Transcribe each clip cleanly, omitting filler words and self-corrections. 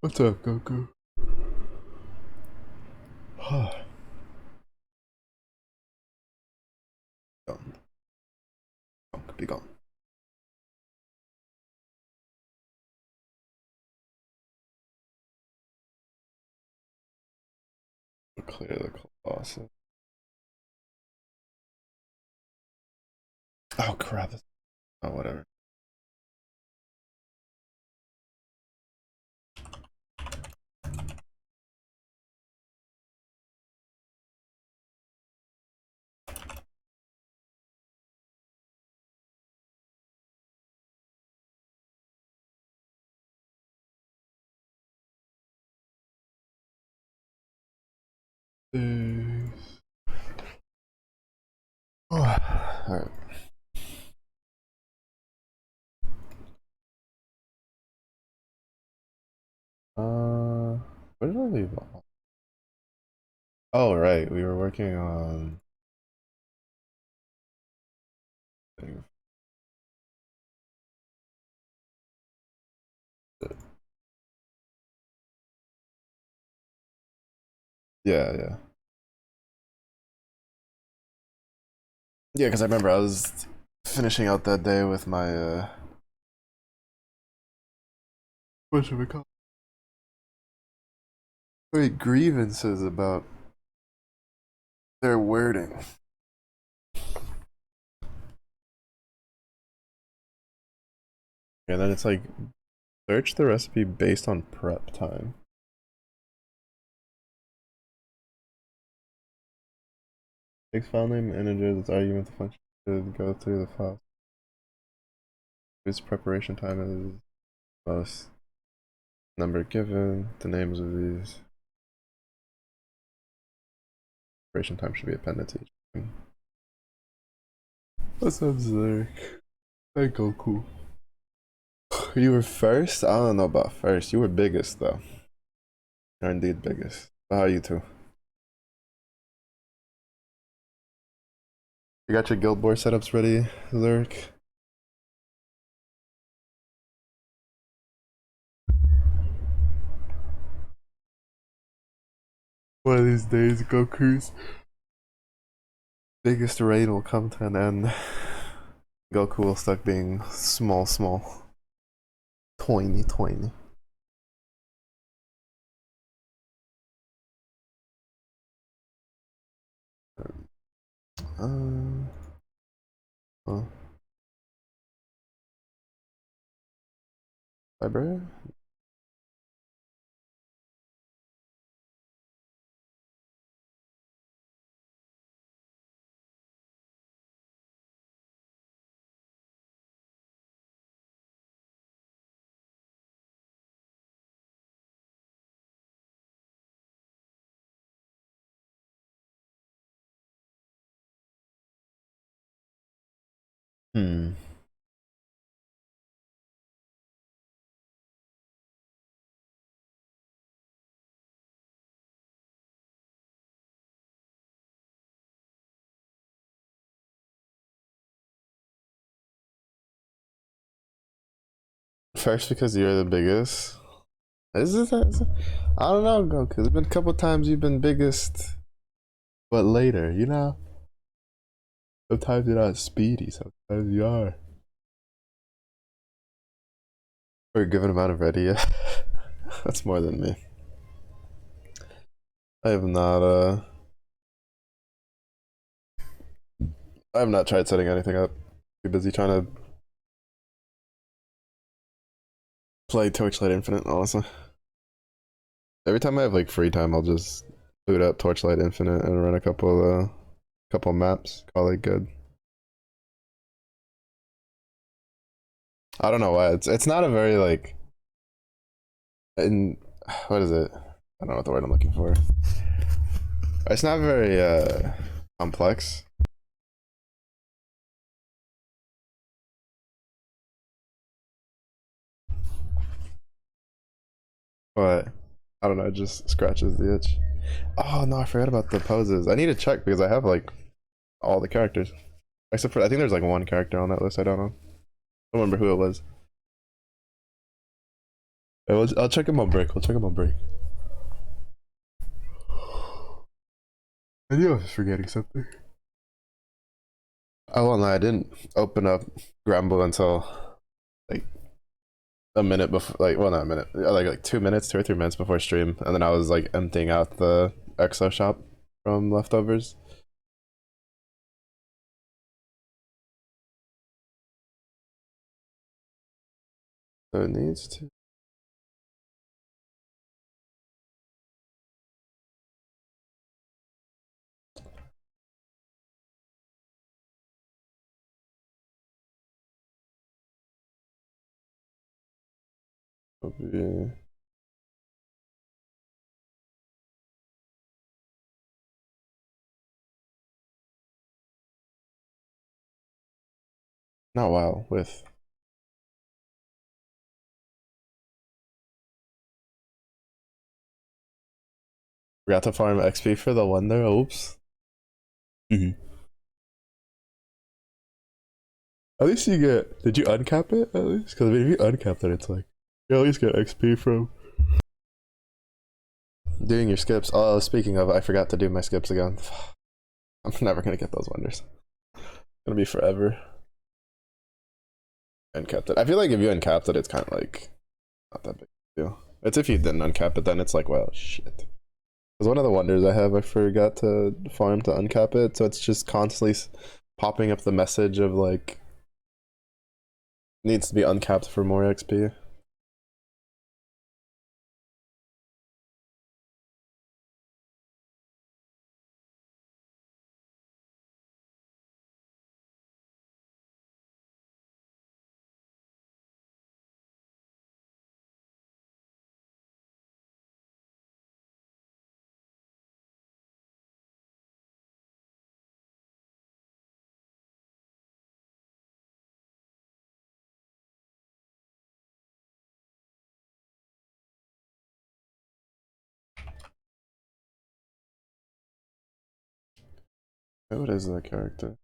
What's up, Goku? Gone. Be gone. Clear the Colossus. Oh crap. Oh, whatever. Oh, alright. Where did I leave off? Oh, right. We were working on things. Yeah, yeah. Yeah, because I remember I was finishing out that day with my what should we call it? Wait, grievances about their wording. And then it's like search the recipe based on prep time. Takes file name integers, its argument the function should go through the file. Its preparation time is most number given, the names of these. Preparation time should be appended to each. What's up, Zurich? Hey, Goku. You were first? I don't know about first. You were biggest, though. You're indeed biggest. How are you two? You got your guild board setups ready, Zurich? One of these days, Goku's biggest raid will come to an end. Goku will start being small, small. Tiny, tiny. Uh, oh. Library? Hmm. First because you're the biggest. Is it? I don't know, Goku. There's been a couple times you've been biggest, but later, you know? Sometimes you're not speedy, sometimes you are. For a given amount of ready, yeah. That's more than me. I have not, I have not tried setting anything up. Too busy trying to play Torchlight Infinite, honestly. Every time I have like free time, I'll just boot up Torchlight Infinite and run a couple maps. Call it good. I don't know why. It's not a very like in what is it? I don't know what the word I'm looking for. It's not very complex. But I don't know, it just scratches the itch. Oh no, I forgot about the poses. I need to check because I have like all the characters. Except for I think there's like one character on that list, I don't know. I don't remember who it was. I'll check him on break. I'll check him on break. I knew I was forgetting something. I won't lie, I didn't open up Grumble until like a minute before, like, well, not a minute, like 2 minutes, 2 or 3 minutes before stream, and then I was like emptying out the exo shop from leftovers. So it needs to. Be... Not wow, with. Forgot to farm XP for the wonder. Oops. At least you get. Did you uncap it at least? Because I mean, if you uncap it, it's like you at least get XP from doing your skips. Oh, speaking of, I forgot to do my skips again. I'm never gonna get those wonders. It's gonna be forever. Uncapped it. I feel like if you uncapped it, it's kind of like not that big a deal. It's if you didn't uncap it, then it's like, well, shit. Because one of the wonders I have, I forgot to farm to uncap it, so it's just constantly popping up the message of like needs to be uncapped for more XP. What is that character?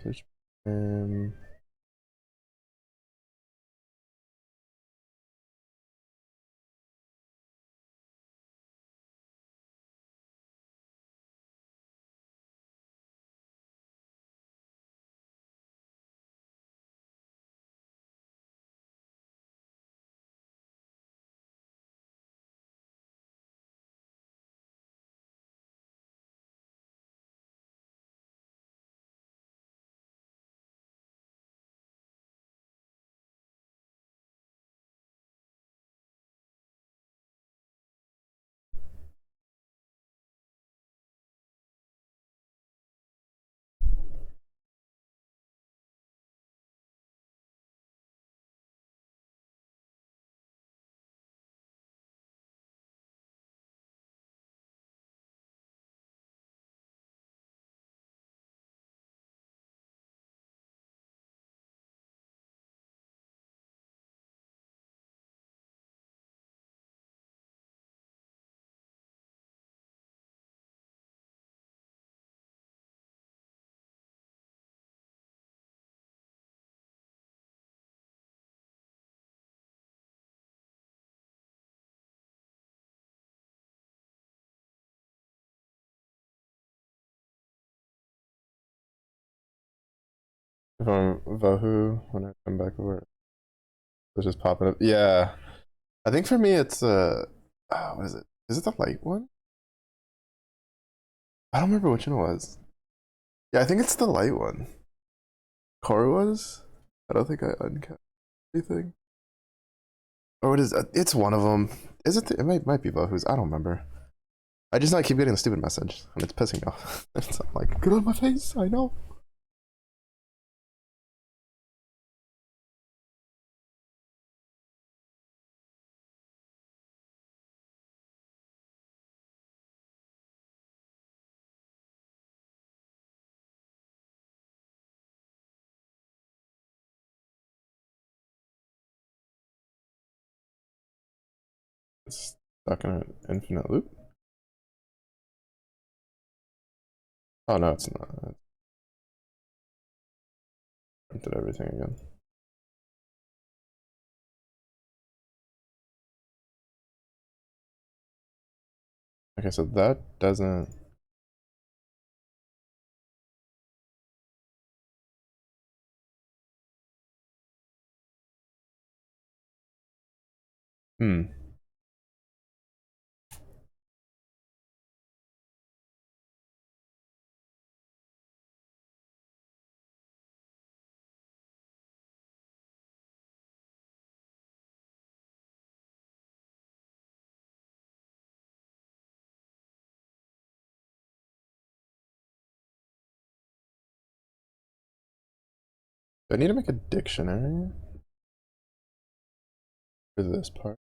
Search. If I'm Vahu when I come back over, it's just popping up. Yeah, I think for me it's what is it? Is it the light one? I don't remember which one it was. Yeah, I think it's the light one. Core was? I don't think I uncapped anything. Or what is it? It's one of them. Is it? It might be both. Who's? I don't remember. I just know I keep getting the stupid message and it's pissing me off. It's like, get on my face. I know. It's stuck in an infinite loop. Oh no, it's not. I printed everything again. Okay, so that doesn't. Hmm. Do I need to make a dictionary for this part?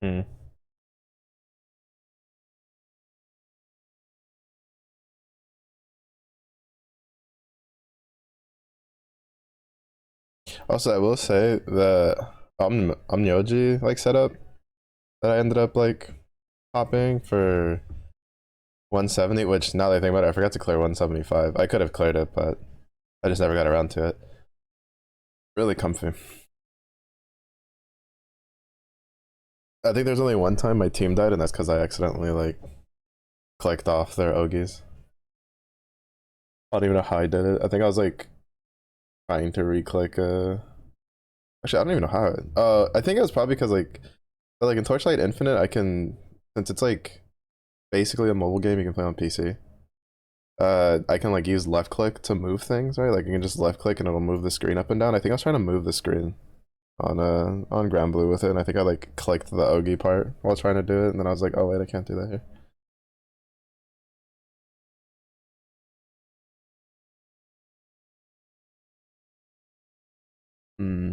Hmm. Also, I will say the Omnyoji like setup that I ended up like popping for 170, which now that I think about it, I forgot to clear 175. I could have cleared it, but I just never got around to it. Really comfy. I think there's only one time my team died, and that's because I accidentally like clicked off their Ogies. I don't even know how I did it. I think I was like trying to re-click actually I don't even know how I think it was probably because like in Torchlight Infinite I can, since it's like basically a mobile game you can play on PC. I can like use left click to move things, right? Like you can just left click and it'll move the screen up and down. I think I was trying to move the screen on Grand Blue with it, and I think I like clicked the Ogi part while trying to do it, and then I was like, oh wait, I can't do that here. Hmm.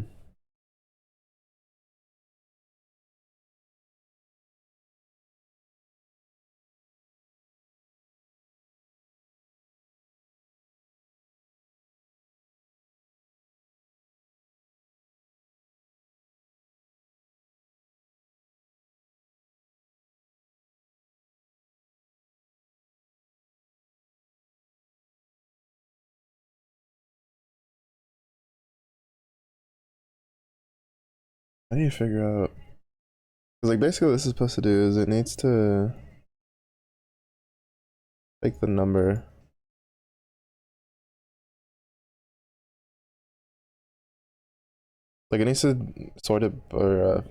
I need to figure out, because like basically what this is supposed to do is it needs to take the number. Like it needs to sort it or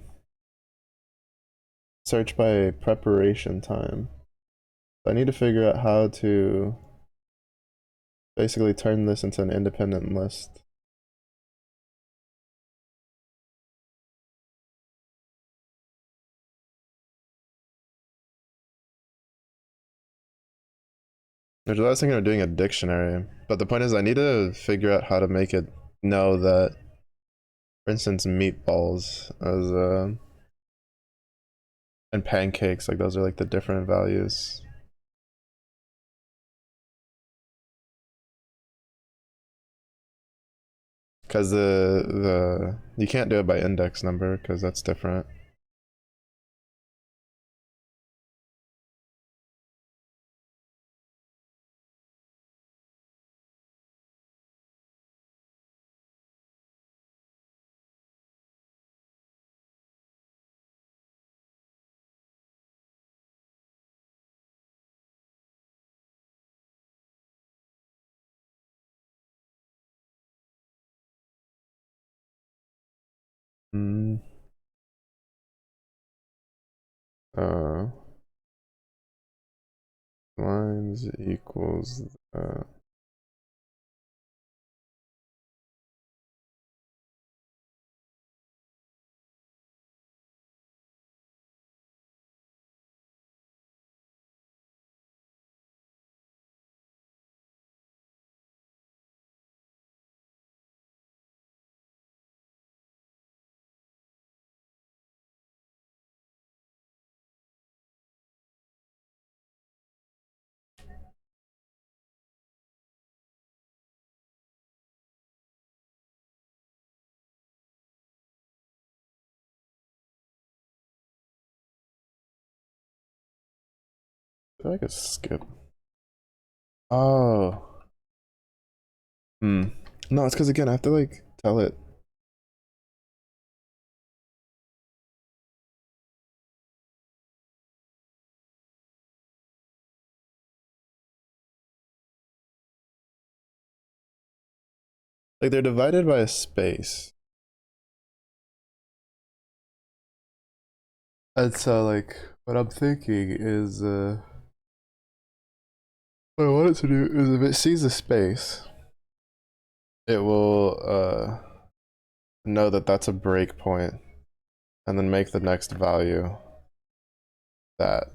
search by preparation time. I need to figure out how to basically turn this into an independent list. Which I was thinking of doing a dictionary, but the point is I need to figure out how to make it know that, for instance, meatballs as and pancakes, like those are like the different values. Because the you can't do it by index number because that's different. Mm, uh, lines equals I feel like a skip. Oh. Hmm. No, it's because again I have to like tell it. Like they're divided by a space. And so like what I'm thinking is what I want it to do is if it sees a space, it will know that that's a breakpoint and then make the next value that.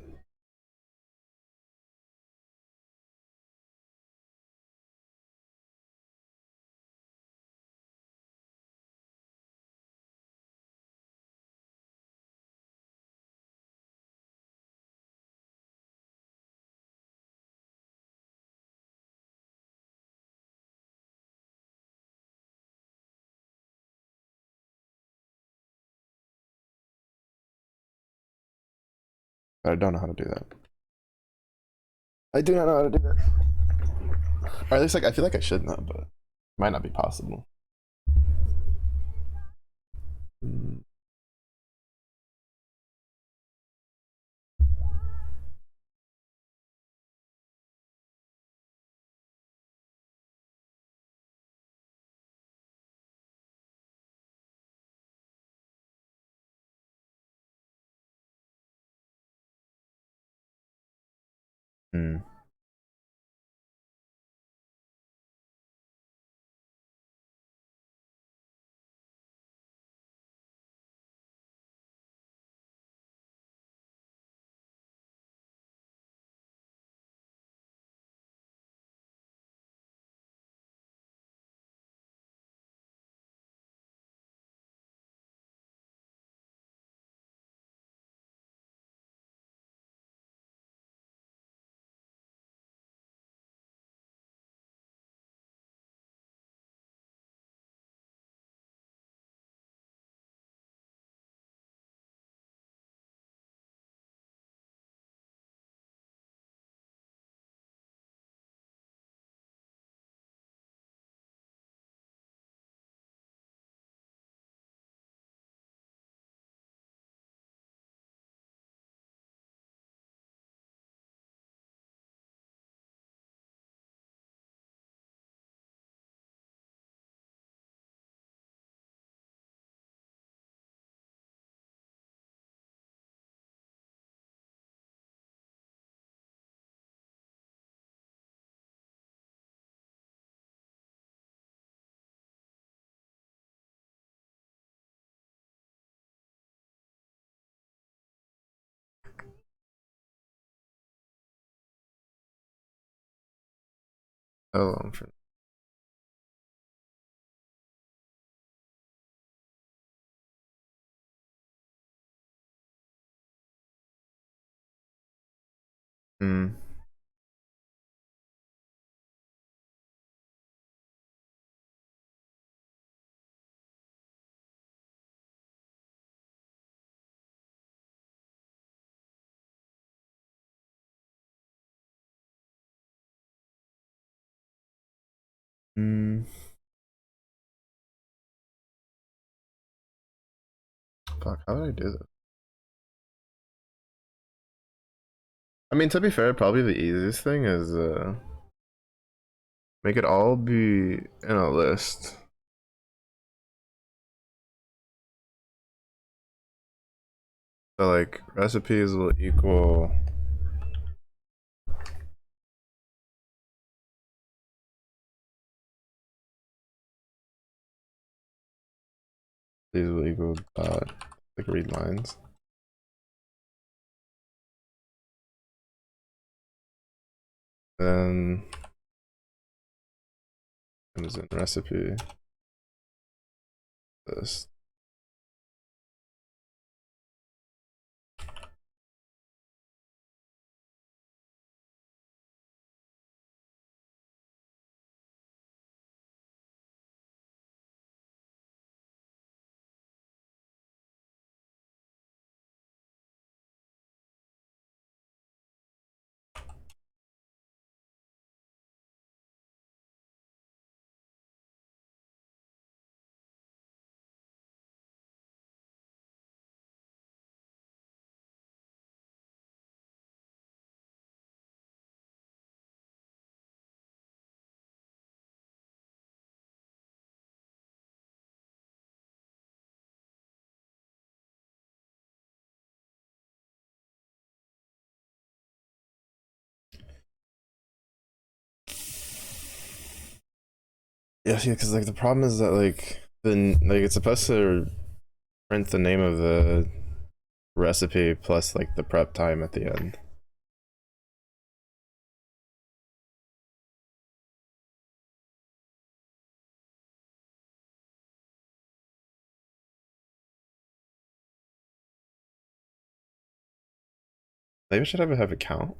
But I don't know how to do that. I do not know how to do that. Or at least like I feel like I should know, but it might not be possible. Mm. Mm. Oh, I'm sure. Mm. Mm. Fuck, how did I do this? I mean, to be fair, probably the easiest thing is make it all be in a list. So like recipes will equal these will equal like read lines. Then comes in recipe this. Yeah, see, because like the problem is that like it's supposed to print the name of the recipe plus like the prep time at the end. Maybe I should have a count.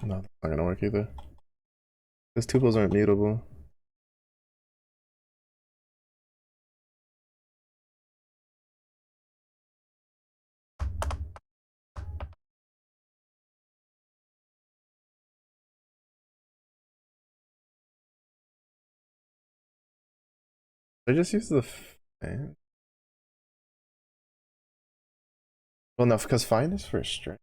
No, that's not gonna work either. These tuples aren't mutable. I just use the fan. Well, no, because find is for a string.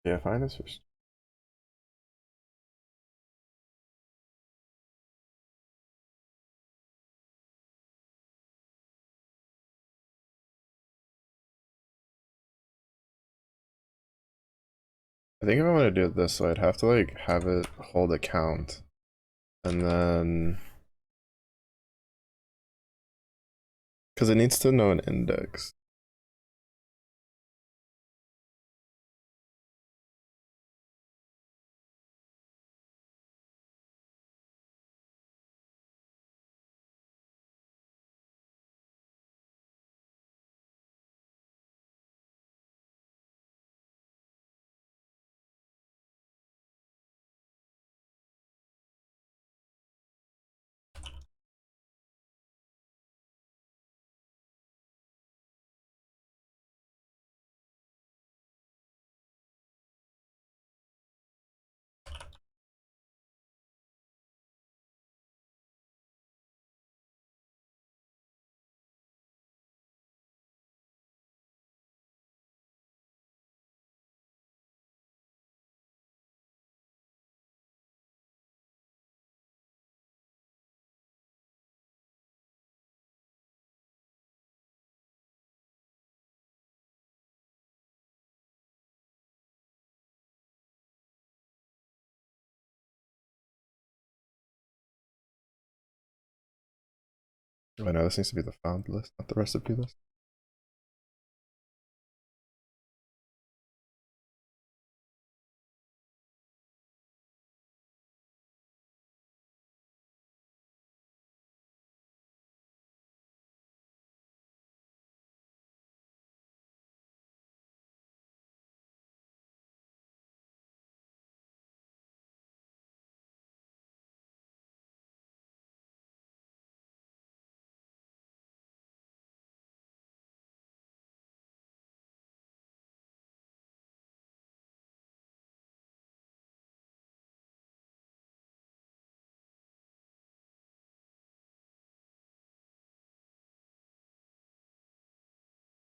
Yeah, find is for. I think if I want to do it this way, I'd have to like have it hold a count, and then because it needs to know an index. Oh, no, this needs to be the found list, not the recipe list.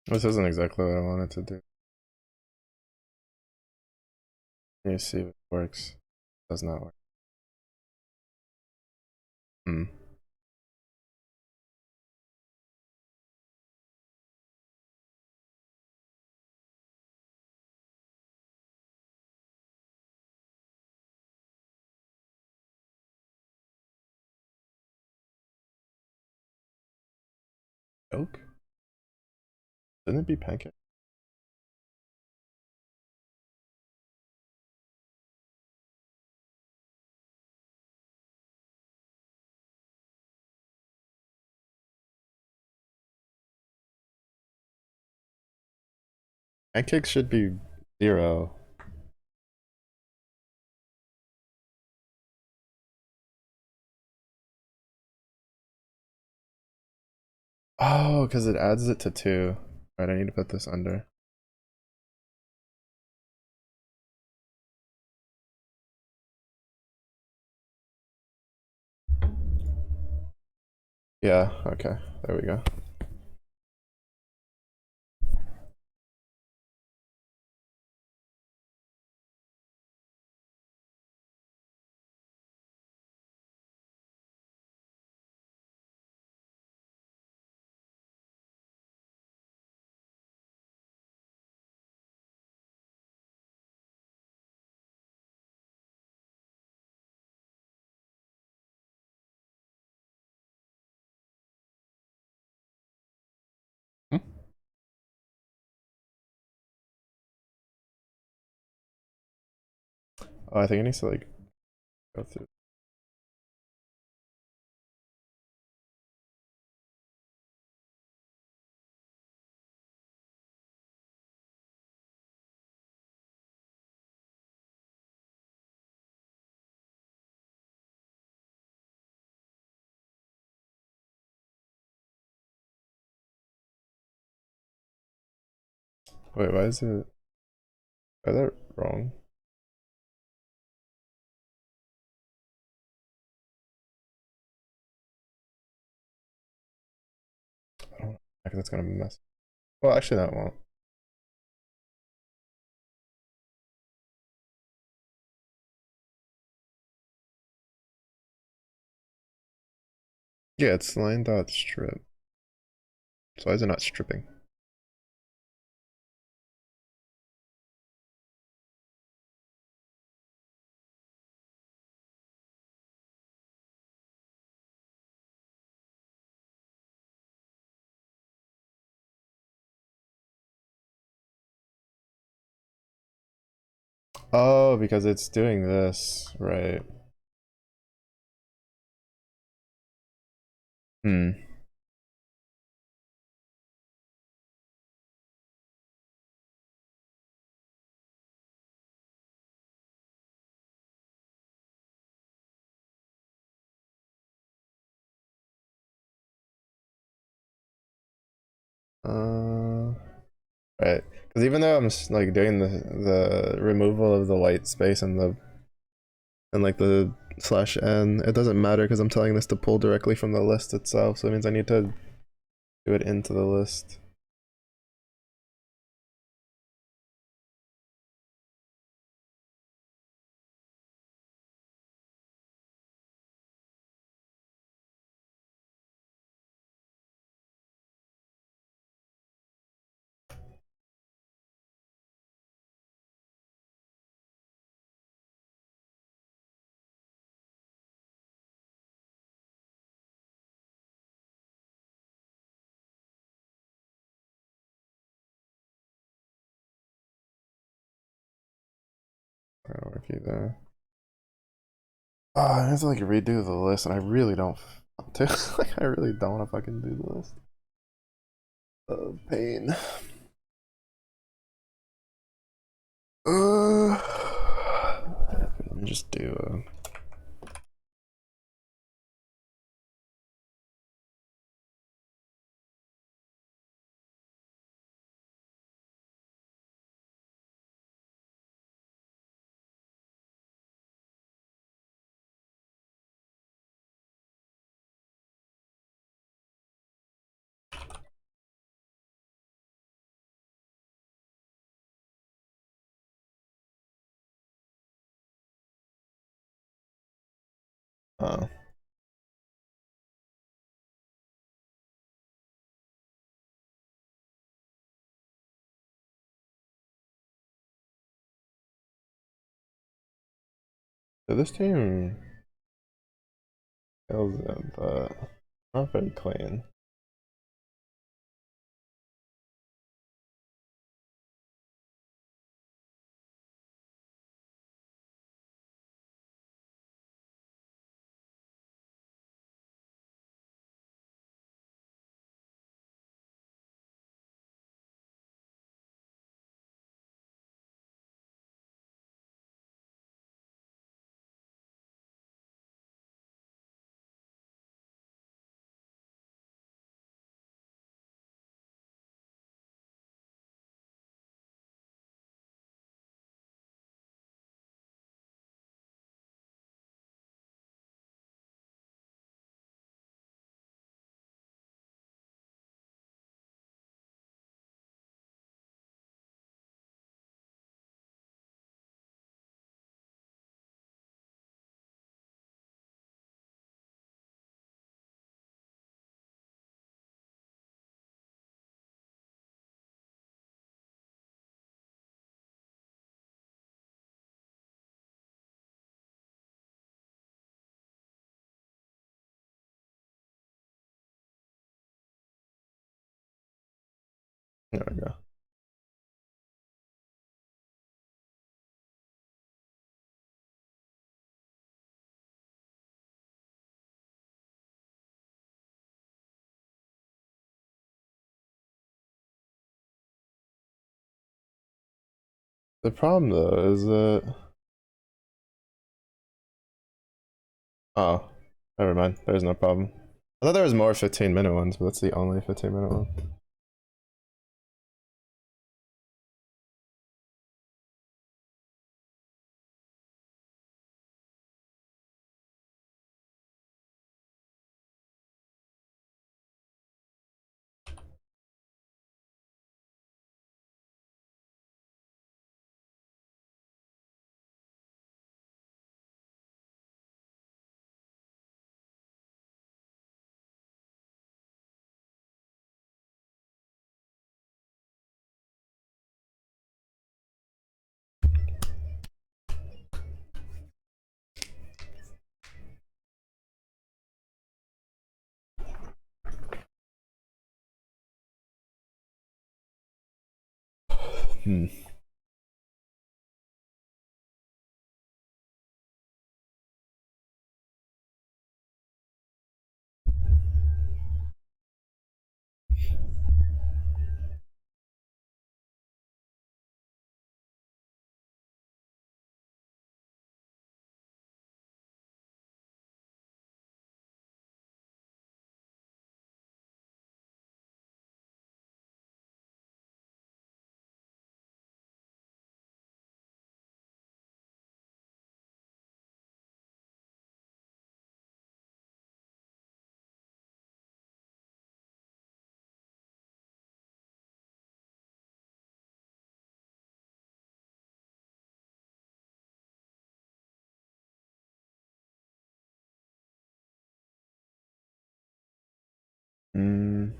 This isn't exactly what I wanted to do. Let me see if it works. Does not work. Hmm. Milk? Shouldn't it be pancake? Pancakes should be 0. Oh, because it adds it to 2. Right, I need to put this under. Yeah, okay. There we go. Hmm? Oh, I think it needs to like go through. Wait, why is it? Are that wrong? I don't know. That's gonna mess. Well, actually, that won't. Yeah, it's line dot strip. So why is it not stripping? Oh, because it's doing this, right? Hmm. Right. Because even though I'm like doing the removal of the white space and the and like the slash n, it doesn't matter because I'm telling this to pull directly from the list itself. So it means I need to do it into the list. work either. Oh, I have to like redo the list, and I really don't want to. Like, I really don't want to fucking do the list. Oh, pain. Let me just do. Oh. So this team kills them, but not very clean. There we go. The problem though is that oh, never mind. There's no problem. I thought there was more 15-minute ones, but that's the only 15-minute one. Hmm. Mm.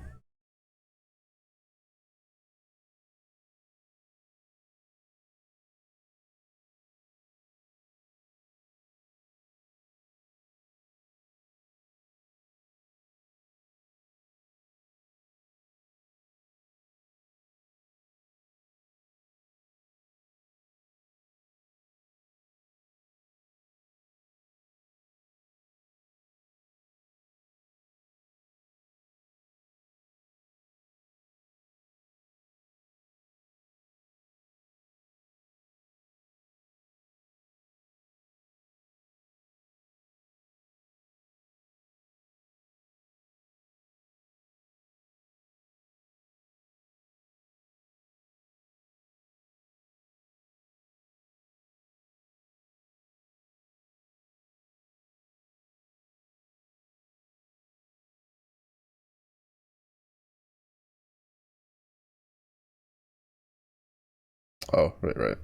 Oh, right.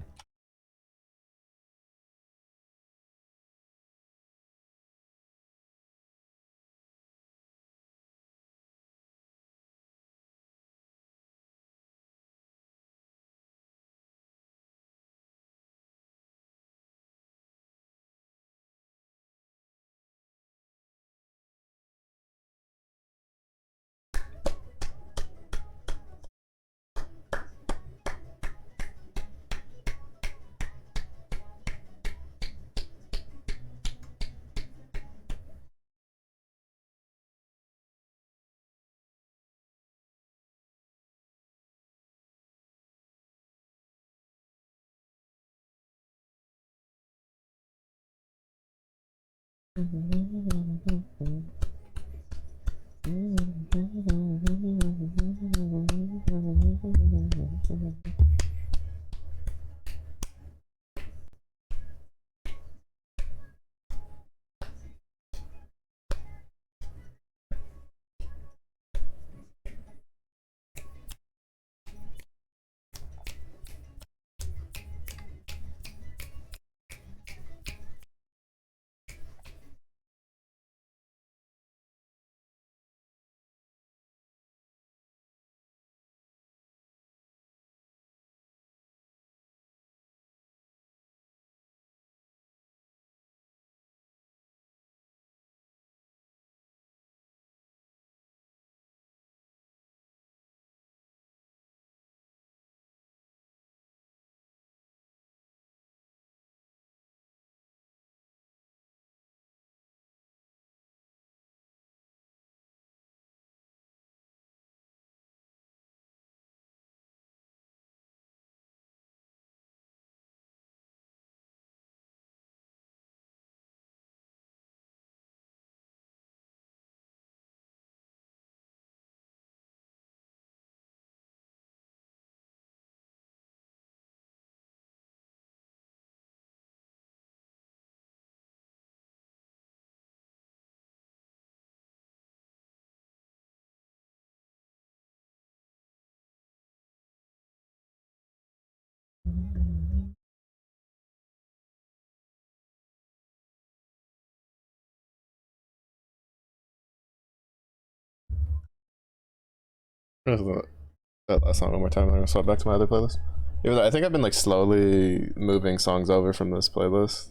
That last song one more time. I'm gonna swap back to my other playlist. Even though I think I've been like slowly moving songs over from this playlist.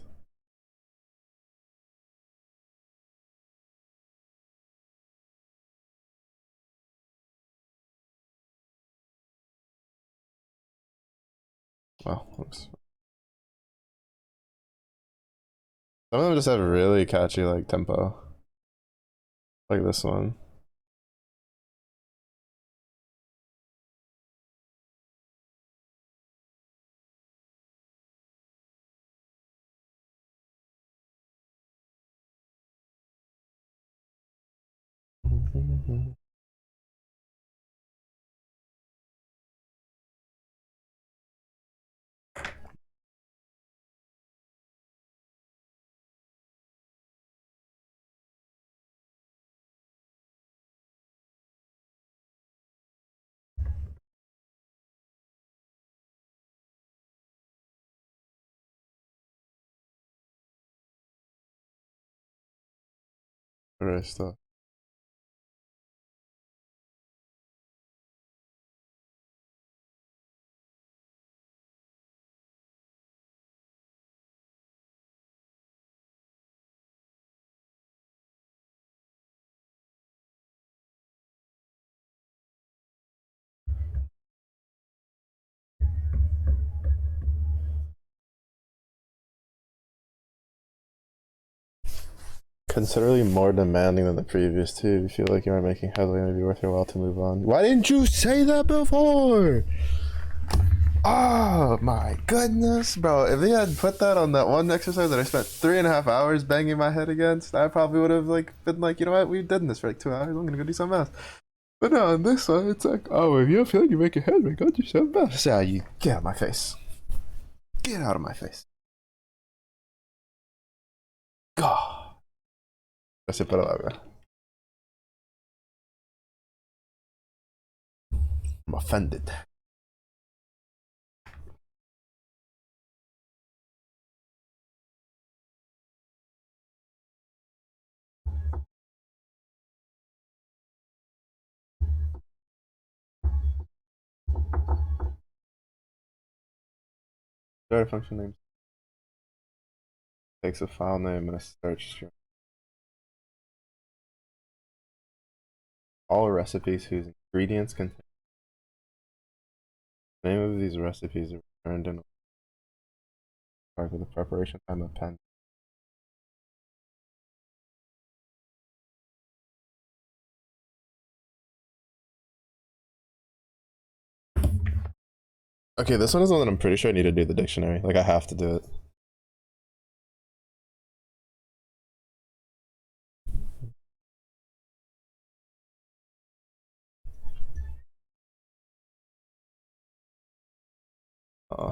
Wow. Oops. Some of them just have really catchy like tempo, like this one. Alright, stuff. Considerably more demanding than the previous two. You feel like you are making headway, maybe worth your while to move on. Why didn't you say that before? Oh my goodness, bro. If they had put that on that one exercise that I spent 3.5 hours banging my head against, I probably would have like been like, you know what, we've done this for like 2 hours, I'm gonna go do something else. But no, on this one, it's like, oh, if you feel like you make your head, go do something else. So you get out of my face. Get out of my face. God. Ese palabra. I'm offended. Derive function name takes a file name and a search string. All recipes whose ingredients contain the name of these recipes are returned in part of the preparation time append. Okay, this one is one that I'm pretty sure I need to do the dictionary. Like, I have to do it. Oh,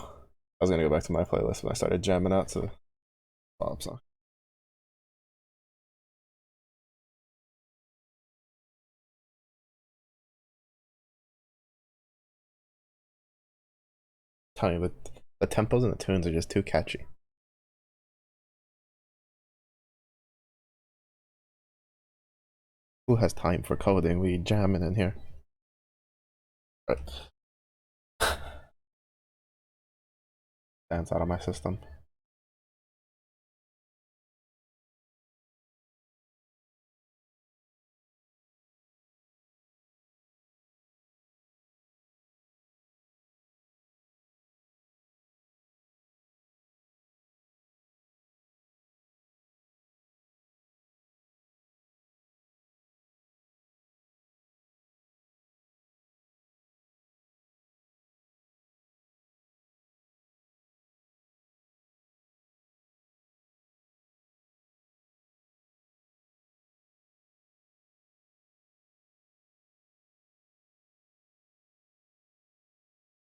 I was gonna go back to my playlist when I started jamming out to Bob song. Tell you, but the tempos and the tunes are just too catchy. Who has time for coding? We jamming in here. Right. Dance out of my system.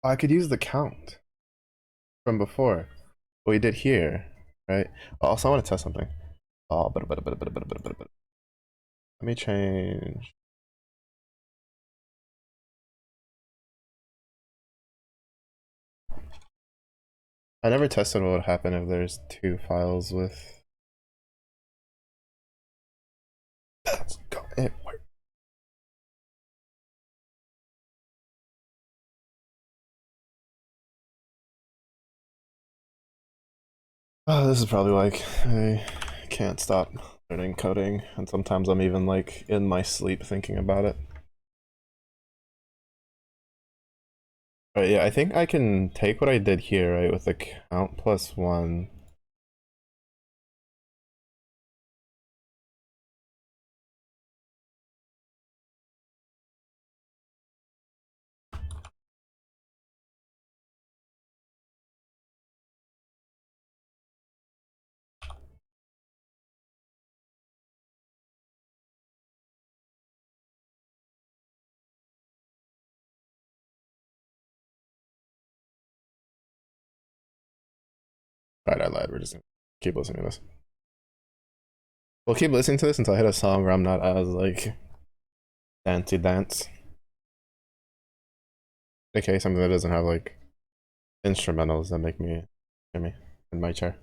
I could use the count from before. What we did here, right? Also, I want to test something. Oh, let me change. I never tested what would happen if there's two files with. Let's go. It worked. Oh, this is probably like I can't stop learning coding, and sometimes I'm even like in my sleep thinking about it. But yeah, I think I can take what I did here, right, with the count plus one. Right, I lied. We're just gonna keep listening to this. We'll keep listening to this until I hit a song where I'm not as like dancey dance. Okay, something that doesn't have like instrumentals that make me shimmy in my chair.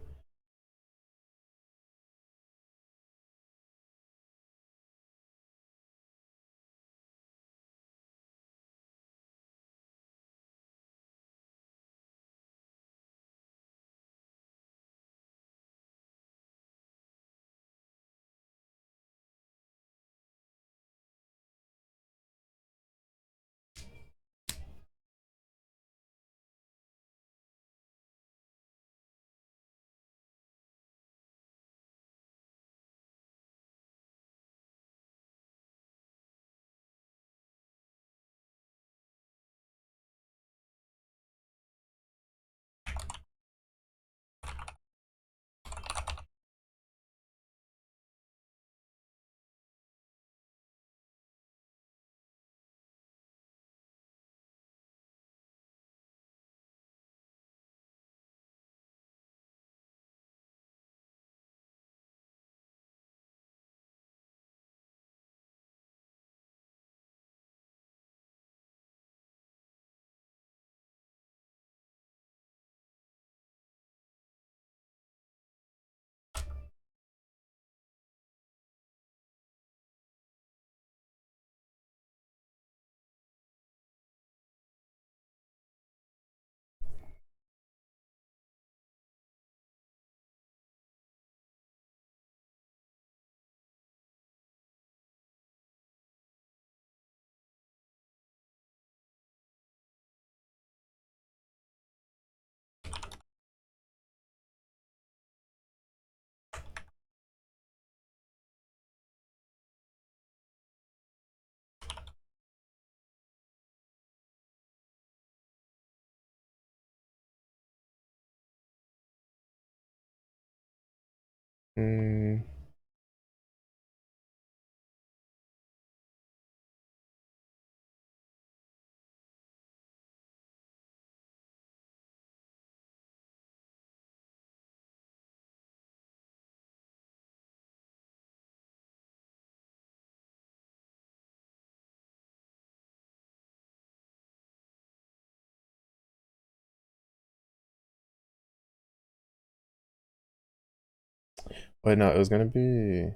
Wait, no, it was gonna be.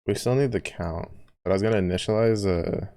We still need the count, but I was gonna initialize a.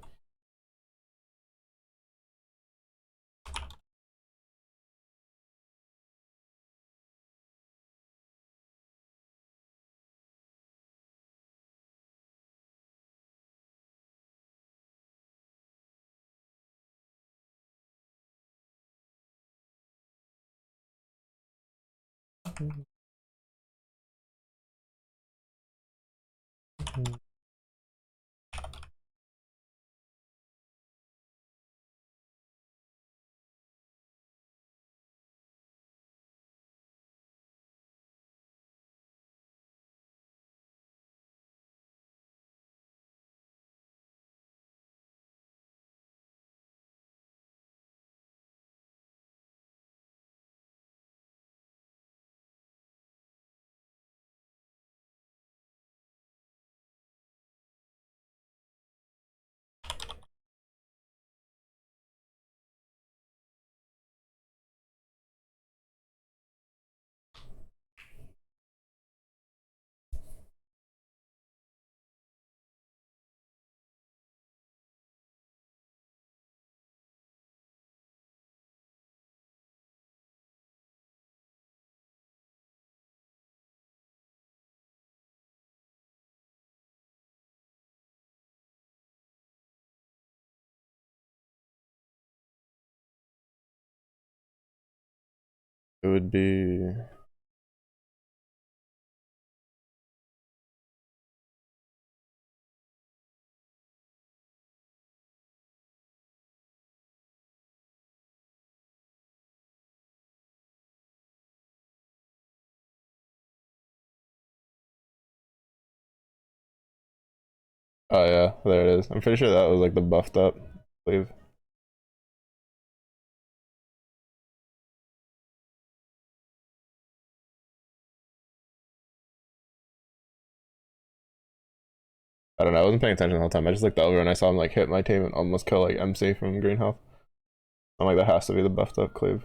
It would be. Oh yeah, there it is. I'm pretty sure that was like the buffed up sleeve. I don't know. I wasn't paying attention the whole time. I just looked over and I saw him like hit my team and almost kill like MC from Green Health. I'm like, that has to be the buffed up cleave.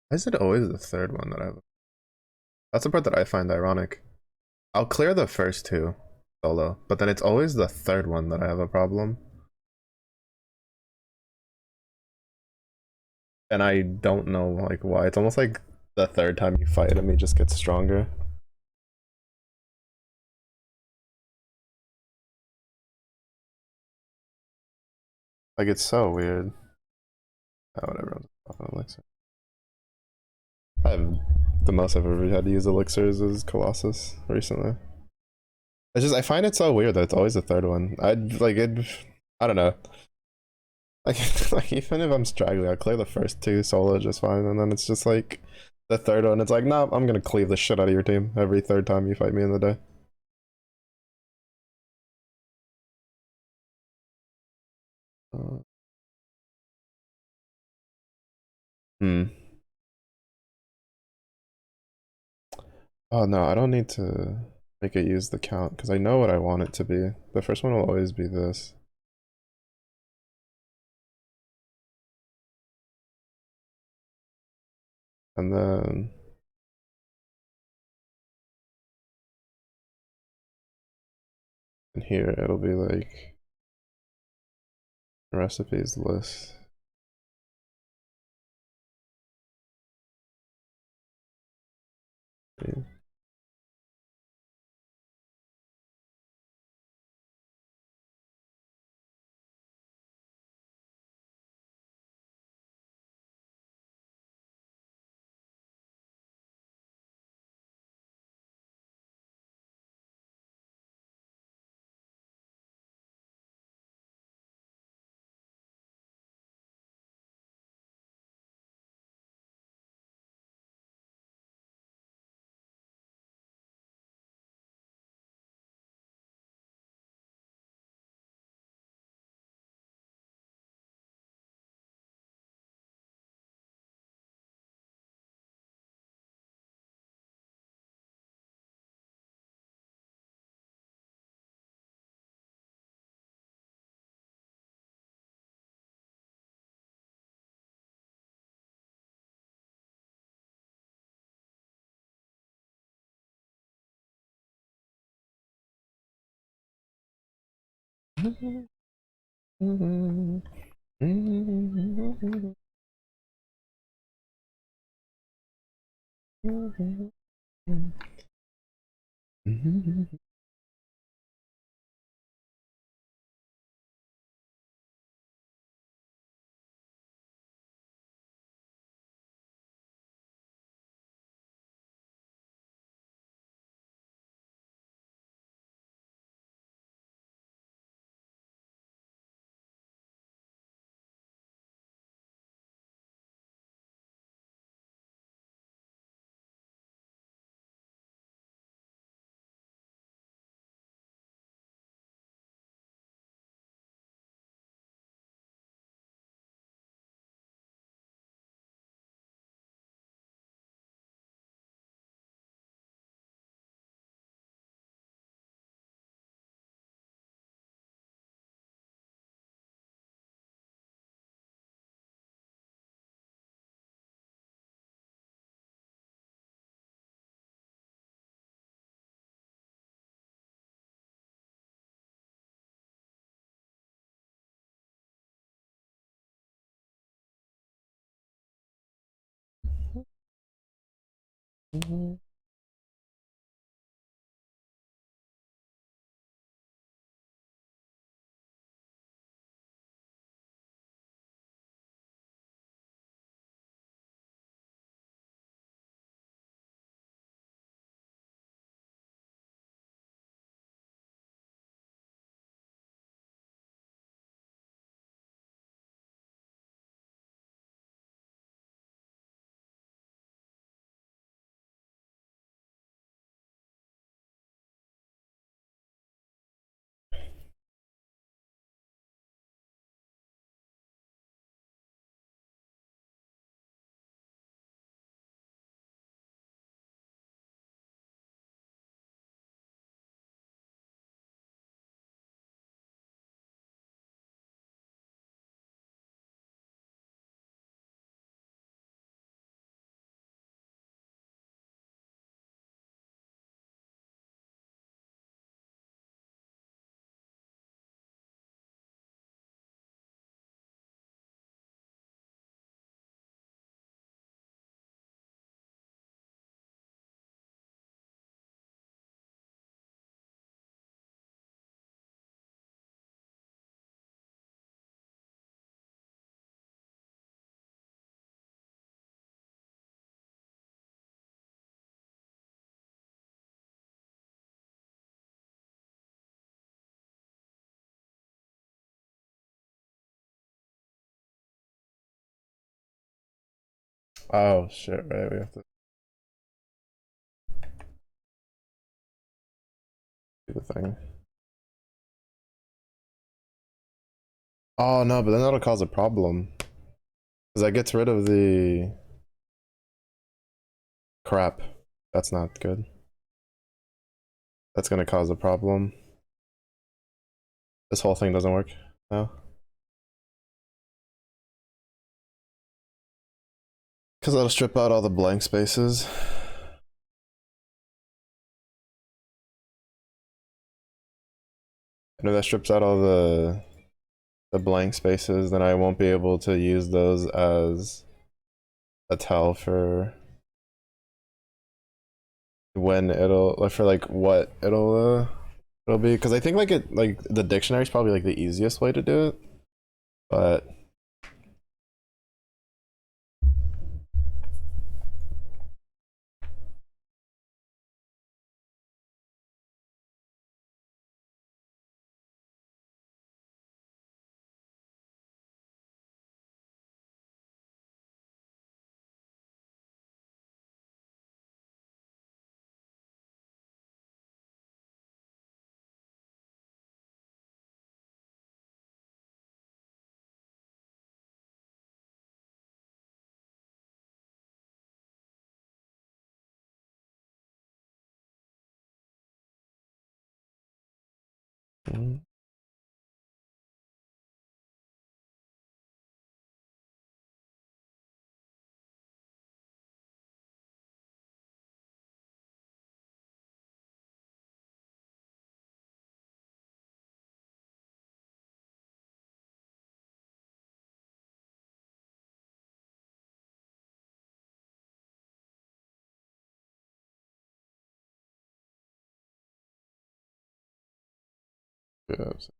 Why is it always the third one that I have? That's the part that I find ironic. I'll clear the first two solo, but then it's always the third one that I have a problem. And I don't know like why. It's almost like the third time you fight him, he just gets stronger. Like it's so weird. Oh, whatever. I'm off an elixir. I've the most I've ever had to use elixirs is Colossus recently. It's just I find it so weird that it's always the third one. I'd like it. I don't know. Like even if I'm straggling, I'll clear the first two solo just fine, and then it's just like the third one. It's like, nah, I'm gonna cleave the shit out of your team every third time you fight me in the day. Uh, hmm. Oh no, I don't need to make it use the count because I know what I want it to be. The first one will always be this. And then in here it'll be like recipes list. Oh shit! Right, we have to do the thing. Oh no, but then that'll cause a problem because that gets rid of the crap. That's not good. That's gonna cause a problem. This whole thing doesn't work now. Because that'll strip out all the blank spaces. And if that strips out all the blank spaces, then I won't be able to use those as a tell for when it'll like for like what it'll be, because I think like it like the dictionary is probably like the easiest way to do it, but mm, yeah.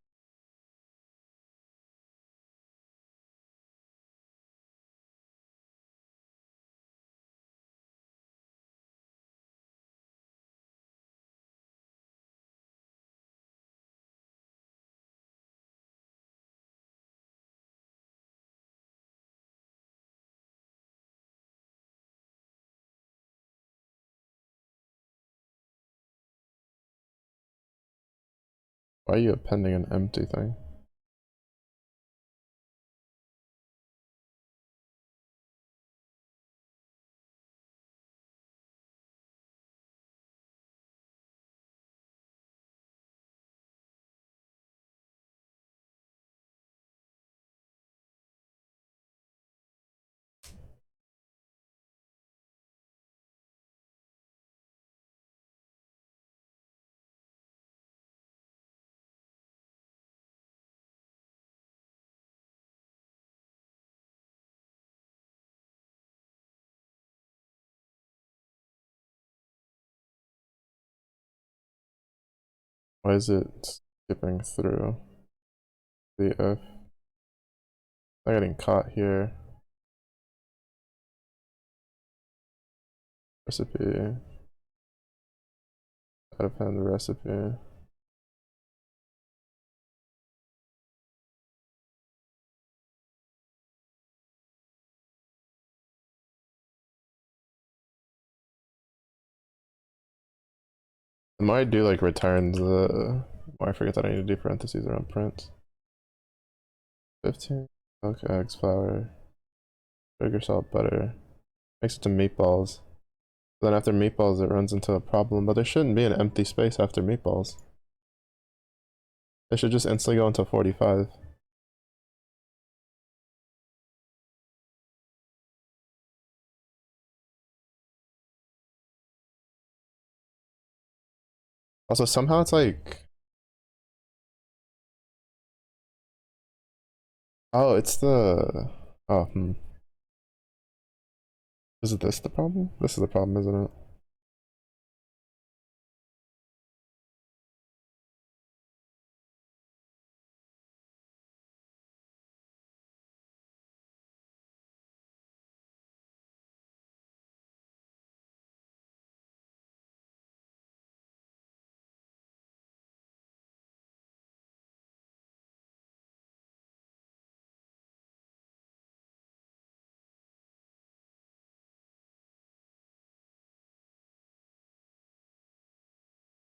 Why are you appending an empty thing? Why is it skipping through the if? I'm getting caught here. Recipe. Append the recipe. The more I do like returns, the more I forget that I need to do parentheses around print. 15 milk, eggs, flour, sugar, salt, butter. Makes it to meatballs. Then after meatballs it runs into a problem, but there shouldn't be an empty space after meatballs. It should just instantly go into 45. Also, somehow it's like, oh, it's the, oh, is this the problem? This is the problem, isn't it?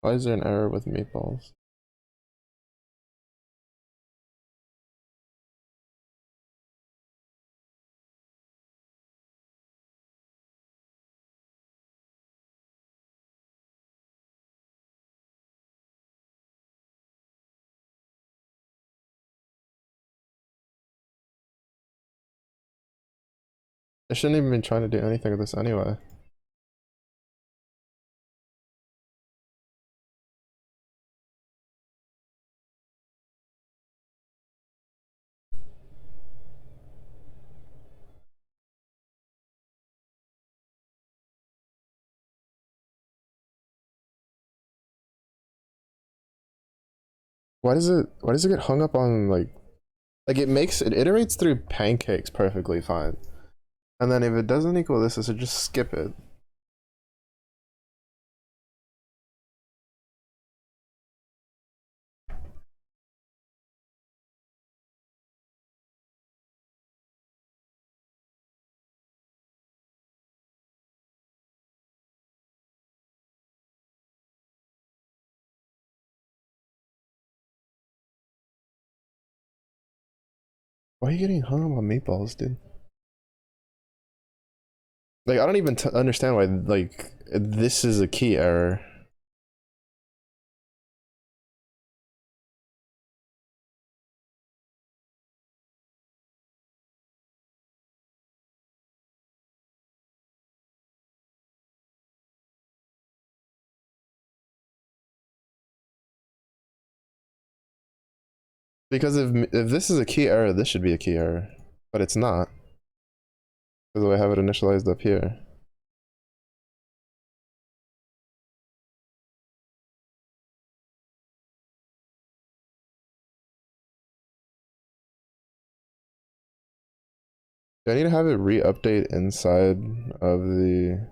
Why is there an error with meatballs? I shouldn't even be trying to do anything with this anyway. Why does it get hung up on like it iterates through pancakes perfectly fine. And then if it doesn't equal this, it should just skip it. Why are you getting hung up on meatballs, dude? Like I don't even understand why like this is a key error. Because if this is a key error, this should be a key error, but it's not because the way I have it initialized up here. Do I need to have it re-update inside of the?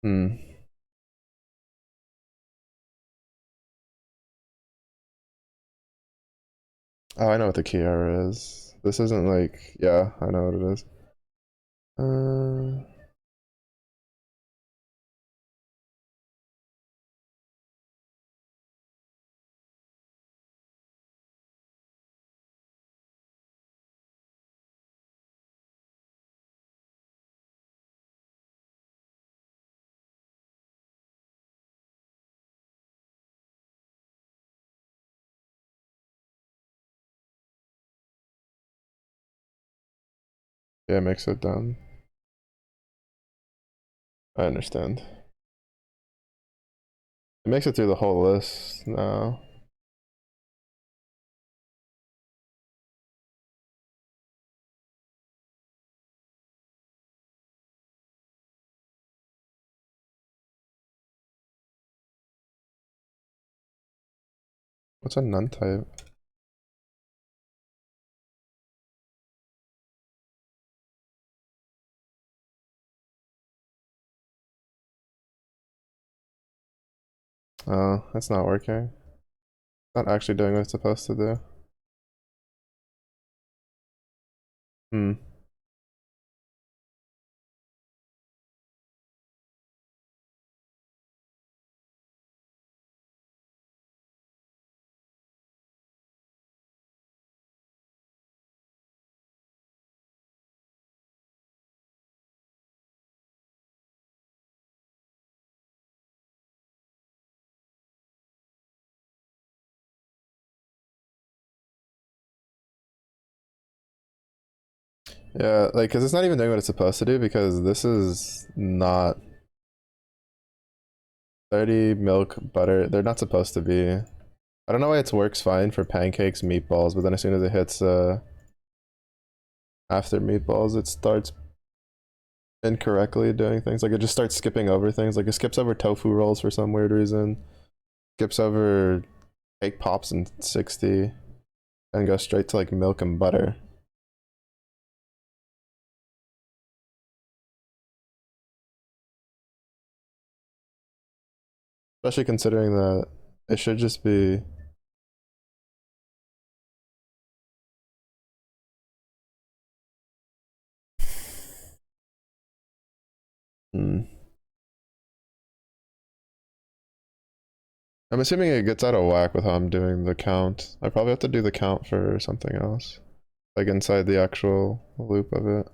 Hmm. Oh, I know what the key error is. This isn't like, yeah, I know what it is. Yeah, it makes it done. I understand. It makes it through the whole list now. What's a none type? Oh, that's not working. Not actually doing what it's supposed to do. Hmm. Yeah, like, cause it's not even doing what it's supposed to do because this is not 30 milk, butter. They're not supposed to be. I don't know why it works fine for pancakes, meatballs, but then as soon as it hits after meatballs, it starts incorrectly doing things. Like it just starts skipping over things. Like it skips over tofu rolls for some weird reason. Skips over cake pops in 60 and goes straight to like milk and butter. Especially considering that it should just be. Hmm. I'm assuming it gets out of whack with how I'm doing the count. I probably have to do the count for something else. Like inside the actual loop of it.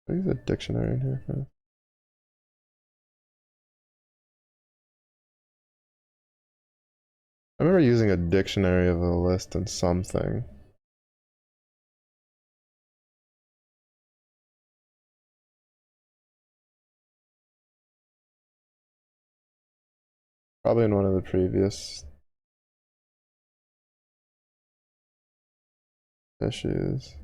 There's a dictionary in here for. I remember using a dictionary of a list in something. Probably in one of the previous issues.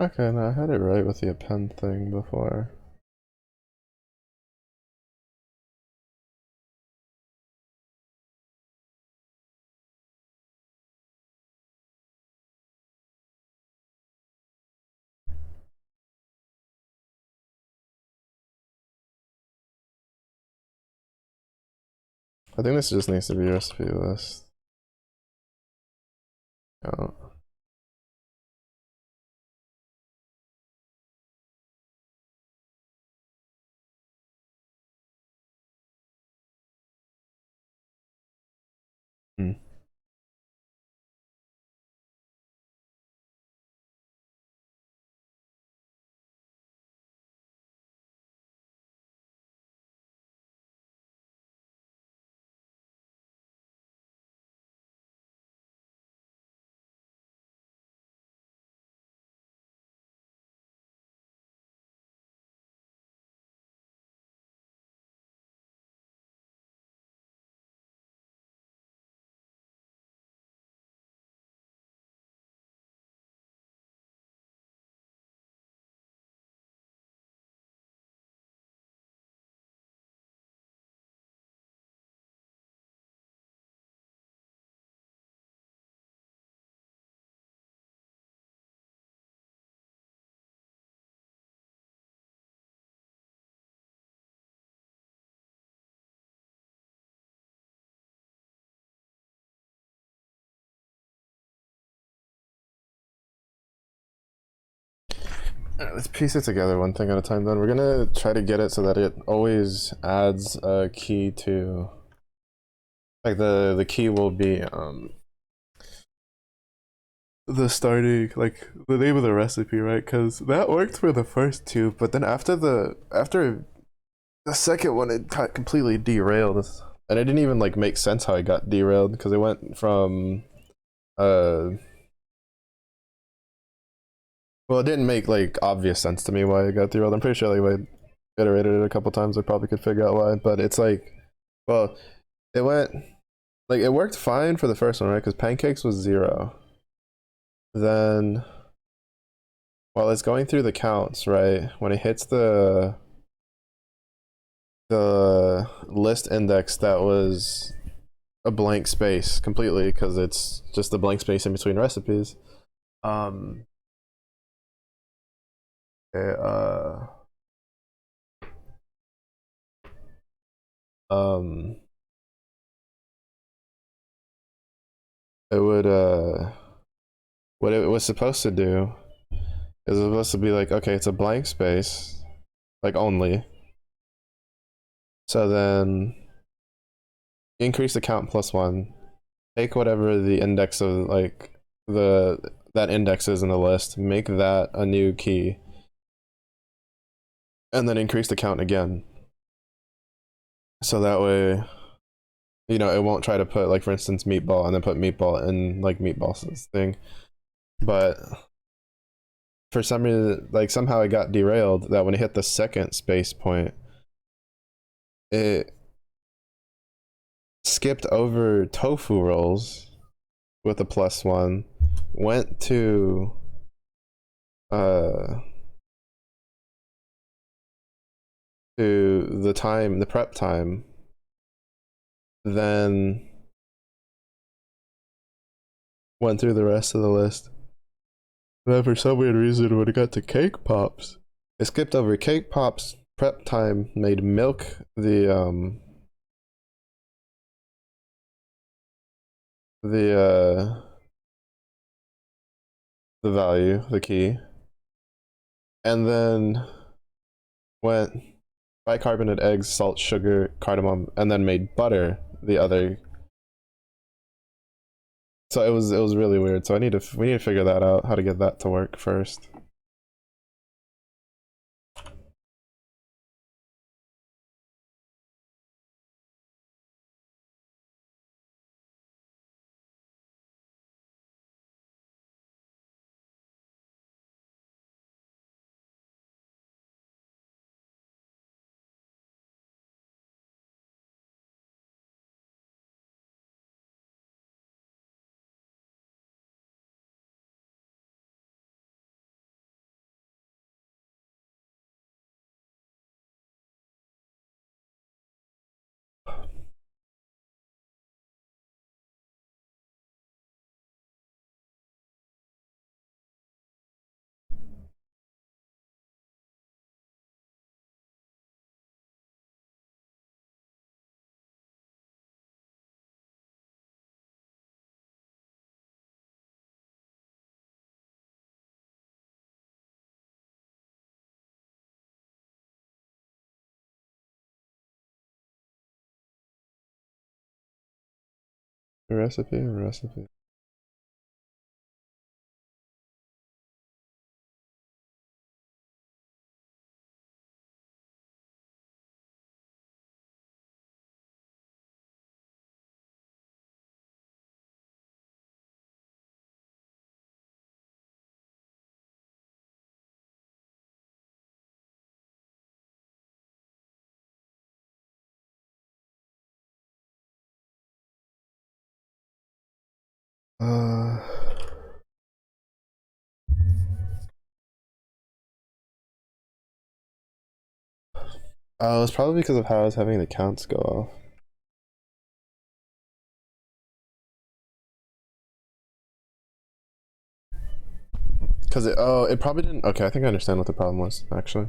Okay, no, I had it right with the append thing before. I think this just needs to be recipe list. Oh. Hmm. Alright, let's piece it together one thing at a time then. We're gonna try to get it so that it always adds a key to, like, the key will be the starting, like, the name of the recipe, right? Because that worked for the first two, but then after the second one, it got completely derailed, and it didn't even like make sense how it got derailed, because it went from well, it didn't make like obvious sense to me why it got derailed. I'm pretty sure like if I iterated it a couple times, I probably could figure out why. But it's like, well, it went like it worked fine for the first one, right? Because pancakes was 0. Then while it's going through the counts, right, when it hits the list index, that was a blank space completely, because it's just a blank space in between recipes. Um, okay, um, it would what it was supposed to do is it was supposed to be like, okay, it's a blank space, like only. So then increase the count +1, take whatever the index of like the that index is in the list, make that a new key, and then increase the count again. So that way, you know, it won't try to put, like, for instance, meatball and then put meatball in like meatball's thing. But for some reason, like somehow it got derailed that when it hit the second space point, it skipped over tofu rolls, with a +1, went uh to the prep time, then went through the rest of the list. Then for some weird reason, when it got to cake pops, I skipped over cake pops prep time, made milk the the value, the key, and then went bicarbonate eggs, salt, sugar, cardamom, and then made butter the other. So it was really weird. So we need to figure that out, how to get that to work first. A recipe, a recipe. Uh, it's probably because of how I was having the counts go off. Because it probably didn't. Okay, I think I understand what the problem was, actually.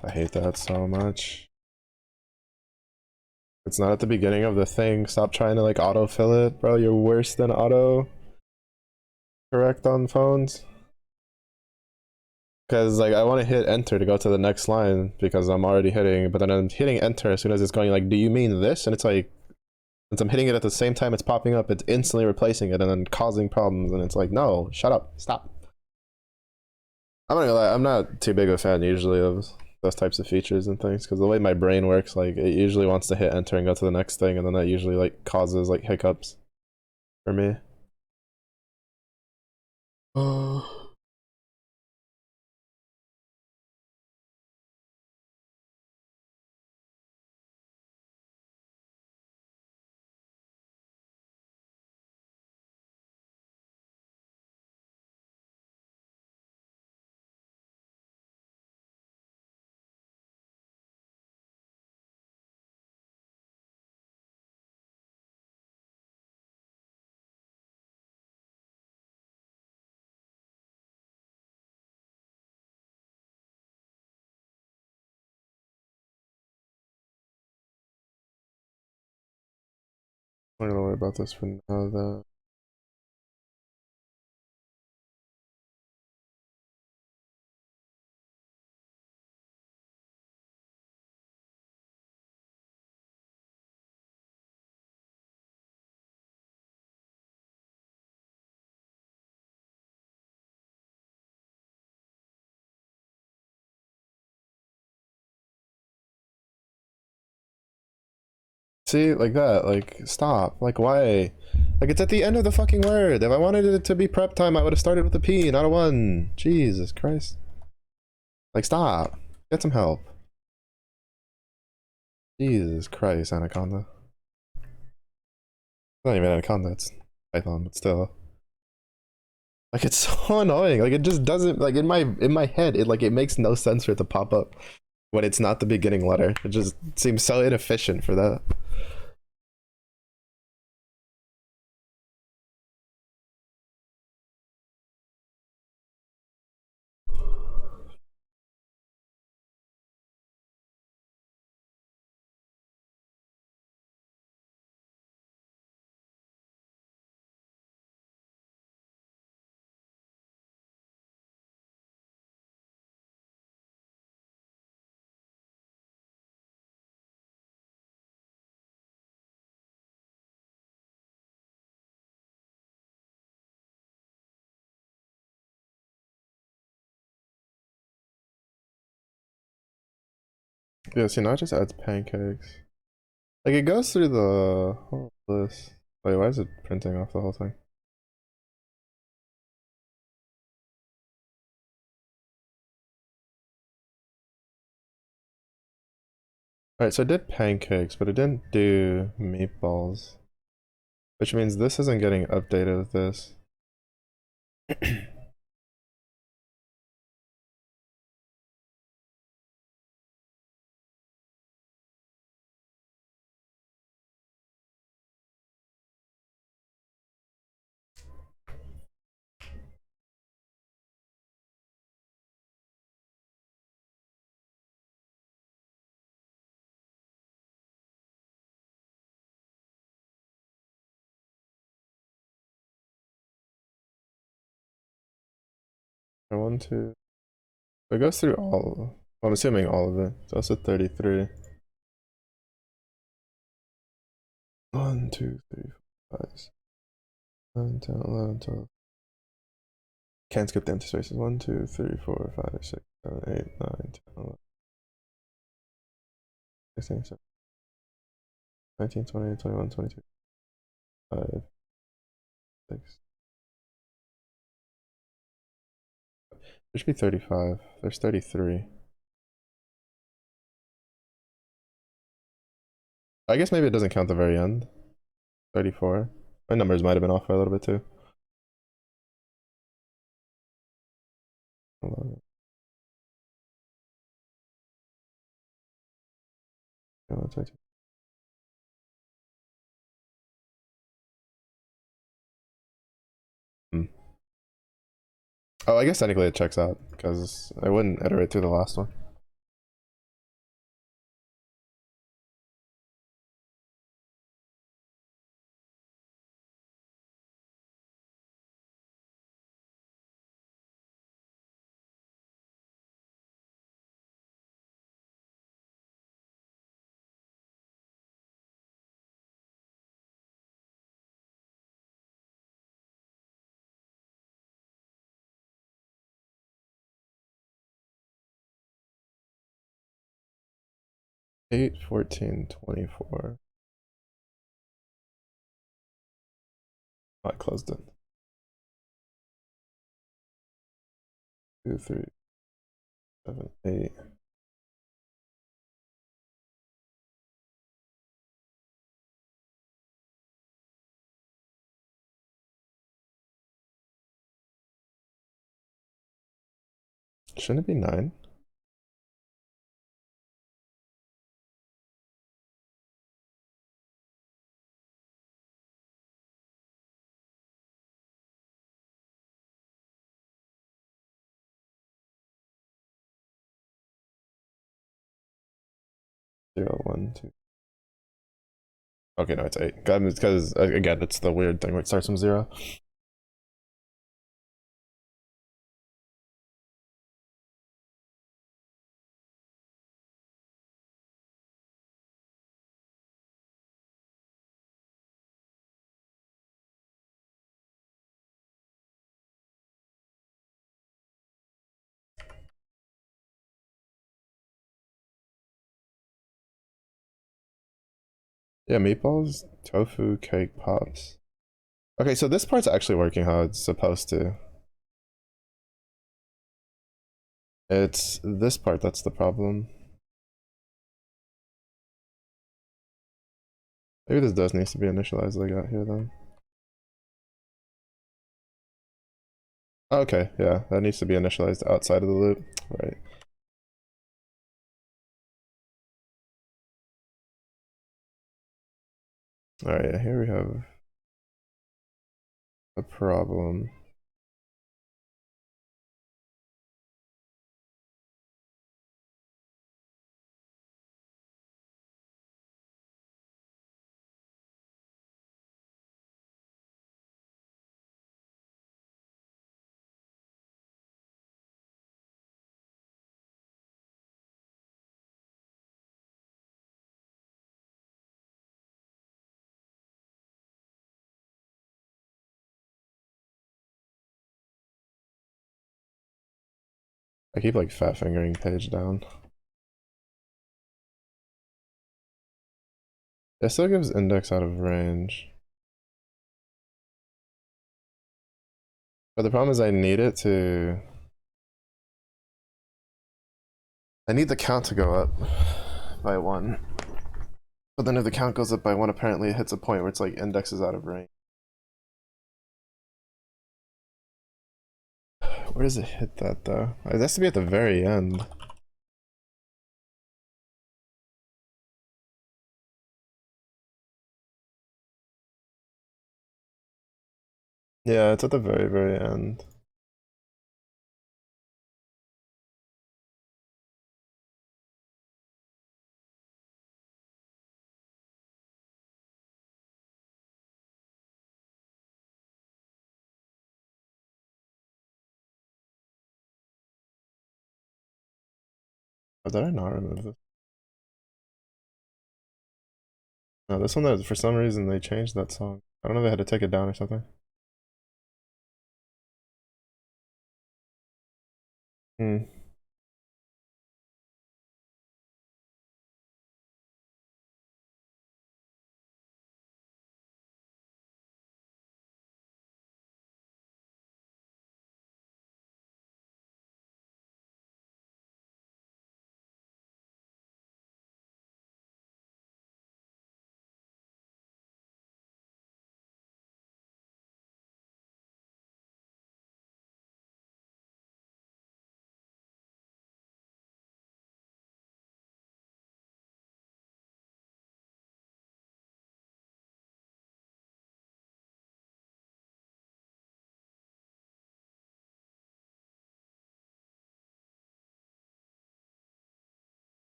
I hate that so much. It's not at the beginning of the thing. Stop trying to like autofill it, bro. You're worse than auto correct on phones. Because like I want to hit enter to go to the next line because I'm already hitting, but then I'm hitting enter as soon as it's going like, do you mean this? And it's like, since I'm hitting it at the same time it's popping up, it's instantly replacing it and then causing problems. And it's like, no, shut up, stop. I'm not gonna lie, I'm not too big of a fan usually of those types of features and things because the way my brain works, like it usually wants to hit enter and go to the next thing, and then that usually like causes like hiccups for me. I'm not gonna worry about this for now though. See, like that. Like, stop. Like, why? Like, it's at the end of the fucking word. If I wanted it to be prep time, I would have started with a P, not a 1. Jesus Christ. Like, stop. Get some help. Jesus Christ, Anaconda. It's not even Anaconda, it's Python, but still. Like, it's so annoying. Like, it just doesn't, like, in my head, it makes no sense for it to pop up when it's not the beginning letter. It just seems so inefficient for that. Yeah, see, now it just adds pancakes. Like, it goes through the whole list. Wait, why is it printing off the whole thing? Alright, so I did pancakes, but it didn't do meatballs. Which means this isn't getting updated with this. I want to. It goes through all. Well, I'm assuming all of it. It's also 33. 1, 2, 3, 4, 5, 6, 9, 10, 11, 12. Can't skip the empty spaces. 1, 2, 3, 4, 5, 6, 7, 8, 9, 10, 11, 16, 17, 19, 20, 21, 22, 5, 6. There should be 35. There's 33. I guess maybe it doesn't count the very end. 34. My numbers might have been off by a little bit too. 11, 22. Hmm. Oh, I guess technically it checks out because I wouldn't iterate through the last one. Eight, 14, 24. Oh, I closed it. 2, 3, 7, 8. Shouldn't it be 9? Zero, 1, 2. Okay, no, it's 8. Because again, it's the weird thing where it starts from 0. Yeah, meatballs, tofu, cake, pops. Okay, so this part's actually working how it's supposed to. It's this part that's the problem. Maybe this does need to be initialized like I got here then. Okay, yeah, that needs to be initialized outside of the loop. Right. Alright, yeah, here we have a problem. I keep like fat fingering page down. It still gives index out of range. But the problem is I need it to... I need the count to go up by 1. But then if the count goes up by 1, apparently it hits a point where it's like index is out of range. Where does it hit that though? It has to be at the very end. Yeah, it's at the very, very end. Oh, did I not remove this? No, this one, for some reason, they changed that song. I don't know if they had to take it down or something. Hmm.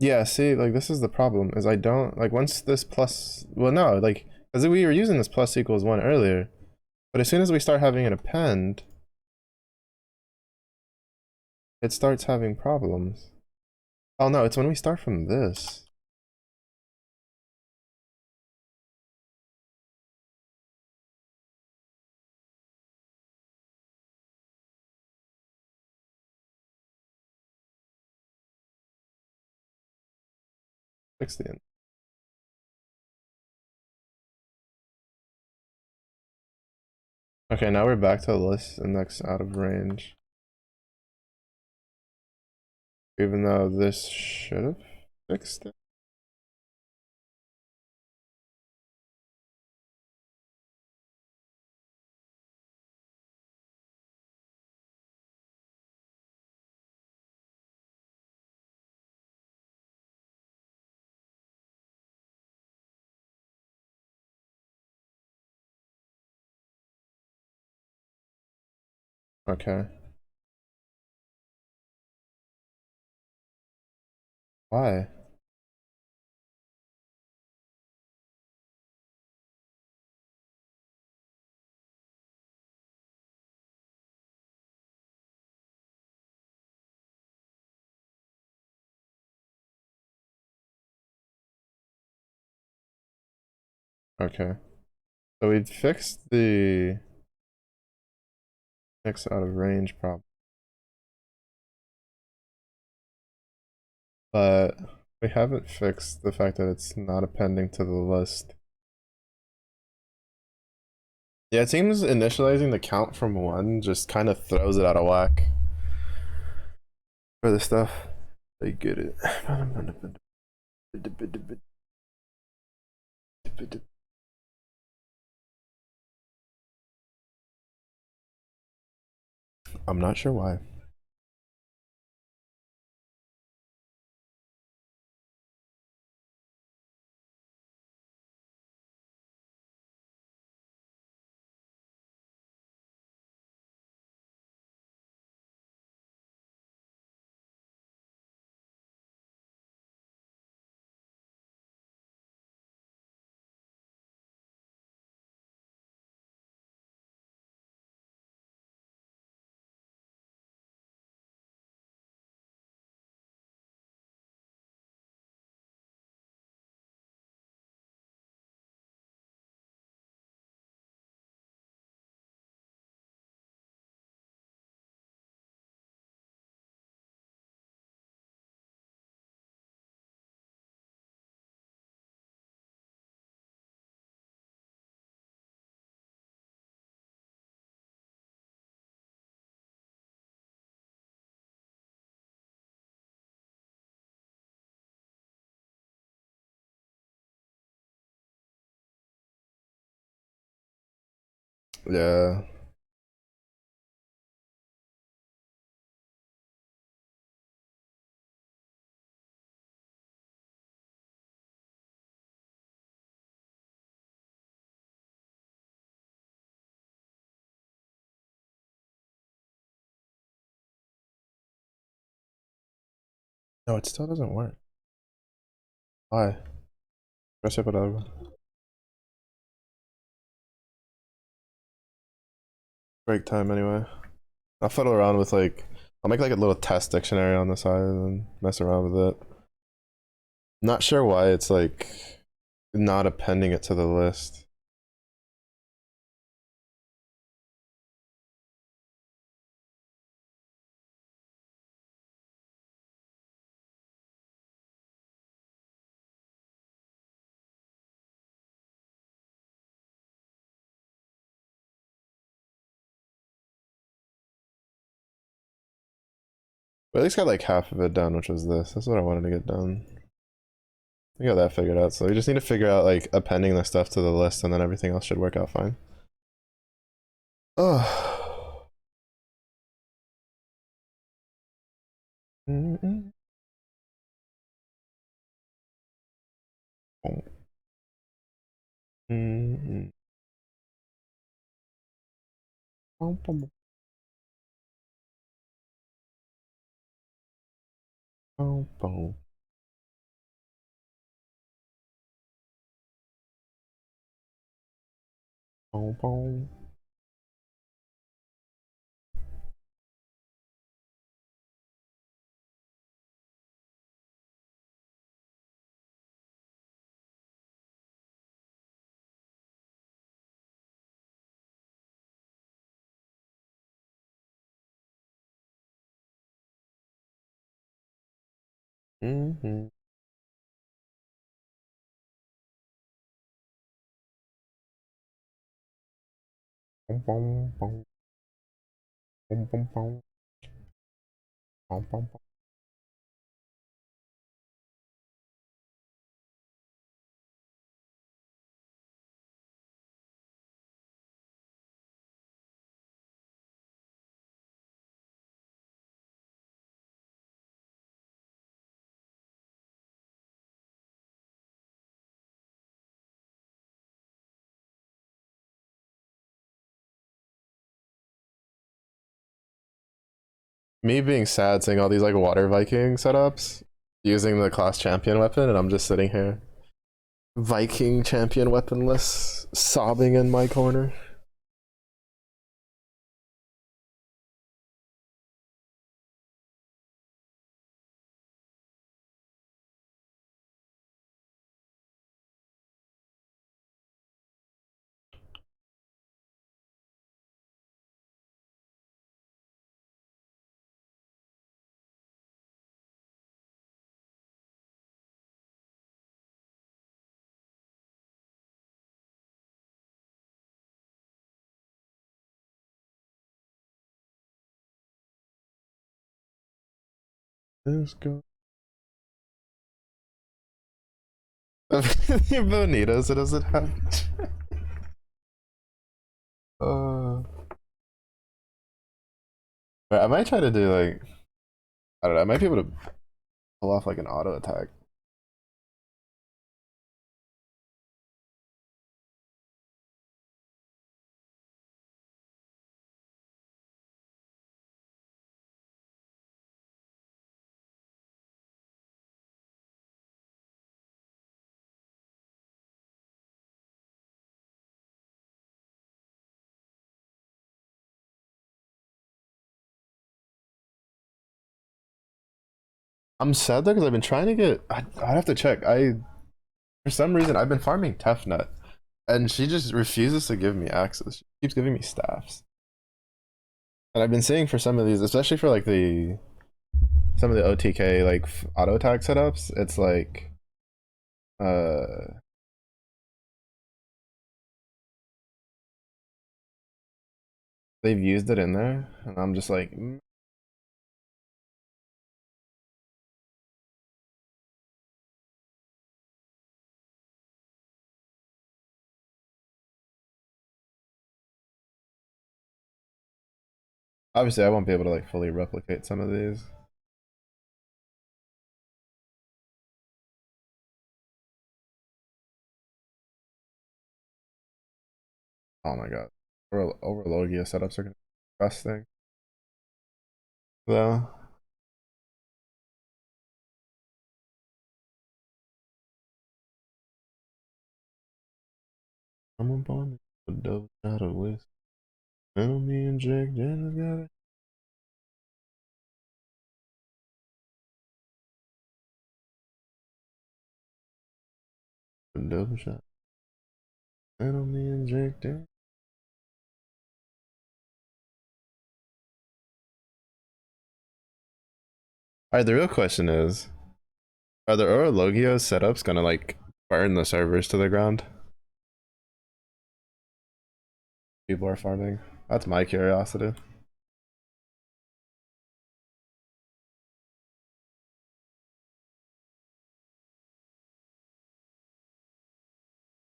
Yeah, see, like, this is the problem, is I don't, like, once this plus, well, no, like, because we were using this plus equals 1 earlier, but as soon as we start having an append, it starts having problems. Oh no, it's when we start from this. Fix the end. Okay, now we're back to list index out of range. Even though this should have fixed it. Okay. Why? Okay. So we fixed the X out of range problem. But we haven't fixed the fact that it's not appending to the list. Yeah, it seems initializing the count from one just kind of throws it out of whack for the stuff. I get it. I'm not sure why. Yeah. No, it still doesn't work. Why? Press it, whatever. Break time anyway. I'll fiddle around with like, I'll make like a little test dictionary on the side and mess around with it. Not sure why it's like not appending it to the list. But at least got like half of it done, which was this. That's what I wanted to get done. I got that figured out. So we just need to figure out like appending the stuff to the list, and then everything else should work out fine. Oh. Mm-mm. Mm-mm. Mm-hmm. Me being sad seeing all these like water Viking setups using the class champion weapon, and I'm just sitting here Viking champion weaponless, sobbing in my corner. Let's go. Bonitos, it doesn't have. uh, I might try to do like, I don't know. I might be able to pull off like an auto attack. I'm sad though because I've been trying to get. I'd have to check. For some reason I've been farming Tough Nut, and she just refuses to give me access. She keeps giving me staffs, and I've been seeing for some of these, especially for like the some of the OTK like auto attack setups. It's like uh they've used it in there, and I'm just like. Obviously, I won't be able to like fully replicate some of these. Oh my god, over Logia setups are gonna be disgusting. Though. I'm upon a double shot of whiskey. Tell me and Jack Daniels got it. A double shot. Tell me and Jack Daniels. Alright, the real question is, are the Orologio setups gonna like burn the servers to the ground? People are farming. That's my curiosity.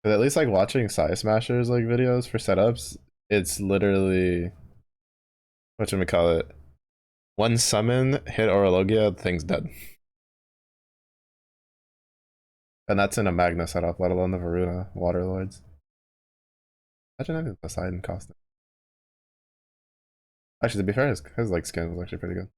But at least like watching Side Smashers like videos for setups, it's literally whatchamacallit. One summon, hit Orologia, the thing's dead. And that's in a Magna setup, let alone the Varuna Waterlords. Imagine having Poseidon costume. Actually, to be fair, his like skin was actually pretty good.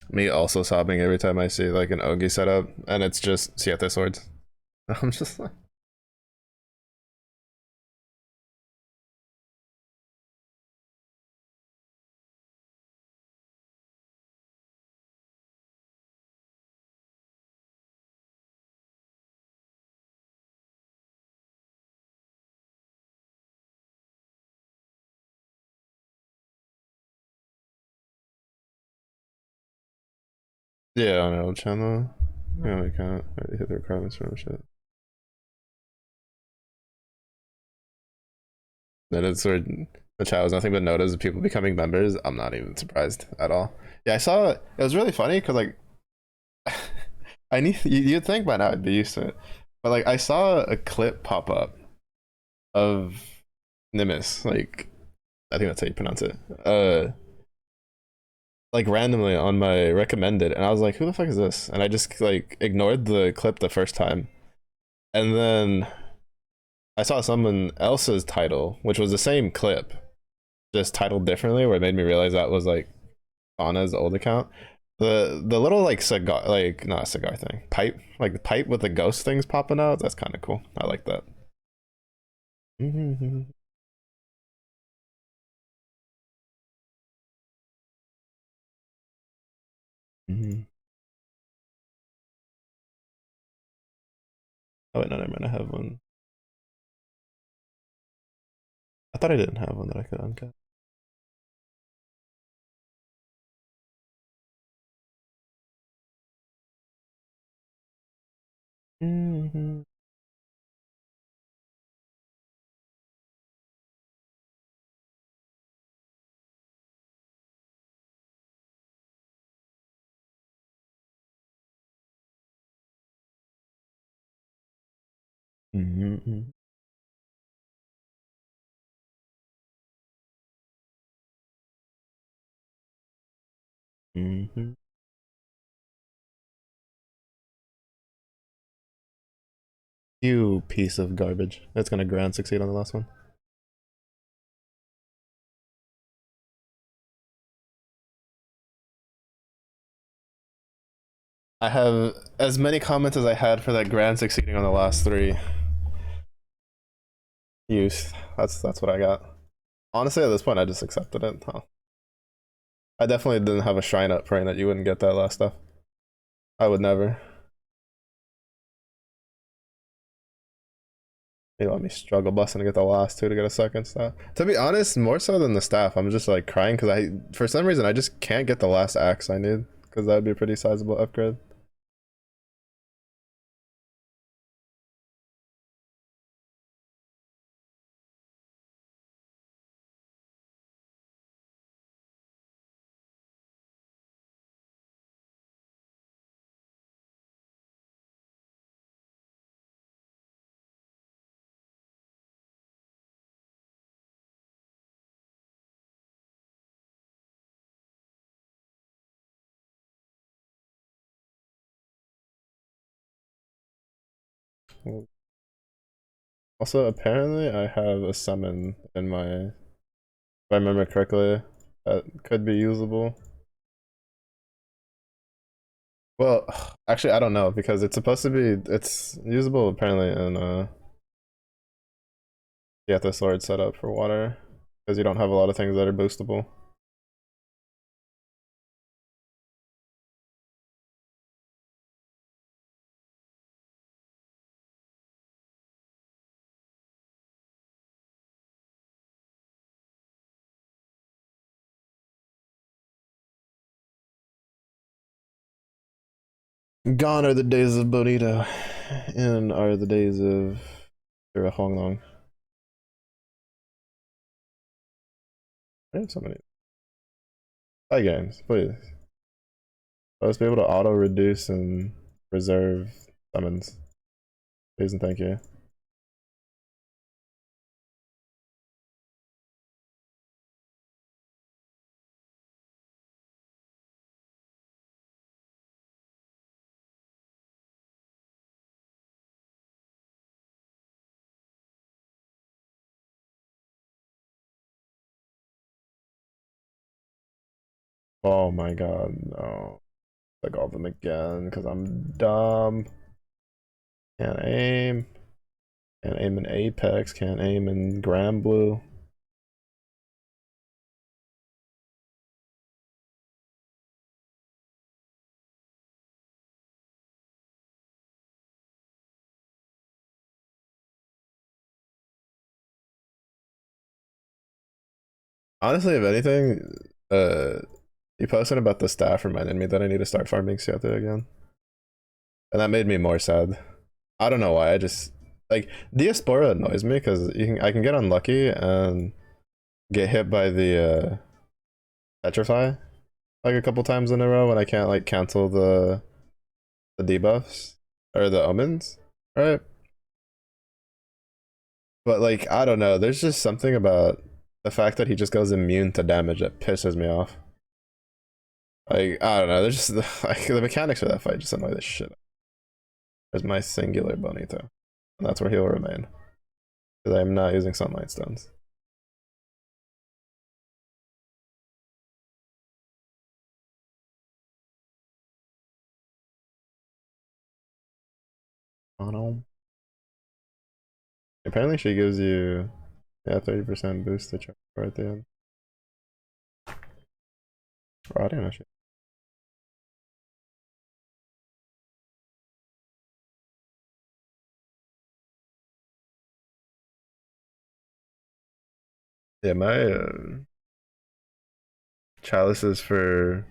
Me also sobbing every time I see like an Ogi setup, and it's just Siete swords. I'm just like, yeah, on our channel. Yeah, we can't already hit the requirements for shit. Notice where the chat was nothing but notice of people becoming members. I'm not even surprised at all. Yeah, I saw it. It was really funny because like I need you'd think by now I'd be used to it, but like I saw a clip pop up of Nimbus, like I think that's how you pronounce it. Like randomly on my recommended, and I was like, "Who the fuck is this?" And I just like ignored the clip the first time, and then I saw someone else's title, which was the same clip, just titled differently, where it made me realize that was like Anna's old account. The little like cigar, like not a cigar thing, pipe, like the pipe with the ghost things popping out. That's kind of cool. I like that. Mm-hmm. Mm-hmm. Oh wait, no, never mind. I have one. I thought I didn't have one that I could uncap. Mm-hmm. Mm-hmm. Mm-hmm. You piece of garbage. That's gonna grand succeed on the last one. I have as many comments as I had for that grand succeeding on the last three. Use. That's what I got. Honestly, at this point, I just accepted it. Huh. I definitely didn't have a shrine up praying that you wouldn't get that last stuff. I would never. You let me struggle busting to get the last two to get a second stuff. To be honest, more so than the staff, I'm just like crying because for some reason, I just can't get the last axe I need because that would be a pretty sizable upgrade. Also, apparently, I have a summon in my, if I remember correctly, that could be usable. Well, actually, I don't know because it's supposed to be, it's usable apparently in get the sword set up for water because you don't have a lot of things that are boostable. Gone are the days of Bonito, and are the days of Honglong. I have so many. Play games, please. Let's be able to auto reduce and reserve summons. Please and thank you. Oh my god, no. Like all of them again, because I'm dumb. Can't aim. Can't aim in Apex, can't aim in Grand Blue. Honestly, if anything, you posting about the staff reminded me that I need to start farming Seattle again. And that made me more sad. I don't know why, I just Like Diaspora annoys me because I can get unlucky and get hit by the petrify like a couple times in a row when I can't like cancel the debuffs or the omens, right? But like I don't know, there's just something about the fact that he just goes immune to damage that pisses me off. Like I don't know, there's just like the mechanics of that fight just annoy the shit. There's my singular bonito, and that's where he'll remain because I'm not using sunlight stones. Oh no. Apparently she gives you, yeah, 30% boost to charge at the end. Oh, I didn't know shit. Yeah, my chalices for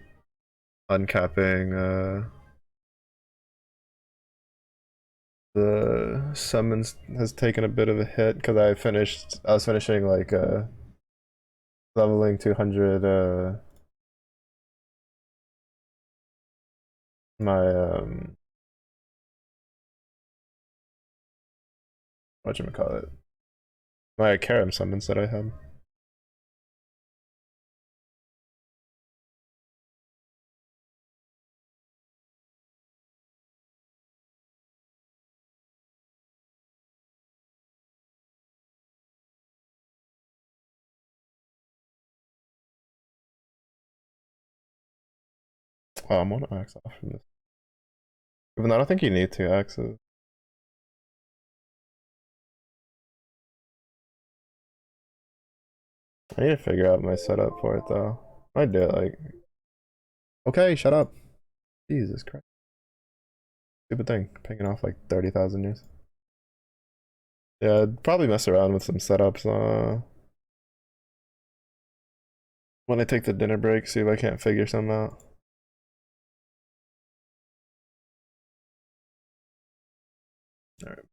uncapping the summons has taken a bit of a hit because I was finishing like leveling 200 my whatchamacallit, my Karam summons that I had. Oh, I'm gonna axe off from this. Even though I don't think you need two axes. I need to figure out my setup for it though. I do it like, okay, shut up. Jesus Christ. Stupid thing, pinging off like 30,000 years. Yeah, I'd probably mess around with some setups when I take the dinner break, see if I can't figure something out. Alright.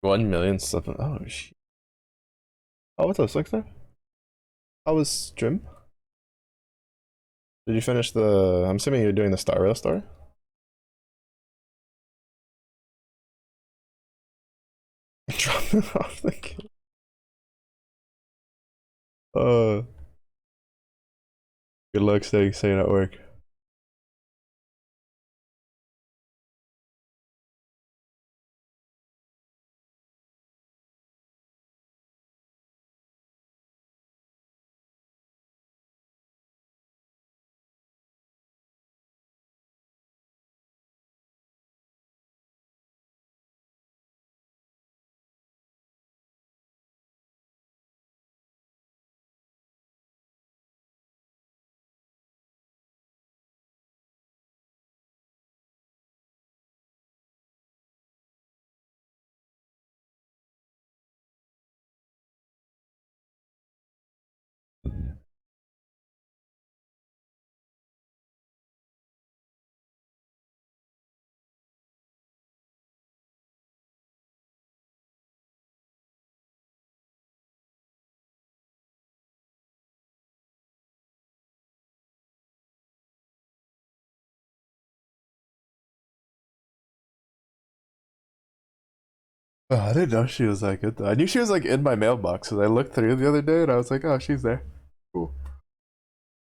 1,000,000 stuff. Oh shit. Oh, what's up, Slickster? How was stream? Did you finish the? I'm assuming you're doing the Star Rail story. Dropping off the kill. Uh, good luck staying at work. Oh, I didn't know she was that good though. I knew she was like in my mailbox because I looked through the other day and I was like, oh, she's there. Cool.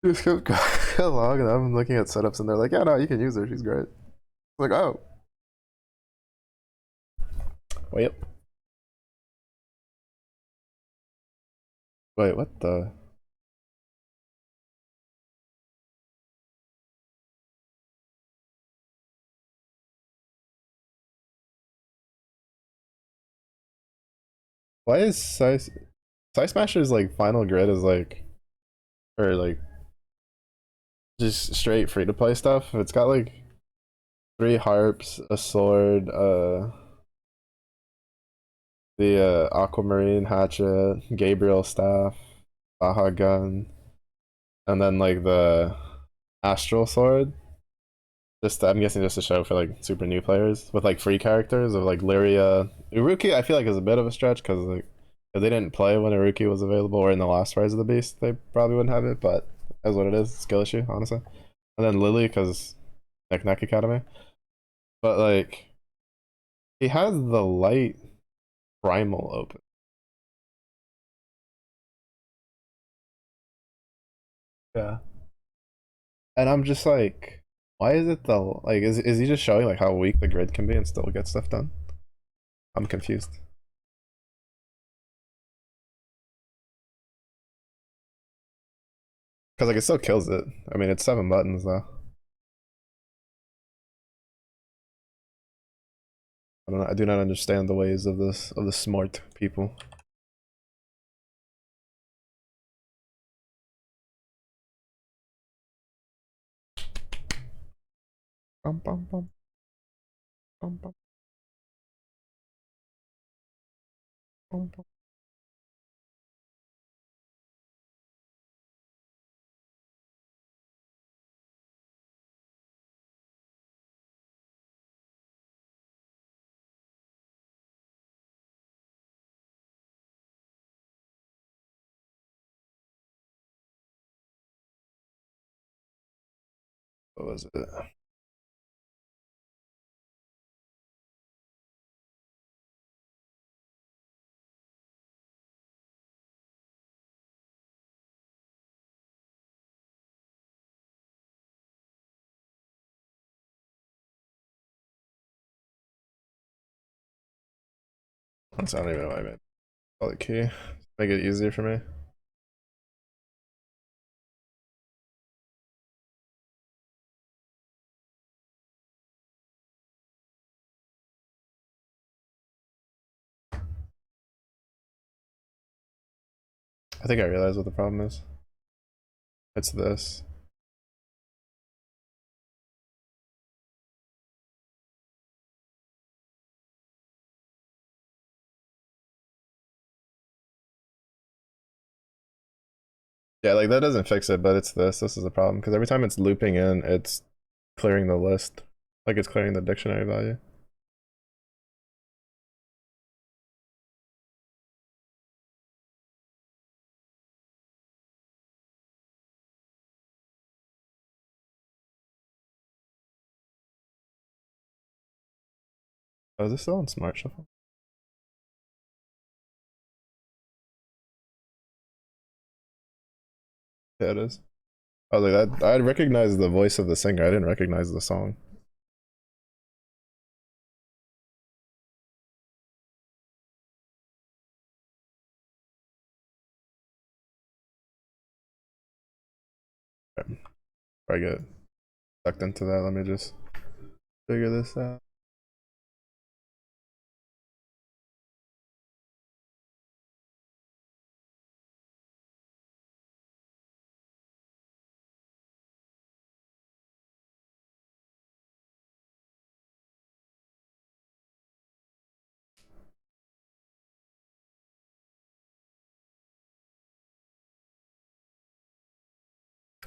Just kept going along and I'm looking at setups and they're like, yeah, no, you can use her. She's great. I'm like, oh. Wait. Wait, what the? Why is Size Smasher's like final grid is like, or like just straight free to play stuff? It's got like Three harps, a sword, the aquamarine hatchet, Gabriel staff, Baja gun, and then like the astral sword. Just I'm guessing just to show for like super new players with like free characters of like Lyria, Uruki. I feel like is a bit of a stretch because like if they didn't play when Uruki was available or in the last Rise of the Beast, they probably wouldn't have it. But that's what it is, skill issue, honestly. And then Lily because Neck Academy. But like he has the light primal open. Yeah. And I'm just like, why is it the like is he just showing like how weak the grid can be and still get stuff done? I'm confused. Because like it still kills it. I mean it's 7 buttons though. I don't know, I do not understand the ways of this of the smart people. Bum, bum, bum, bum, bum, bum, bum. What was it? That's not even what I meant. Call it key. Make it easier for me. I think I realize what the problem is. It's this. Yeah, like that doesn't fix it, but it's this. This is the problem because every time it's looping in, it's clearing the list, like it's clearing the dictionary value. Oh, is this still on Smart Shuffle? Yeah, it is. I was like that. I recognized the voice of the singer. I didn't recognize the song. Okay. Before I get sucked into that, let me just figure this out.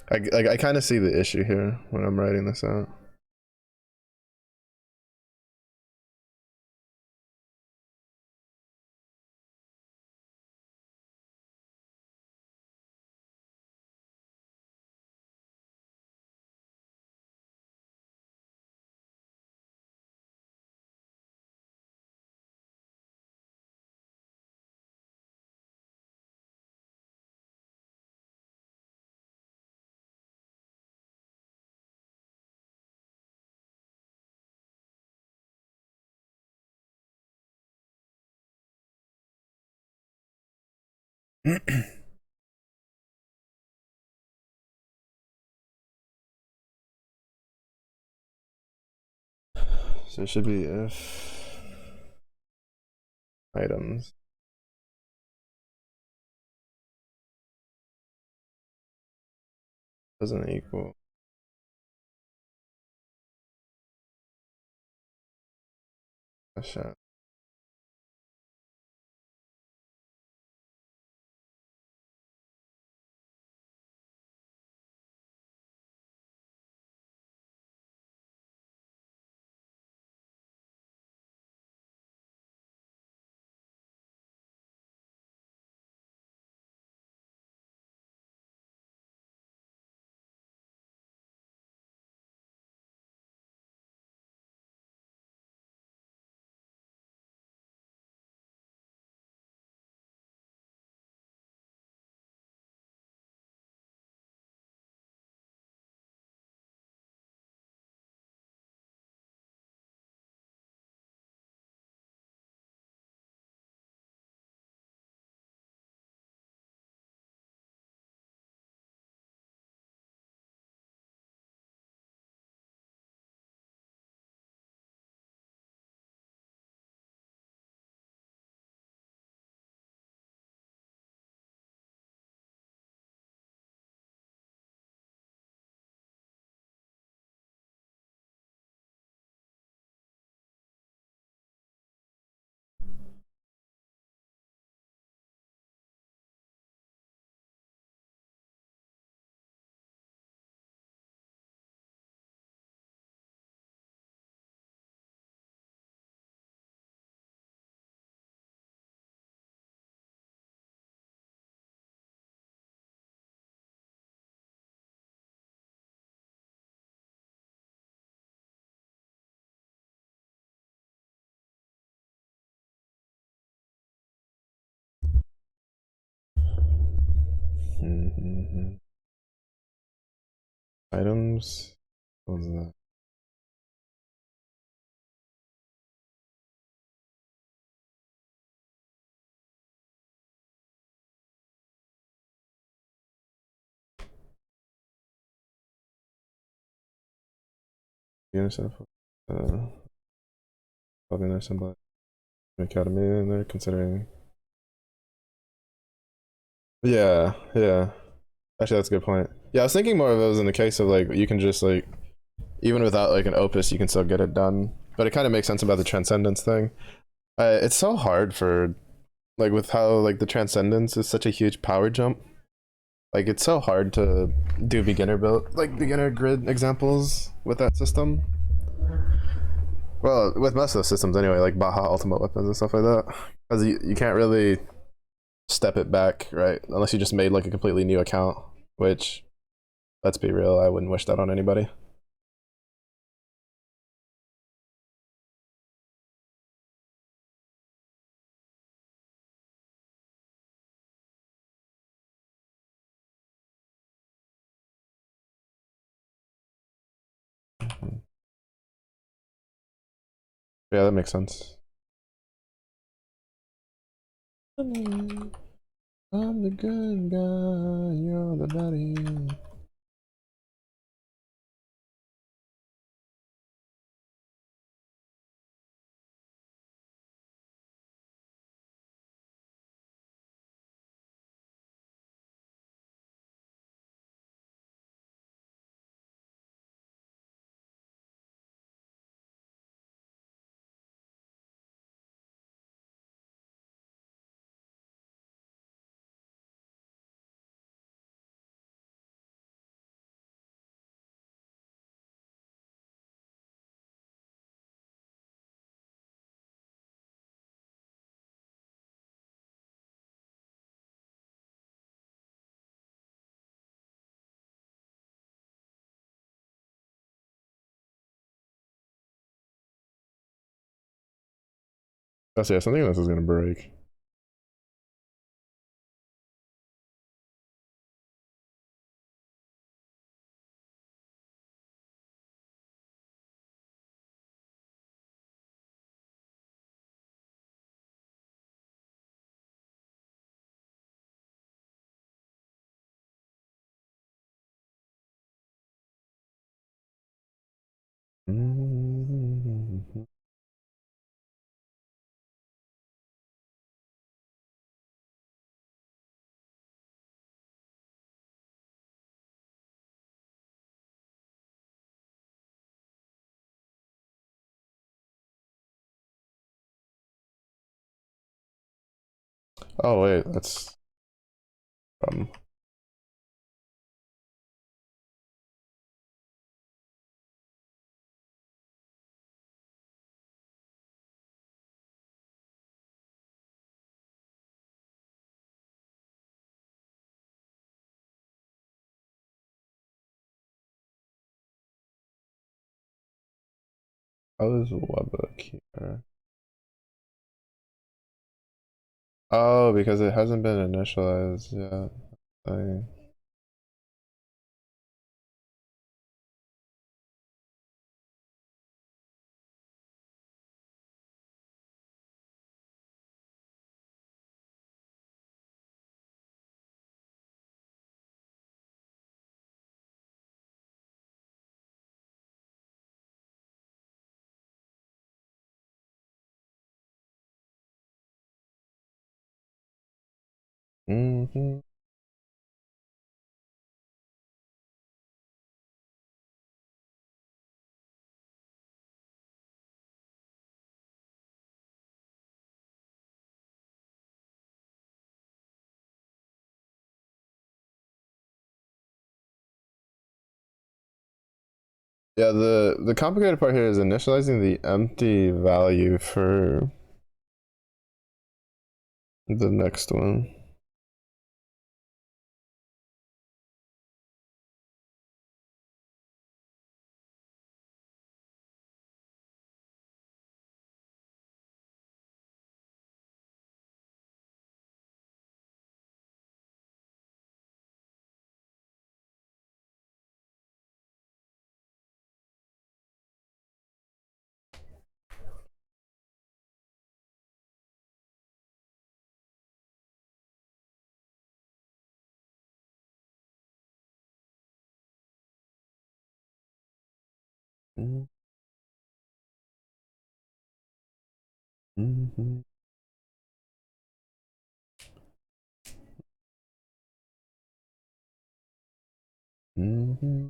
I kind of see the issue here when I'm writing this out. So it should be if items doesn't equal Shit. Mm-hmm. Items. What was that? You understand? Probably in there somebody. Academy in there considering. Yeah, yeah. Actually, that's a good point. Yeah, I was thinking more of it was in the case of like you can just like even without like an opus, you can still get it done. But it kind of makes sense about the transcendence thing. It's so hard for like with how like the transcendence is such a huge power jump. Like it's so hard to do beginner build like beginner grid examples with that system. Well, with most of those systems anyway, like Baja Ultimate Weapons and stuff like that, because you can't really step it back, right? Unless you just made like a completely new account, which, let's be real, I wouldn't wish that on anybody. Yeah, that makes sense. I'm the good guy, you're the baddie. That's yeah, something else is gonna break. Mm-hmm. Oh wait, that's how is Webbook here? Oh, because it hasn't been initialized yet. I... Mm-hmm. Yeah, the complicated part here is initializing the empty value for the next one. Mm-hmm. Mm-hmm.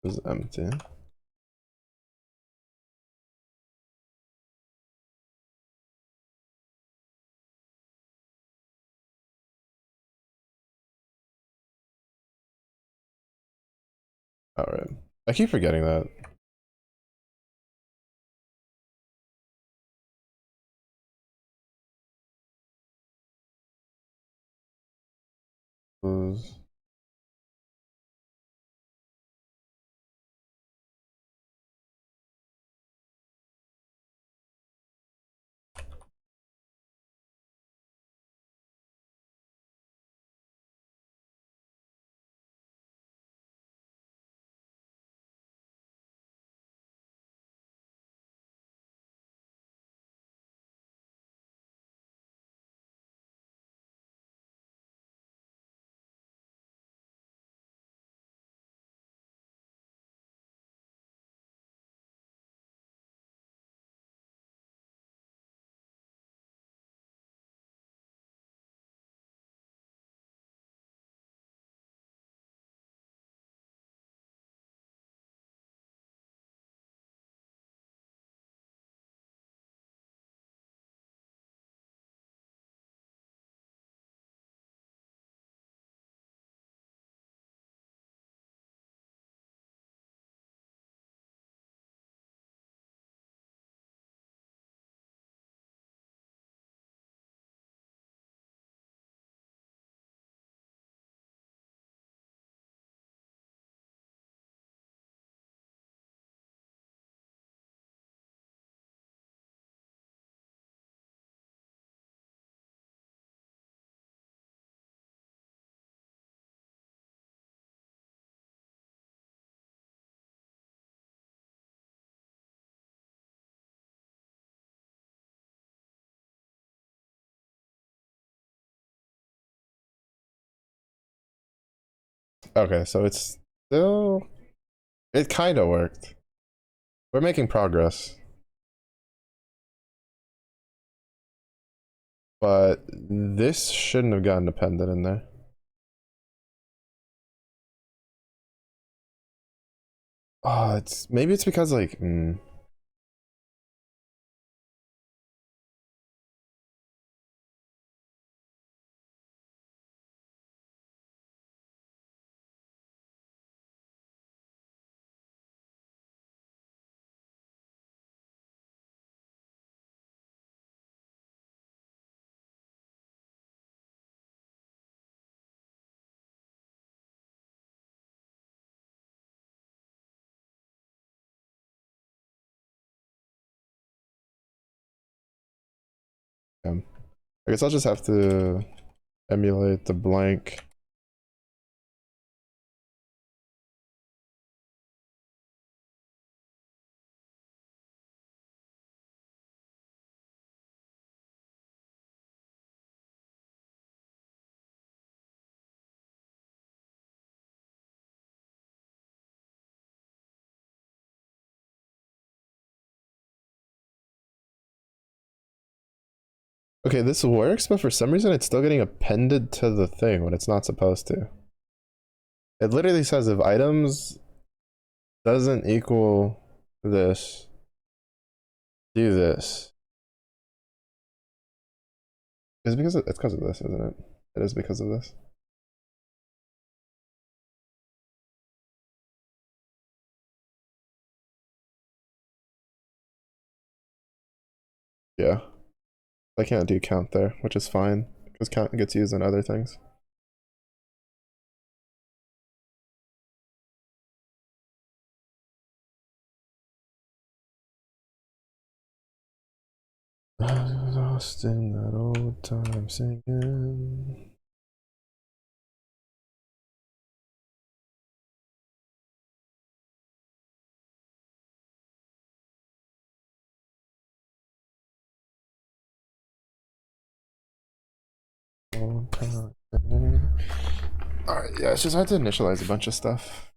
Is empty. All right. I keep forgetting that. Was Okay, so it's still, it kind of worked. We're making progress, but this shouldn't have gotten appended in there. Oh, it's maybe it's because like I guess I'll just have to emulate the blank. Okay, this works, but for some reason it's still getting appended to the thing when it's not supposed to. It literally says if items doesn't equal this, do this. It's because of this, isn't it? It is because of this. Yeah. I can't do count there, which is fine, because count gets used in other things. Lost in that old time singing. Alright, yeah, it's just hard to initialize a bunch of stuff.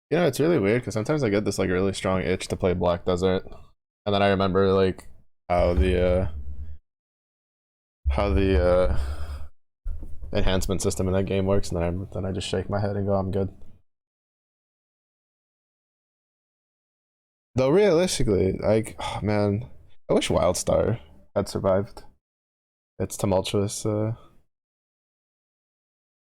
You know, it's really weird because sometimes I get this like really strong itch to play Black Desert, and then I remember like how the enhancement system in that game works, and then I just shake my head and go, I'm good. Though realistically, like, oh man, I wish Wildstar had survived its tumultuous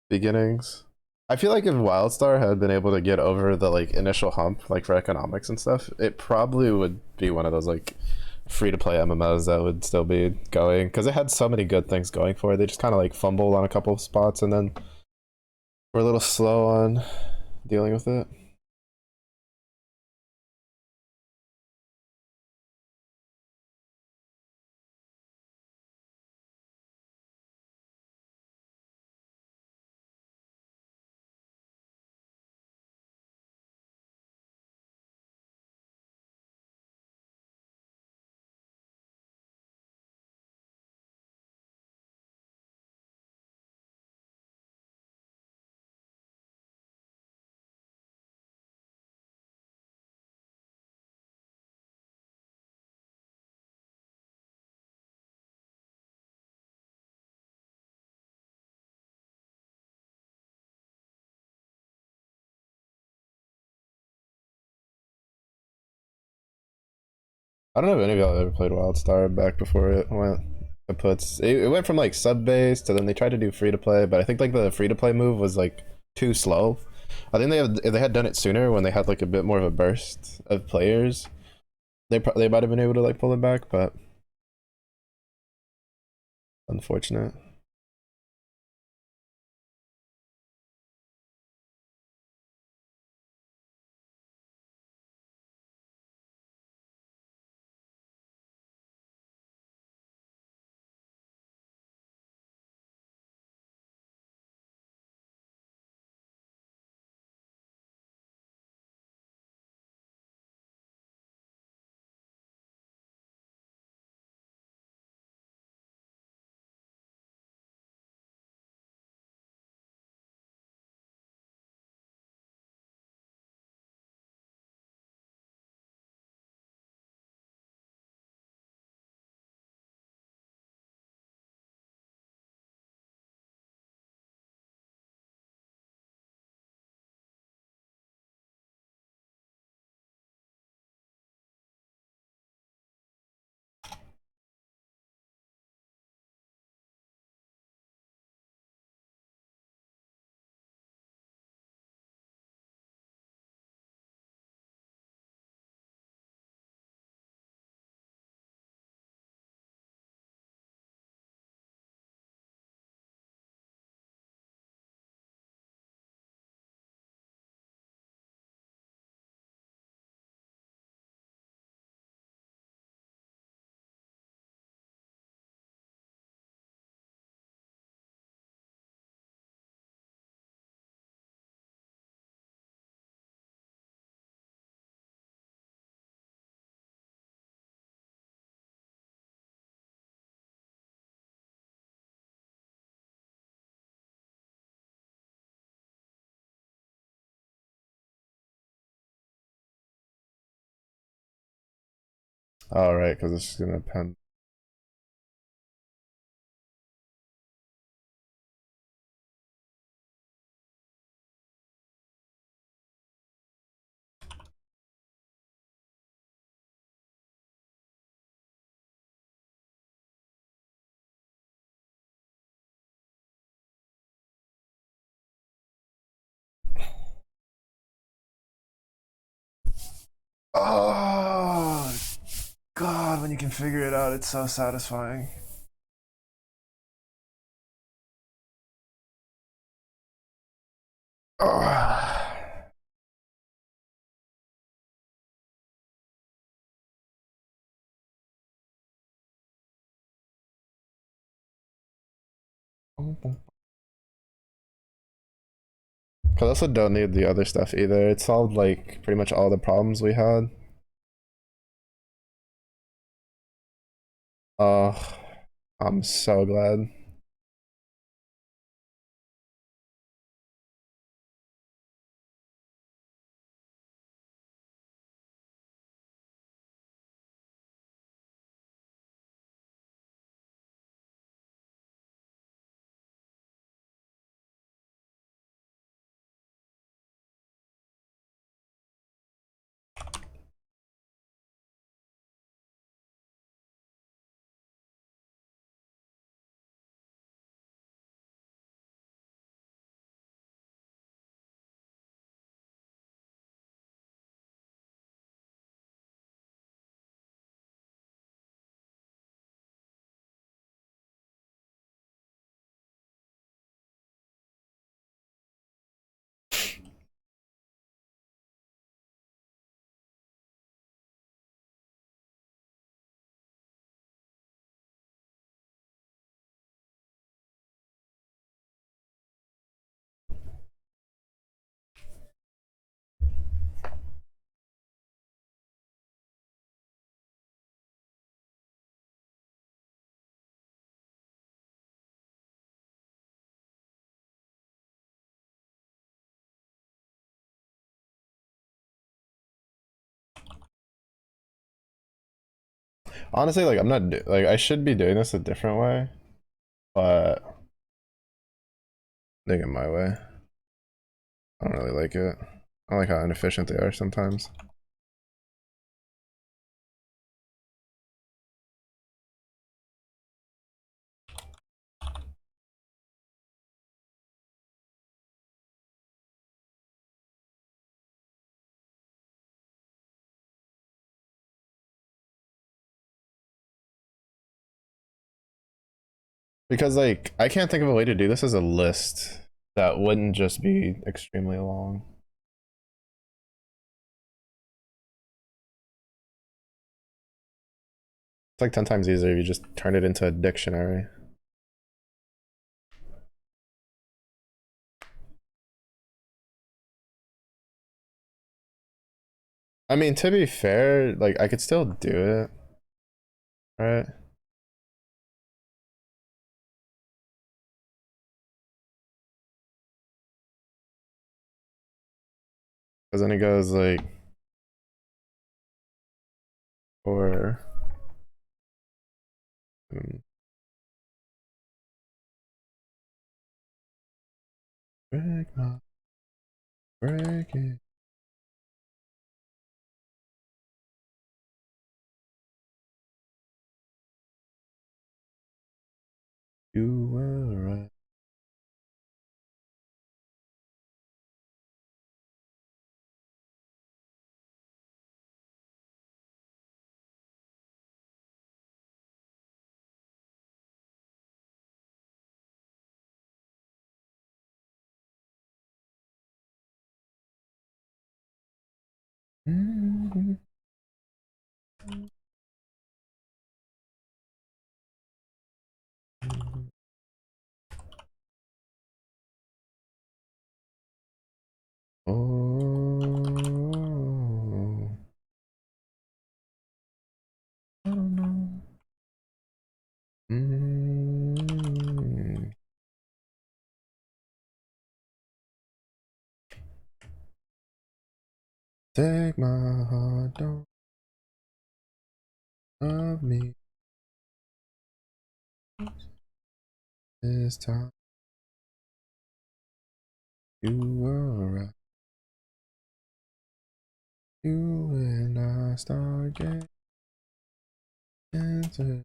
beginnings. I feel like if Wildstar had been able to get over the like initial hump, like for economics and stuff, it probably would be one of those like free to play MMOs that would still be going because it had so many good things going for it. They just kind of like fumbled on a couple of spots and then we're a little slow on dealing with it. I don't know if any of y'all ever played Wildstar back before it went kaputs. It went from like sub based to then they tried to do free to play, but I think like the free to play move was like too slow. I think if they had done it sooner when they had like a bit more of a burst of players, they might have been able to like pull it back, but unfortunate. All right, because it's just gonna pen. Oh God, when you can figure it out, it's so satisfying. Oh. Cause I also don't need the other stuff either. It solved like pretty much all the problems we had. Oh, I'm so glad. Honestly, like I'm not like I should be doing this a different way, but doing it my way. I don't really like it. I don't like how inefficient they are sometimes. Because like I can't think of a way to do this as a list that wouldn't just be extremely long. It's like 10 times easier if you just turn it into a dictionary. I mean, to be fair, like I could still do it, right? Because then it goes like or break my break it. You were right. Mm-hmm. Oh, I don't know. Mm. Take my heart, don't love me this time. You were right. You and I start getting into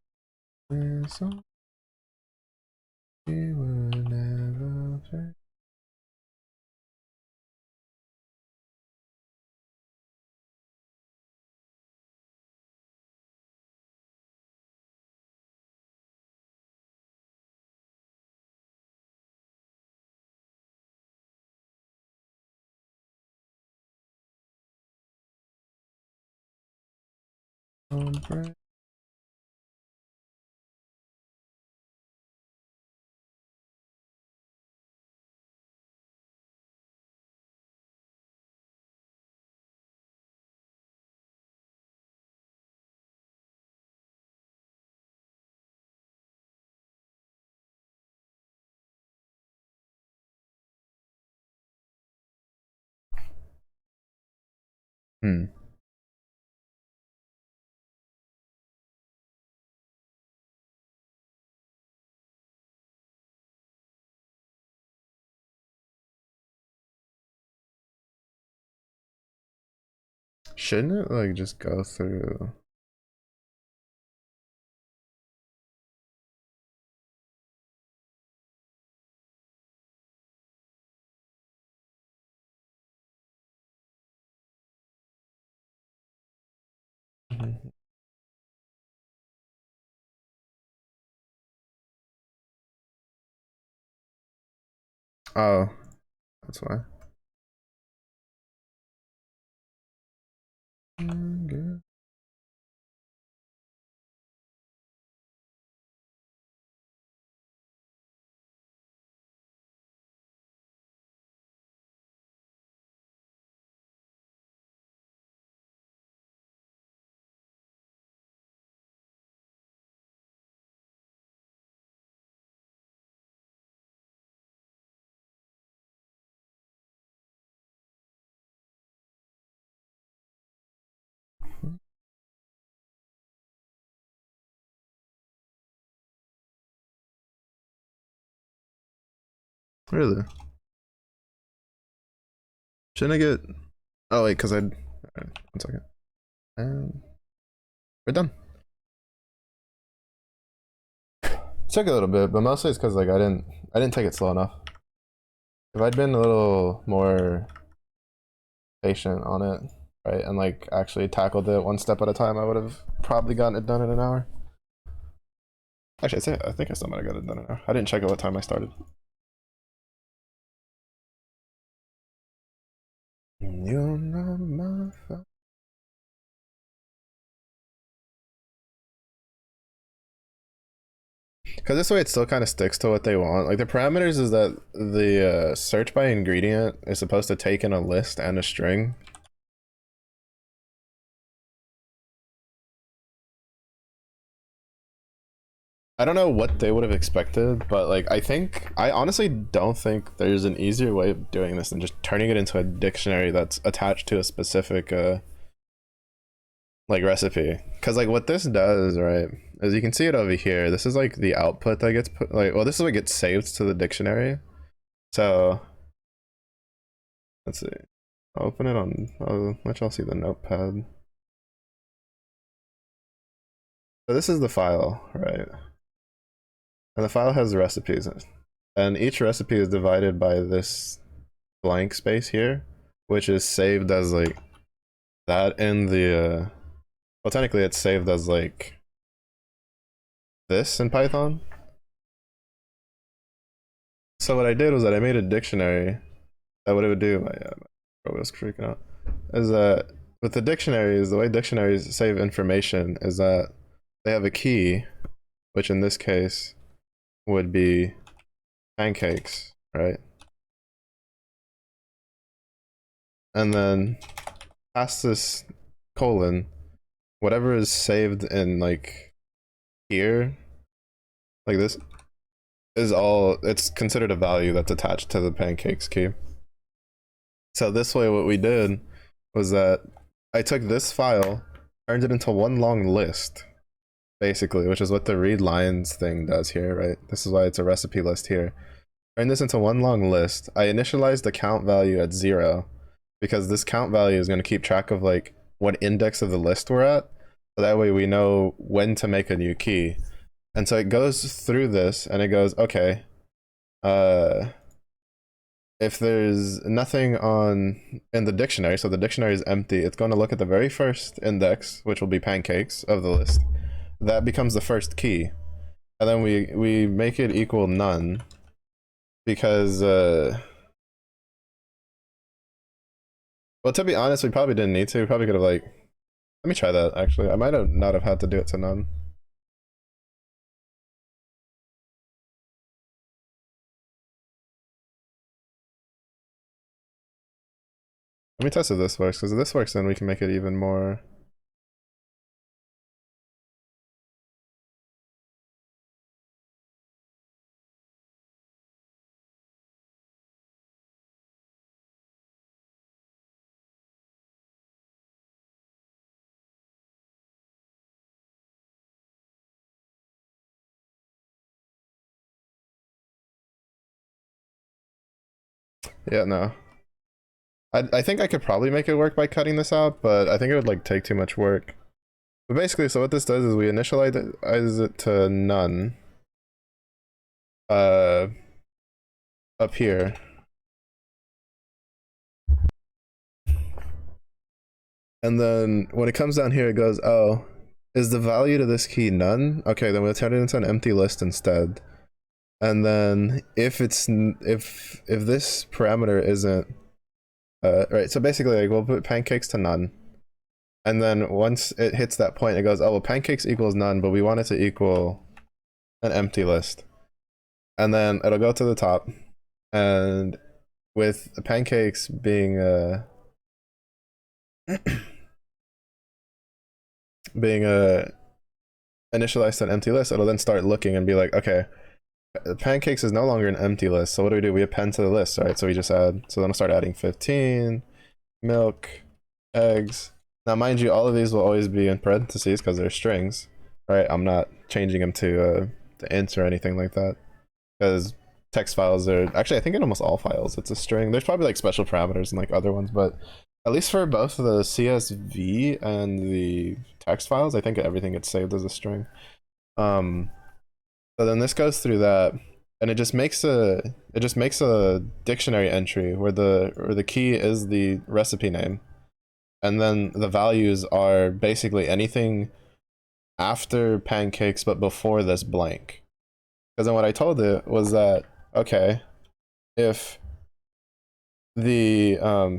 this song. We were never fake. Don't break. Hmm. Shouldn't it like just go through? Mhm. Oh, that's why. Good. Really? Shouldn't I get? Oh wait, cause I. Right, 1 second. And we're done. Took a little bit, but mostly it's because like I didn't take it slow enough. If I'd been a little more patient on it, right, and like actually tackled it one step at a time, I would have probably gotten it done in an hour. Actually, I think I still might have got it done in an hour. I didn't check at what time I started. You're not my fault. Because this way it still kind of sticks to what they want. Like the parameters is that the search by ingredient is supposed to take in a list and a string. I don't know what they would have expected, but like I honestly don't think there's an easier way of doing this than just turning it into a dictionary that's attached to a specific like recipe. Because like what this does, right, as you can see it over here, this is like the output that gets put, like, well, this is what gets saved to the dictionary. So let's see, I'll open it on, I'll let y'all see the notepad. So this is the file, right, and the file has recipes, and each recipe is divided by this blank space here, which is saved as like that in the well, technically it's saved as like this in Python. So what I did was that I made a dictionary that what it would do, my bro was freaking out, is that with the dictionaries, the way dictionaries save information is that they have a key, which in this case would be pancakes, right? And then past this colon, whatever is saved in like here, like this, is all, it's considered a value that's attached to the pancakes key. So this way what we did was that I took this file, turned it into one long list, basically, which is what the read lines thing does here, right? This is why it's a recipe list here. Turn this into one long list. I initialized the count value at 0 because this count value is going to keep track of like what index of the list we're at. So that way we know when to make a new key. And so it goes through this and it goes, okay, if there's nothing in the dictionary, so the dictionary is empty, it's going to look at the very first index, which will be pancakes of the list. That becomes the first key. And then we make it equal none because well, to be honest, we probably didn't need to. We probably could have like, let me try that actually. I might have not have had to do it to none. Let me test if this works, because if this works, then we can make it even more. Yeah, no. I think I could probably make it work by cutting this out, but I think it would like take too much work. But basically, so what this does is we initialize it to none. Up here. And then when it comes down here, it goes, oh, is the value to this key none? Okay, then we'll turn it into an empty list instead. And then if it's if this parameter isn't right, so basically like we'll put pancakes to none. And then once it hits that point, it goes, oh well, pancakes equals none, but we want it to equal an empty list. And then it'll go to the top, and with the pancakes being being initialized to an empty list, it'll then start looking and be like, okay, pancakes is no longer an empty list. So what do? We append to the list, right? So we just add. So then I'll start adding 15, milk, eggs. Now, mind you, all of these will always be in parentheses because they're strings, right? I'm not changing them to ints or anything like that, because text files are actually, I think in almost all files it's a string. There's probably like special parameters and like other ones, but at least for both the CSV and the text files, I think everything gets saved as a string. So then this goes through that, and it just makes a dictionary entry where the key is the recipe name, and then the values are basically anything after pancakes but before this blank. Because then what I told it was that, okay, if the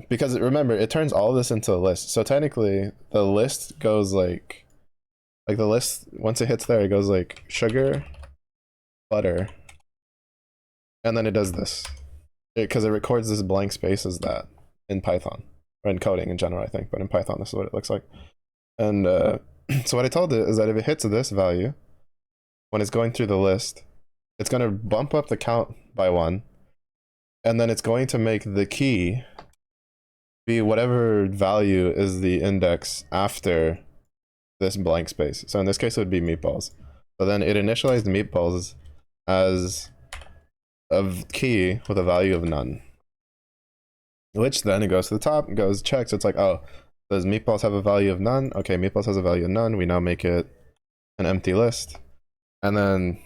because remember it turns all this into a list, so technically the list goes like the list, once it hits there, it goes like sugar, butter, and then it does this because it records this blank space as that in Python, or in coding in general, I think, but in Python this is what it looks like. And so what I told it is that if it hits this value when it's going through the list, it's going to bump up the count by 1, and then it's going to make the key be whatever value is the index after this blank space. So in this case it would be meatballs. So then it initialized meatballs as a key with a value of none, which then it goes to the top and goes checks. It's like, oh, does meatballs have a value of none? Okay, meatballs has a value of none. We now make it an empty list, and then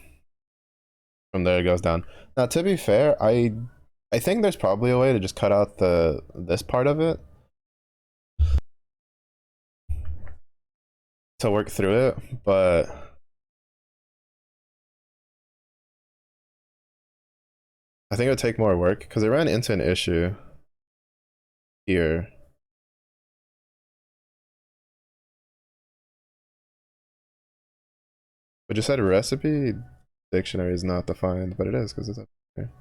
from there it goes down. Now, to be fair, I think there's probably a way to just cut out this part of it to work through it, but I think it would take more work because I ran into an issue here. But just said recipe dictionary is not defined, but it is because it's up here.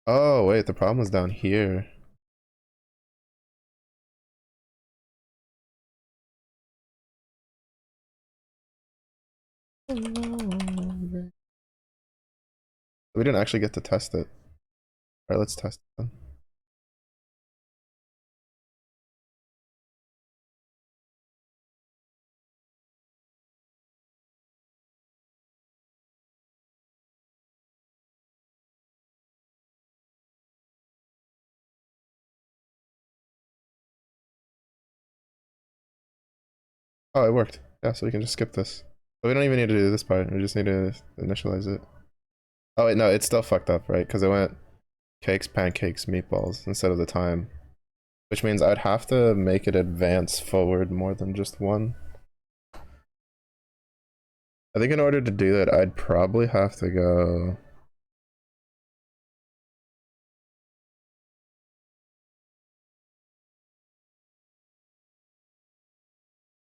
Oh wait, the problem was down here. We didn't actually get to test it. Alright, let's test it then. Oh, it worked. Yeah, so we can just skip this. So we don't even need to do this part. We just need to initialize it. Oh wait, no, it's still fucked up, right? Because it went cakes, pancakes, meatballs instead of the time. Which means I'd have to make it advance forward more than just 1. I think in order to do that, I'd probably have to go...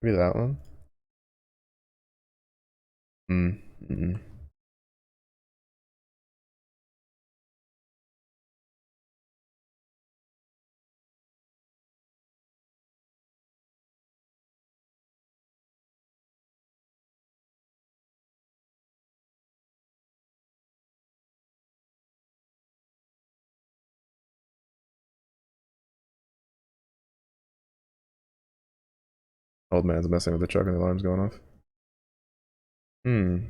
maybe that one? Mm-mm. Old man's messing with the truck and the alarm's going off. Hmm.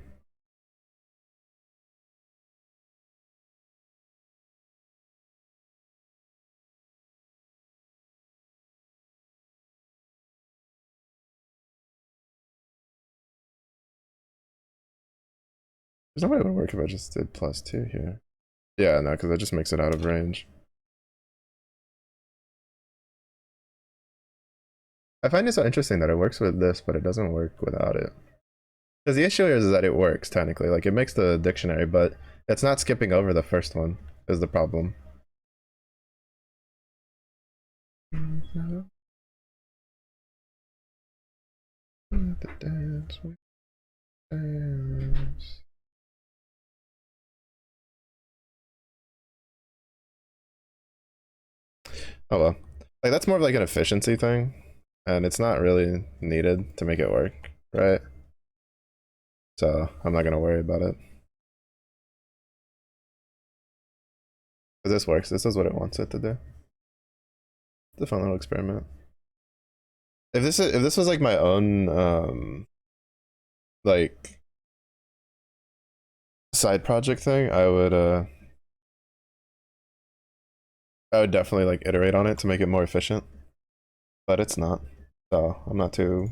There's no way it would work if I just did +2 here. Yeah, no, because that just makes it out of range. I find it so interesting that it works with this, but it doesn't work without it. Because the issue is that it works, technically. Like, it makes the dictionary, but it's not skipping over the first one, is the problem. Oh well. Like, that's more of like an efficiency thing, and it's not really needed to make it work, right? So I'm not gonna worry about it. Because this works. This is what it wants it to do. It's a fun little experiment. if this was like my own like side project thing, I would definitely like iterate on it to make it more efficient. But it's not. So I'm not too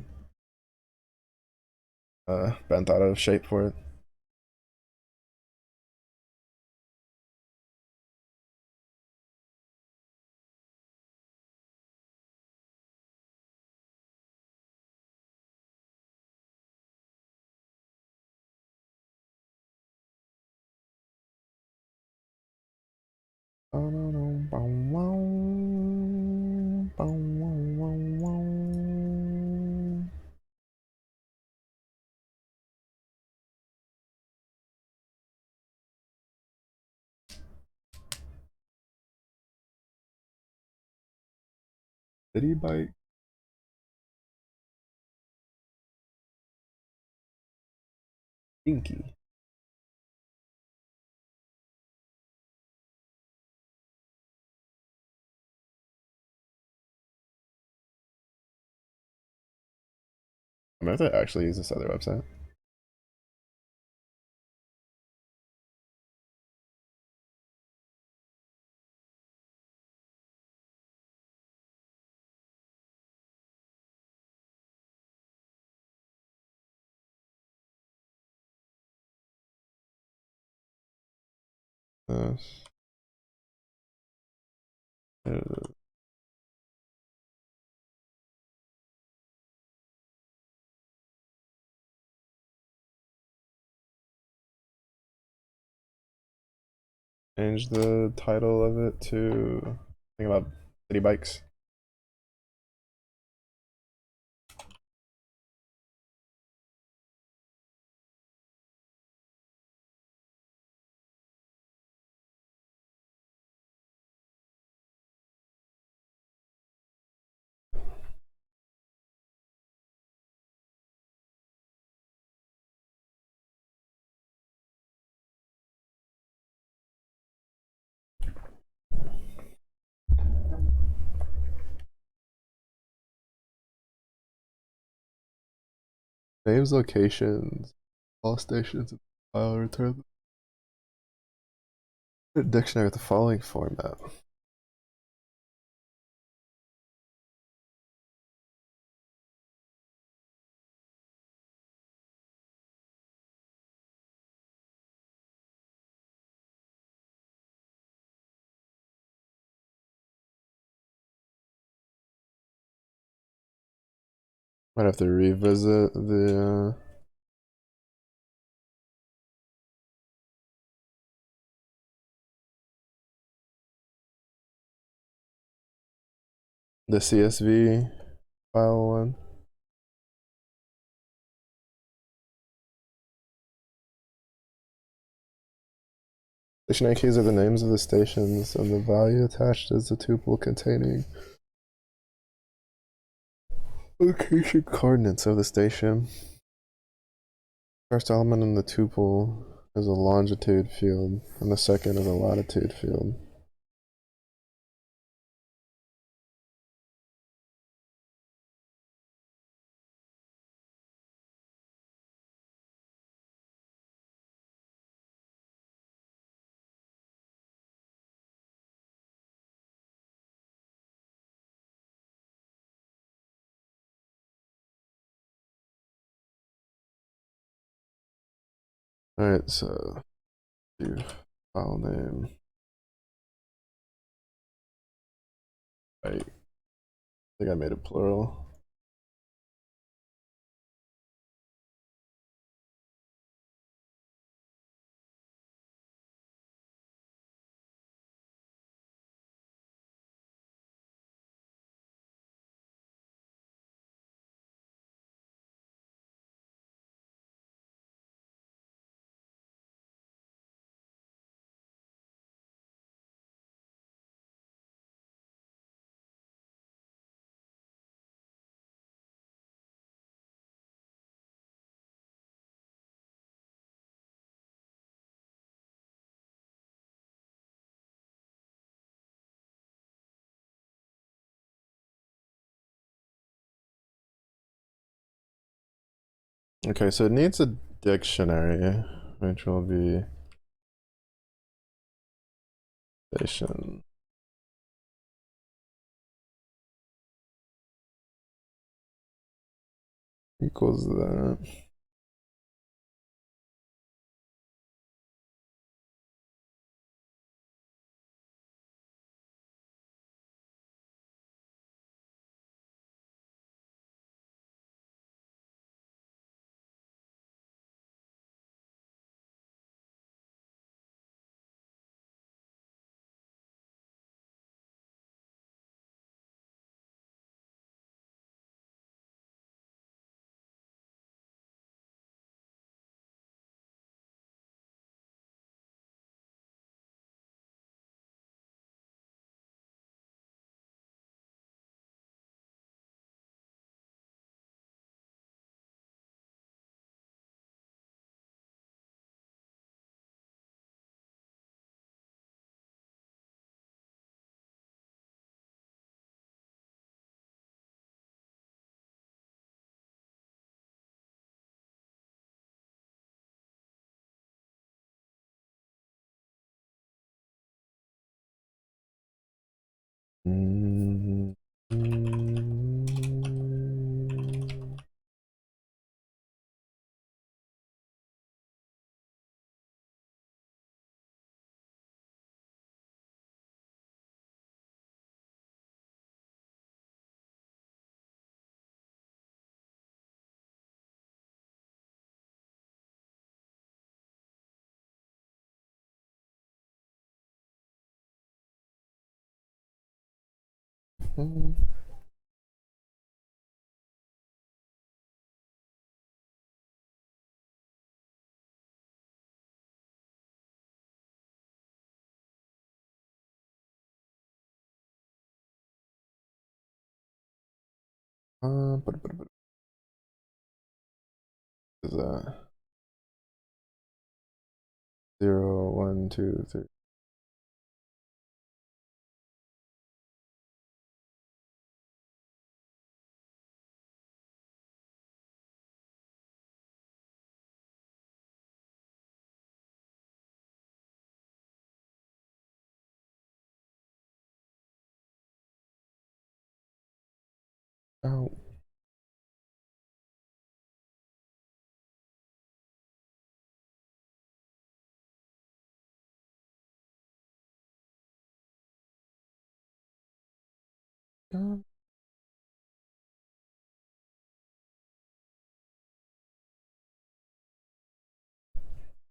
bent out of shape for it. City bike. Pinky. I might have to actually use this other website. This. Change the title of it to think about city bikes. Names, locations, all stations, file return. Dictionary with the following format. Might have to revisit the CSV file one. Station keys are the names of the stations, and the value attached is the tuple containing location coordinates of the station. First element in the tuple is a longitude field, and the second is a latitude field. Alright, so file name. I think I made it plural. Okay, so it needs a dictionary, which will be station. Equals that. Mm, what is that? 0, 1, 2, 3. Oh. God.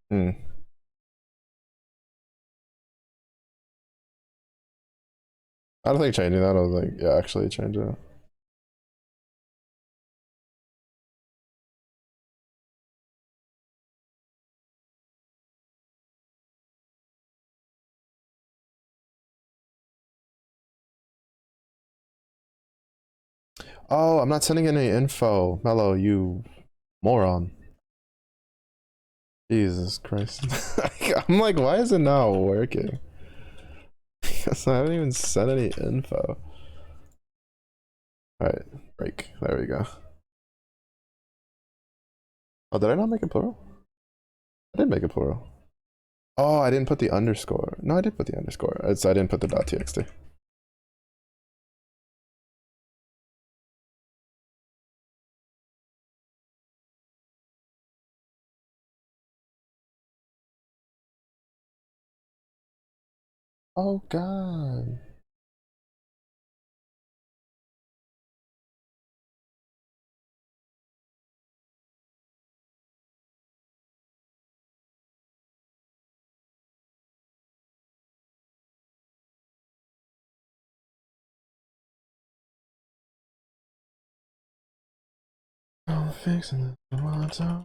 Hmm. I don't think changing that. I was like, yeah, actually change it. Oh, I'm not sending any info. Mello, you moron. Jesus Christ. I'm like, why is it not working? So I haven't even sent any info. Alright, break. There we go. Oh, did I not make it plural? I did make it plural. Oh, I didn't put the underscore. No, I did put the underscore. I didn't put the .txt. Oh God. I'm fixing the tomato.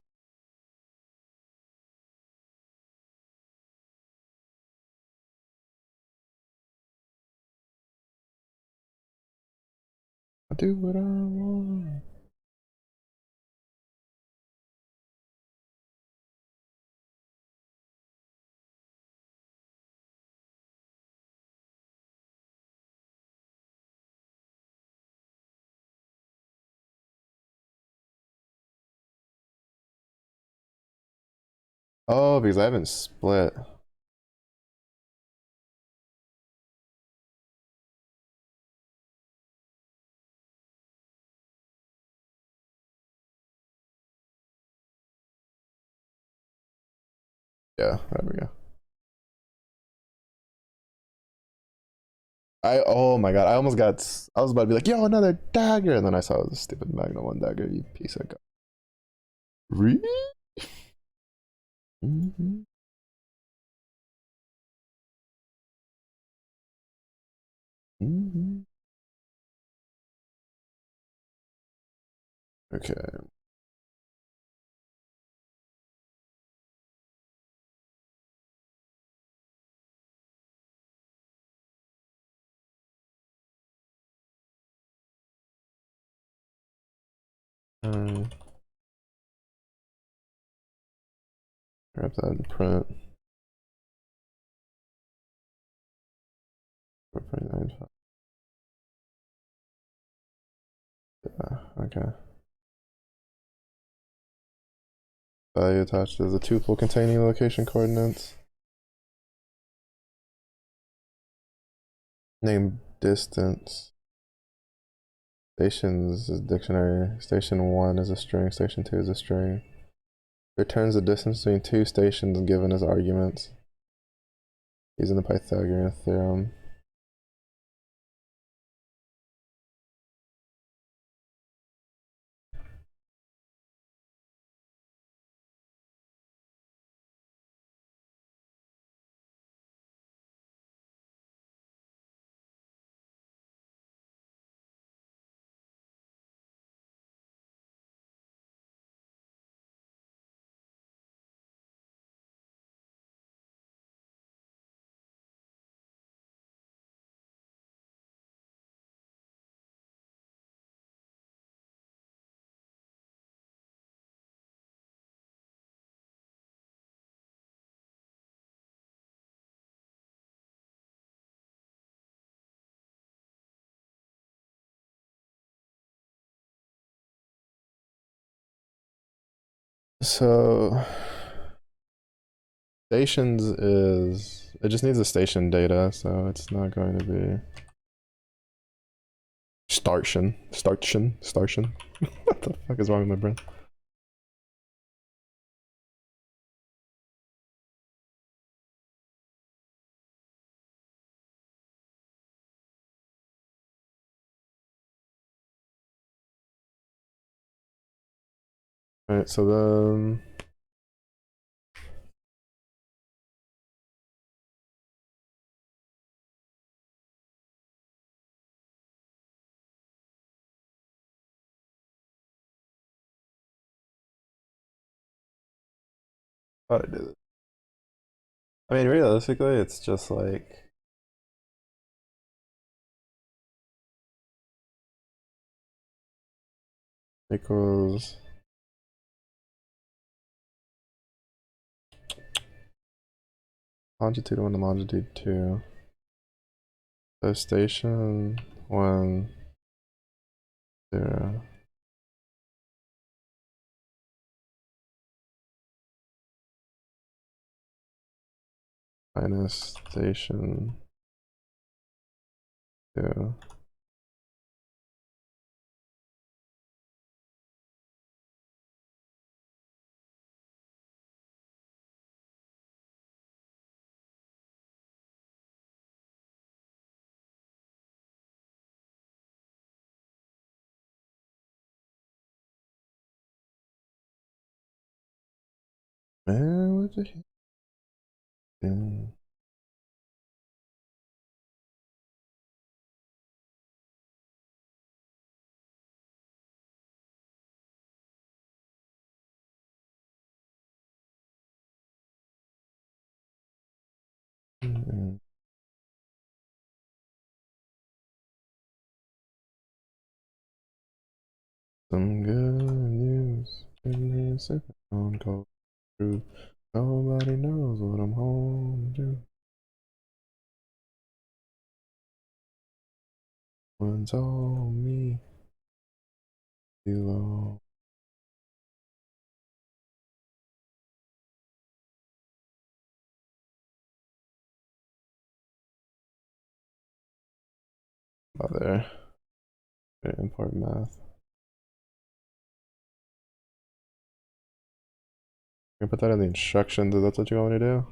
I do what I want. Oh, because I haven't split. Yeah, there we go. Oh my god, I almost got. I was about to be like, yo, another dagger, and then I saw this stupid Magnum 1 dagger. You piece of god. Really? Mm-hmm. Mm-hmm. Okay. Um, grab that and print. 4.95. Yeah, okay. Value attached is a tuple containing location coordinates. Name distance. Stations is dictionary. Station 1 is a string. Station 2 is a string. Returns the distance between two stations given as arguments. Using the Pythagorean theorem. So stations is it just needs the station data, so it's not going to be Starshin. What the fuck is wrong with my brain? Alright, so then how do I do this? I mean, realistically, it's just like equals longitude 1 to longitude 2. So station 1, 0. Minus station 2. Man, what the heck? Some good news. Goodness, if I don't go through, nobody knows what I'm home to do. One's all me, you all. Oh, there. Import math. You can put that in the instructions if that's what you want me to do.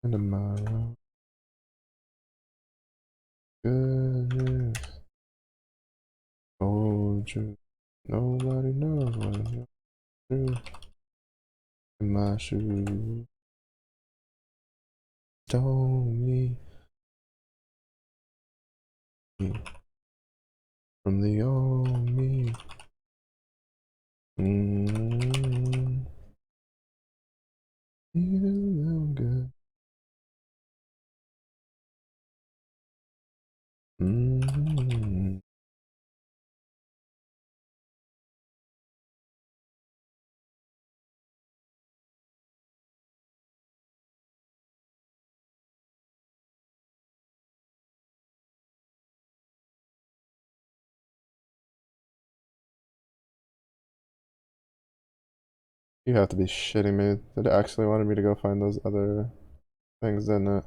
And tomorrow. Good. Oh, true. Nobody knows what I'm true. In my shoes. Told me from the old me. Good. You have to be shitting me. It actually wanted me to go find those other things, didn't it?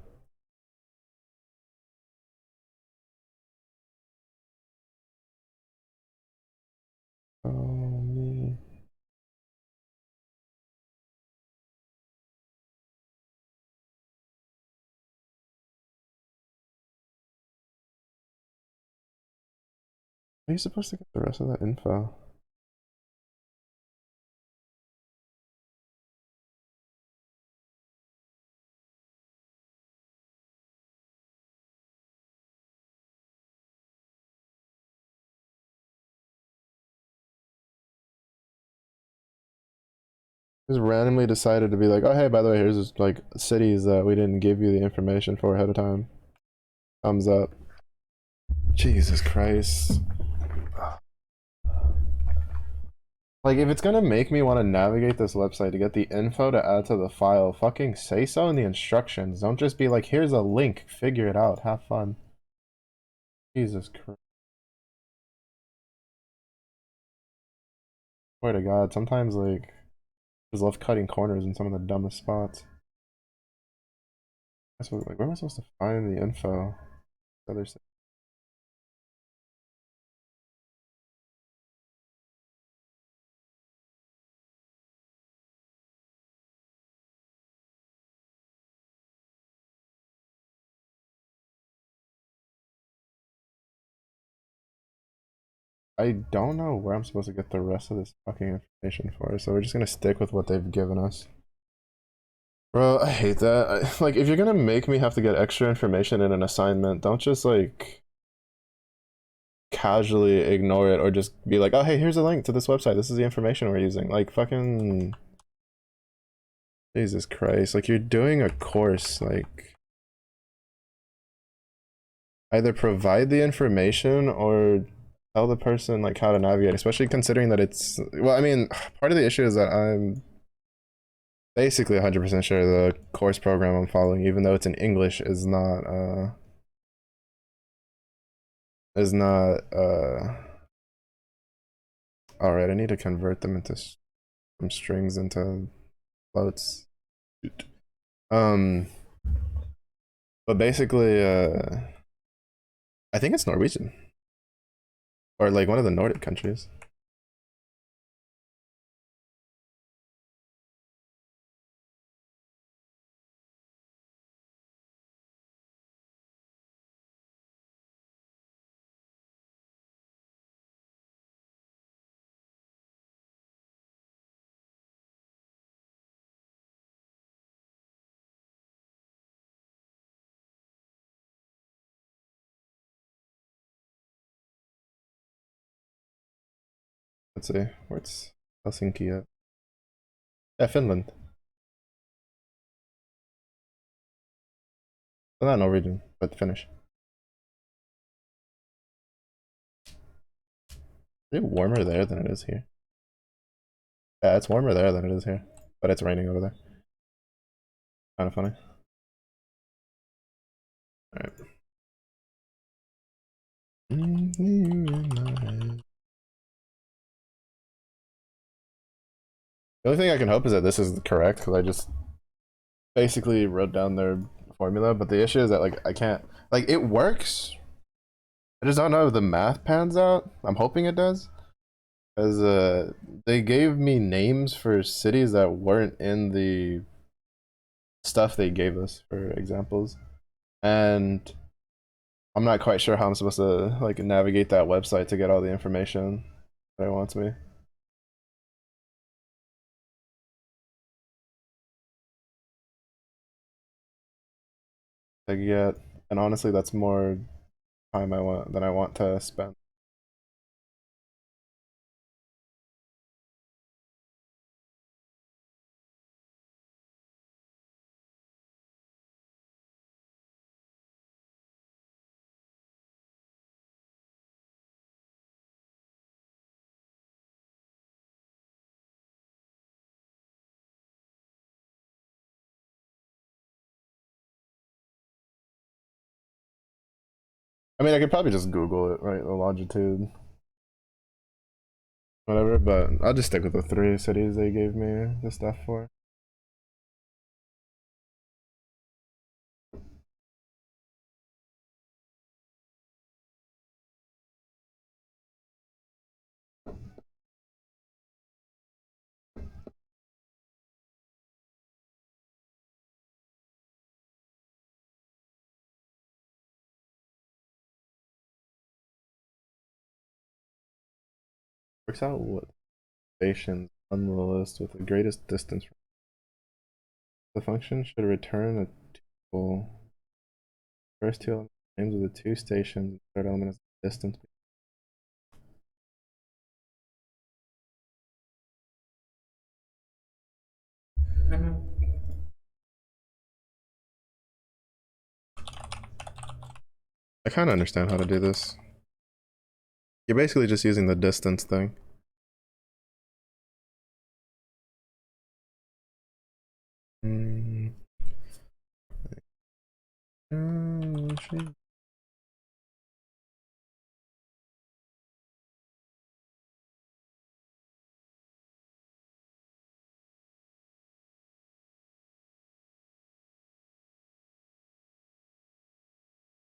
Oh, me. Are you supposed to get the rest of that info? Just randomly decided to be like, oh hey, by the way, here's just like cities that we didn't give you the information for ahead of time. Thumbs up. Jesus Christ. Like, if it's gonna make me want to navigate this website to get the info to add to the file, fucking say so in the instructions. Don't just be like, here's a link, figure it out, have fun. Jesus Christ. Swear to God, sometimes, like, I just love cutting corners in some of the dumbest spots. Like, where am I supposed to find the info? Other side. I don't know where I'm supposed to get the rest of this fucking information for, so we're just gonna stick with what they've given us. Bro, I hate that. Like, if you're gonna make me have to get extra information in an assignment, don't just, like, casually ignore it or just be like, oh, hey, here's a link to this website. This is the information we're using. Like, fucking. Jesus Christ. Like, you're doing a course. Like, either provide the information or tell the person, like, how to navigate, especially considering that it's. Well, I mean, part of the issue is that I'm basically 100% sure the course program I'm following, even though it's in English, is not, Alright, I need to convert them into some strings into floats. Um, but basically, I think it's Norwegian. Or like one of the Nordic countries. Let's see. Where's Helsinki at? Yeah, Finland. Well, not Norwegian, but Finnish. Is it warmer there than it is here? Yeah, it's warmer there than it is here. But it's raining over there. Kind of funny. Alright. The only thing I can hope is that this is correct because I just basically wrote down their formula, but the issue is that like I can't like it works. I just don't know if the math pans out. I'm hoping it does. As they gave me names for cities that weren't in the stuff they gave us for examples. And I'm not quite sure how I'm supposed to like navigate that website to get all the information that it wants me. Like yet, and honestly, that's more time I want than I want to spend. I mean, I could probably just Google it, right? The longitude, whatever. But I'll just stick with the three cities they gave me the stuff for. Works out what stations on the list with the greatest distance. The function should return a tuple. First two elements names of the two stations. Third element is the distance. I kind of understand how to do this. You're basically just using the distance thing. Mm. Shit.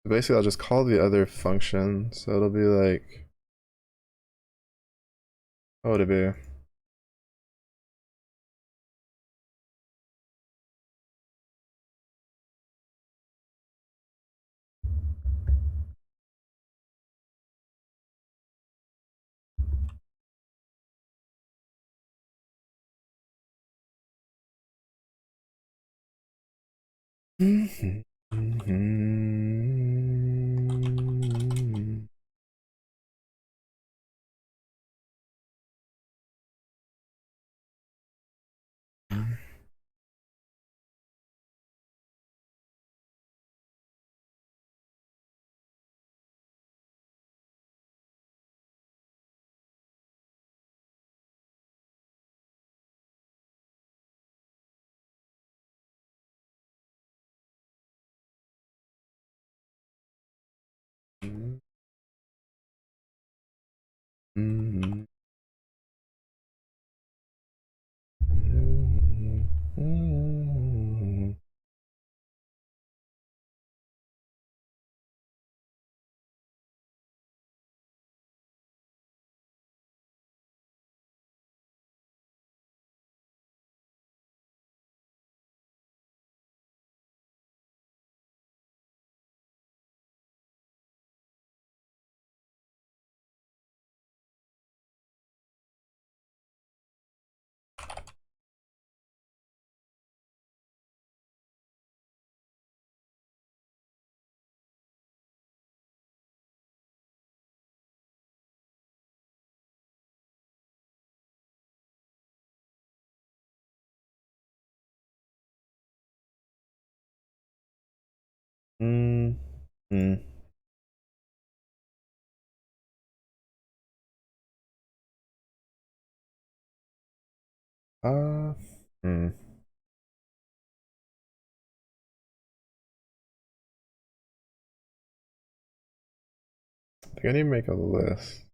Basically, I'll just call the other function, so it'll be like, what would it be? Mm, mm. Uh, hmm. I think I need to make a list.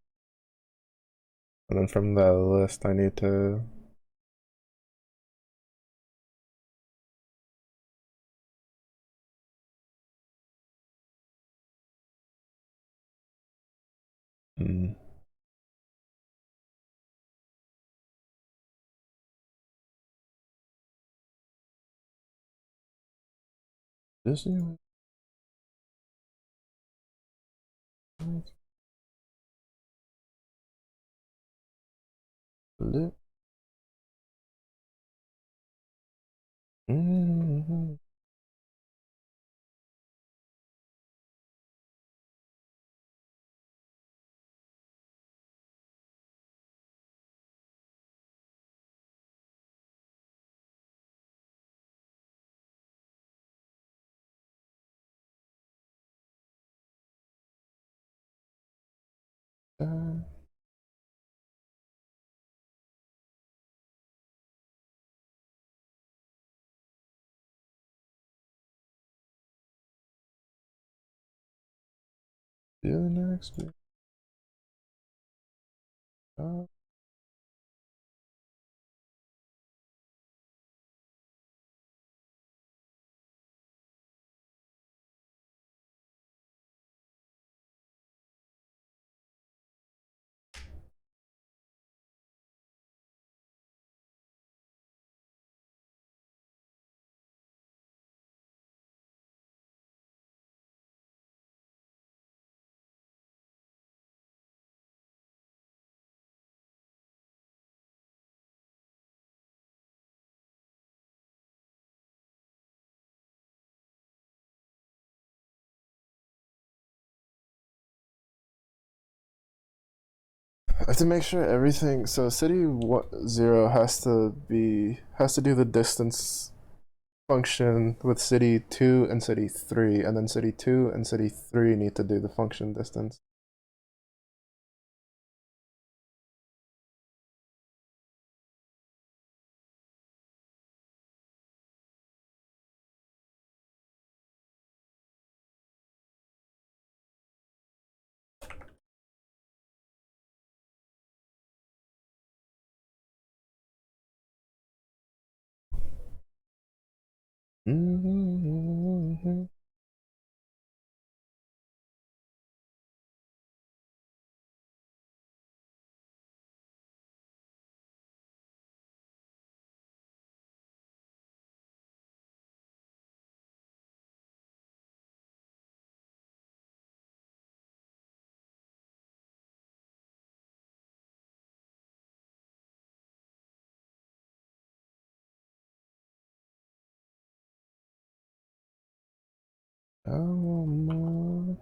And then from that list, I need to Mm. Disney. Mm-hmm. Do the next bit. I have to make sure everything. So city zero has to do the distance function with city 2 and city 3, and then city 2 and city 3 need to do the function distance. Mm-hmm. Oh,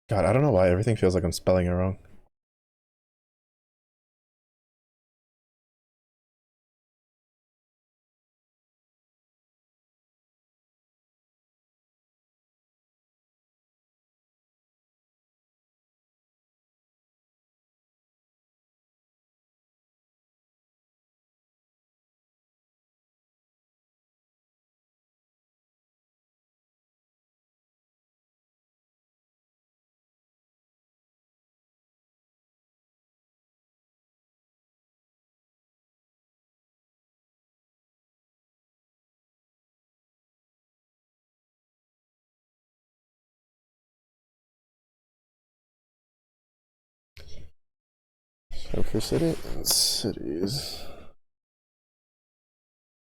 God, I don't know why everything feels like I'm spelling it wrong. So for cities,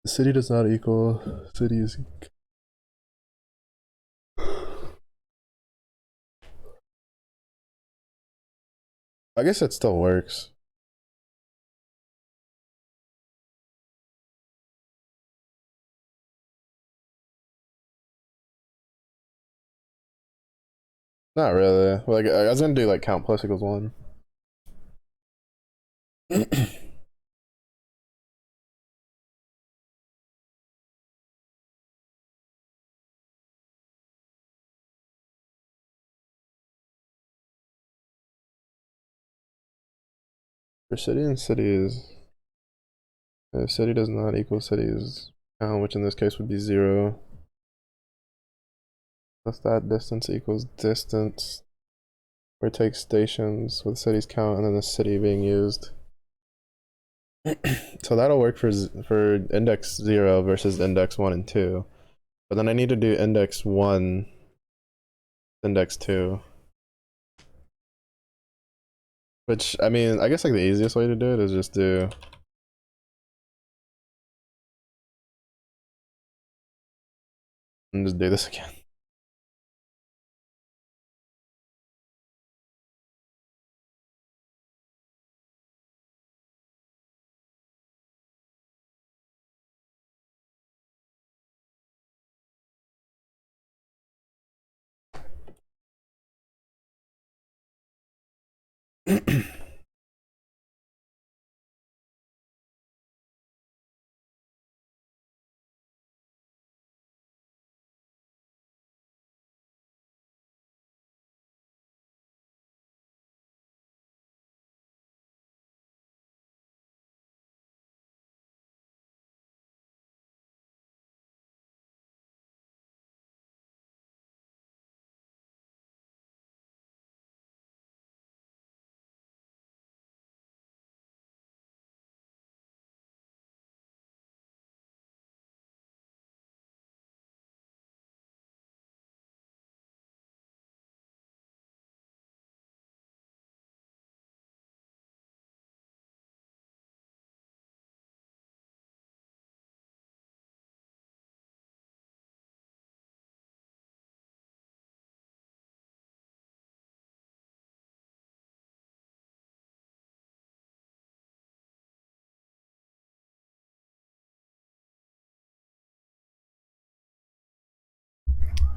the city does not equal cities. I guess it still works. Not really. Like I was gonna do like count plus equals 1. For city and cities, if city does not equal cities, which in this case would be 0, plus that distance equals distance, or take stations with cities count and then the city being used. So that'll work for index 0 versus index 1 and 2. But then I need to do index 1, index 2. Which, I mean, I guess like the easiest way to do it is just do and just do this again.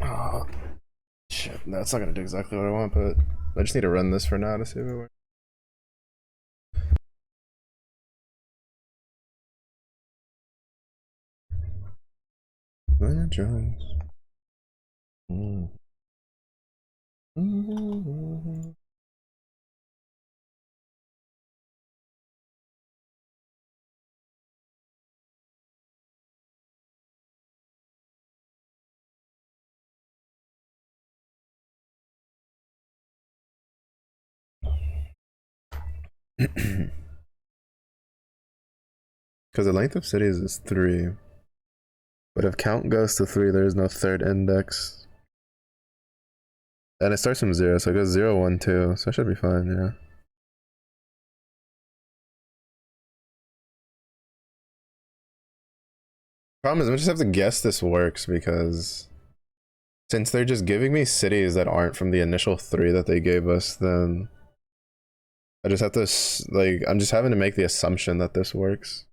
Oh, shit. No, it's not gonna do exactly what I want, but I just need to run this for now to see if it works. Jones. Because the length of cities is 3. But if count goes to 3, there is no third index. And it starts from 0, so it goes 0, 1, 2. So it should be fine, yeah. Problem is, I just have to guess this works because since they're just giving me cities that aren't from the initial 3 that they gave us, then I just have to, like, I'm just having to make the assumption that this works.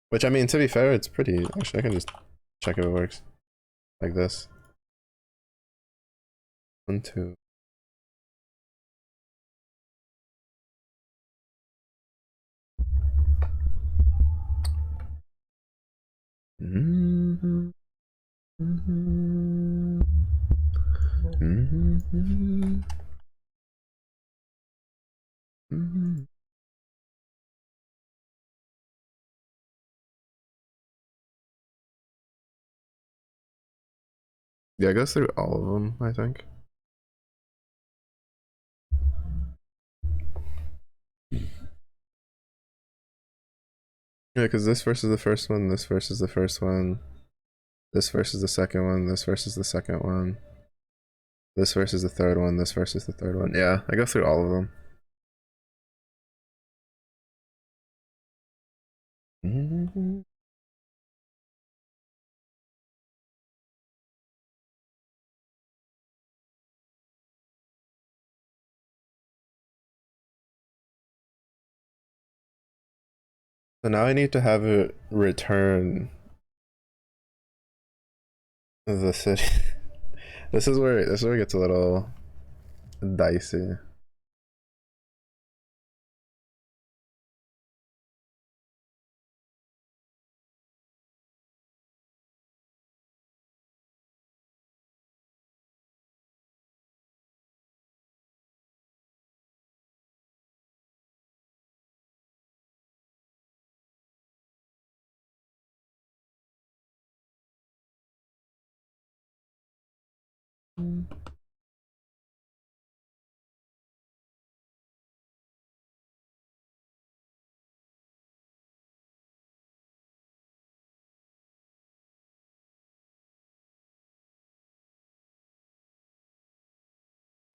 Which, I mean, to be fair, it's pretty, actually, I can just check if it works. Like this. 1, 2. Mm-hmm. Mm-hmm. Mm-hmm. Mm-hmm. Yeah, it goes through all of them, I think. Yeah, because this versus the first one, this versus the first one, this versus the second one, this versus the second one, this versus the third one, this versus the third one. Yeah, I go through all of them. Mm-hmm. So now I need to have it return the city. This is where it gets a little dicey.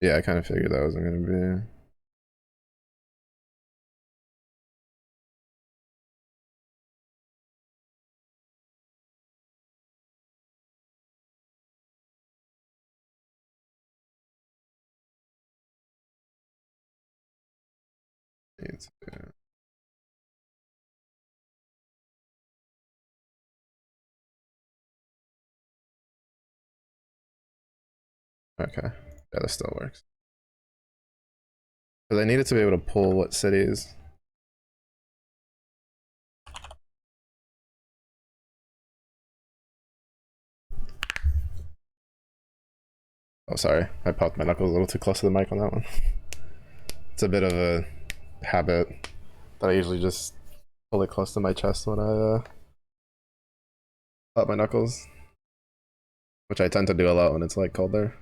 Yeah, I kind of figured that wasn't gonna be. Okay, yeah, that still works. Because I needed to be able to pull what cities. Oh, sorry, I popped my knuckles a little too close to the mic on that one. It's a bit of a habit that I usually just pull it close to my chest when I pop my knuckles, which I tend to do a lot when it's like cold there.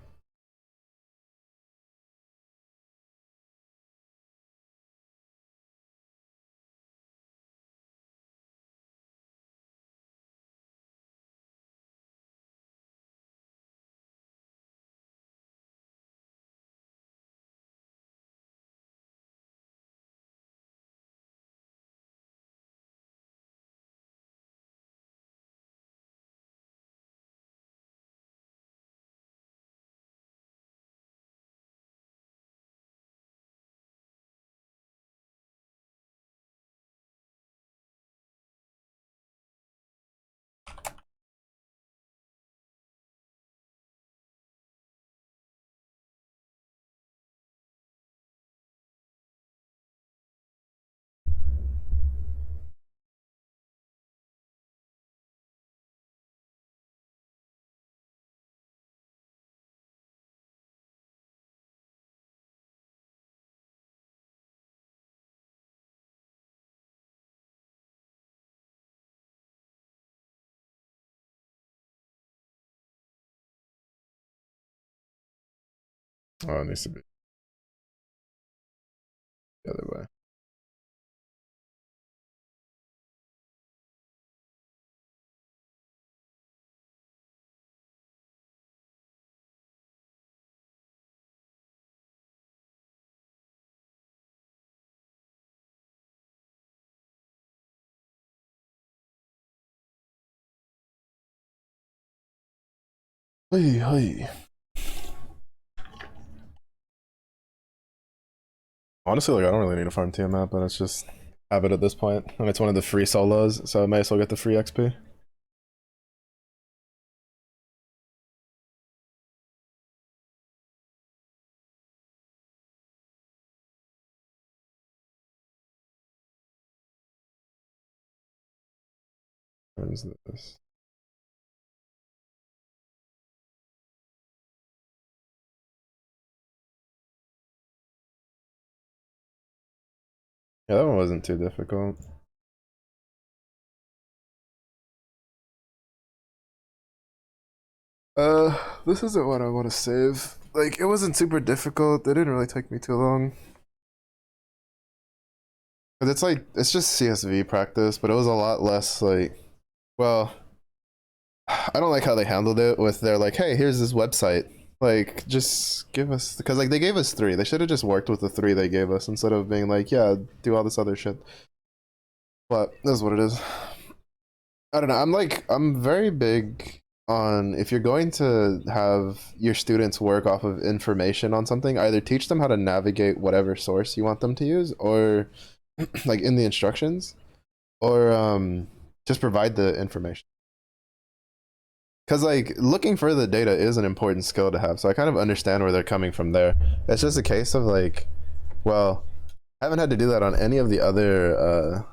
Oh, it needs to be the other way. Hey, hey. Honestly, like I don't really need a farm TM map, but it's just habit at this point, and it's one of the free solos, so I may as well get the free XP. What is this? Yeah, that one wasn't too difficult. This isn't what I want to save. Like, it wasn't super difficult. It didn't really take me too long. But it's like, it's just CSV practice, but it was a lot less like, well, I don't like how they handled it with their like, hey, here's this website. Like, just give us, because like they gave us three. They should have just worked with the three they gave us instead of being like, yeah, do all this other shit. But this is what it is. I don't know. I'm very big on if you're going to have your students work off of information on something, either teach them how to navigate whatever source you want them to use, or like in the instructions, or just provide the information. Because like looking for the data is an important skill to have, so I kind of understand where they're coming from there. It's just a case of like, well, I haven't had to do that on any of the other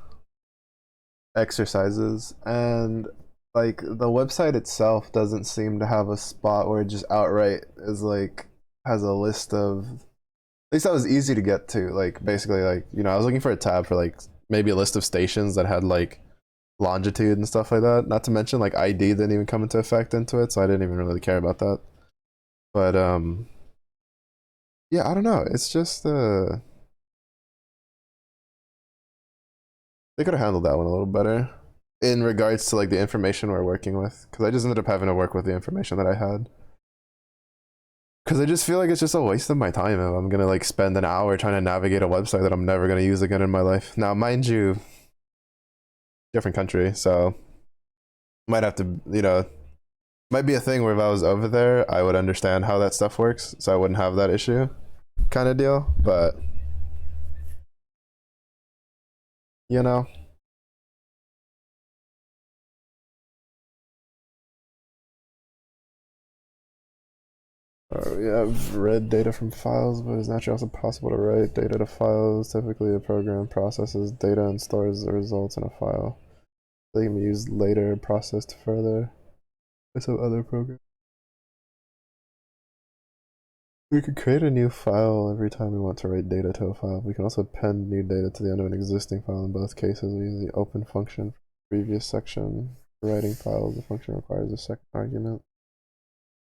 exercises, and like the website itself doesn't seem to have a spot where it just outright is like has a list of, at least that was easy to get to, like basically like, you know, I was looking for a tab for like maybe a list of stations that had like longitude and stuff like that, not to mention like ID didn't even come into effect into it, so I didn't even really care about that. But yeah, I don't know. It's just they could have handled that one a little better in regards to like the information we're working with, because I just ended up having to work with the information that I had. Because I just feel like it's just a waste of my time if I'm gonna like spend an hour trying to navigate a website that I'm never gonna use again in my life. Now, mind you, different country, so might have to, might be a thing where if I was over there, I would understand how that stuff works, so I wouldn't have that issue, kind of deal. But you know, we have read data from files, but it's naturally also possible to write data to files. Typically, a program processes data and stores the results in a file. They can be used later, processed further by some other program. We could create a new file every time we want to write data to a file. We can also append new data to the end of an existing file. In both cases, we use the open function from the previous section. For writing files, the function requires a second argument.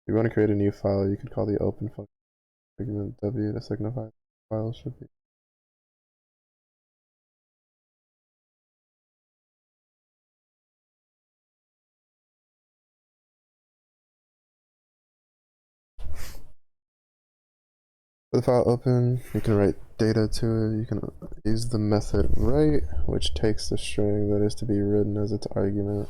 If you want to create a new file, you could call the open function argument w to signify the file should be. For the file open, you can write data to it. You can use the method write, which takes the string that is to be written as its argument.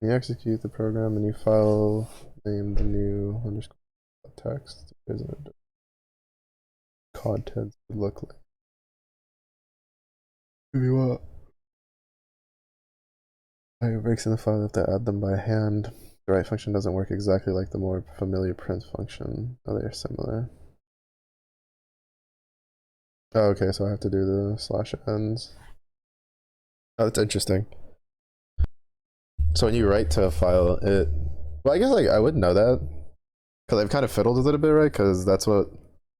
When you execute the program, a new file named new underscore text is what contents would look like. If you want breaks in the file, you have to add them by hand. The write function doesn't work exactly like the more familiar print function, though they are similar. Oh, okay, so I have to do the /ends. Oh, that's interesting. So when you write to a file, well, I guess like I wouldn't know that because I've kind of fiddled with it a bit, right? Because that's what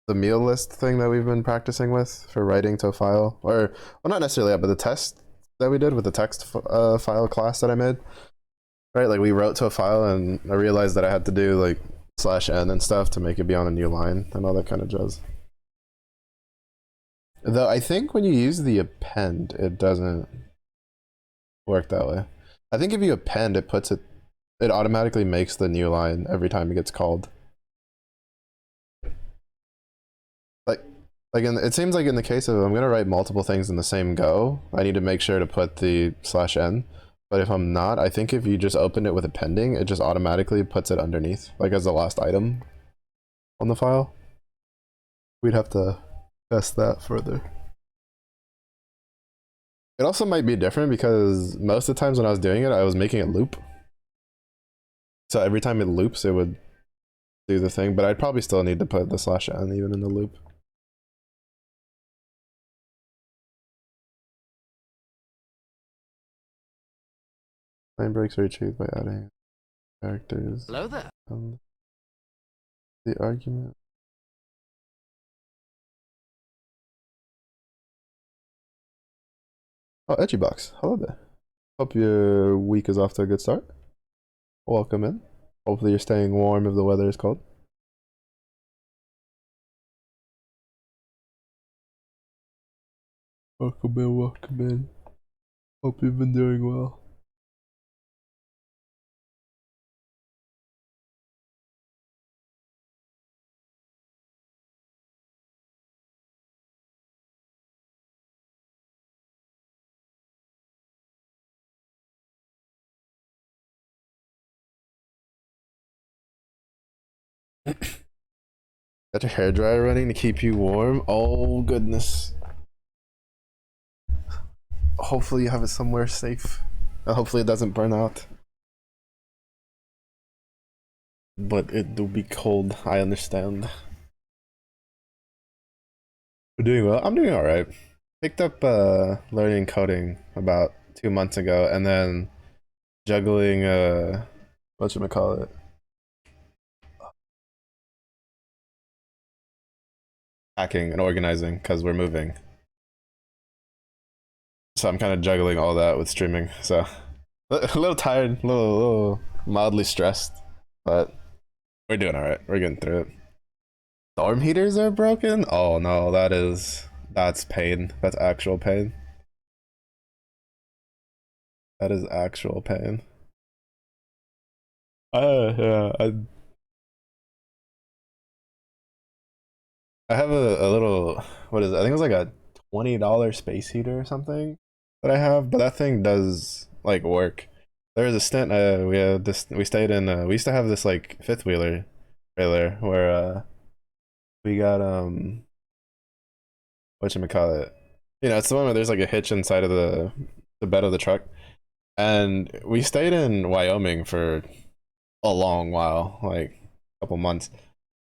the meal list thing that we've been practicing with for writing to a file, or well, not necessarily that, but the test that we did with the text file class that I made, right? Like we wrote to a file, and I realized that I had to do like /n and stuff to make it be on a new line and all that kind of jazz. Though I think when you use the append, it doesn't work that way. I think if you append, it automatically makes the new line every time it gets called. Like, it seems like in the case of I'm gonna write multiple things in the same go, I need to make sure to put the /n. But if I'm not, I think if you just open it with appending, it just automatically puts it underneath, like as the last item on the file. We'd have to test that further. It also might be different because most of the times when I was doing it, I was making it loop. So every time it loops, it would do the thing, but I'd probably still need to put the /n even in the loop. Line breaks are achieved by adding characters. Hello there. The argument. Oh, Edgybox. Hello there. Hope your week is off to a good start. Welcome in. Hopefully you're staying warm if the weather is cold. Welcome in, welcome in. Hope you've been doing well. Got your hair dryer running to keep you warm? Oh goodness. Hopefully you have it somewhere safe. Hopefully it doesn't burn out. But it do be cold, I understand. We're doing well. I'm doing alright. Picked up learning coding about 2 months ago, and then juggling whatchamacallit, packing and organizing because we're moving. So I'm kind of juggling all that with streaming. So A little tired, a little mildly stressed, but we're doing all right. We're getting through it. Dorm heaters are broken. Oh no, that's pain. That's actual pain. That is actual pain. Yeah. I have a little, what is it? I think it was like a $20 space heater or something that I have, but that thing does like work. There was a stint we stayed in we used to have this like fifth wheeler trailer where we got whatchamacallit. You know, it's the one where there's like a hitch inside of the bed of the truck. And we stayed in Wyoming for a long while, like a couple months.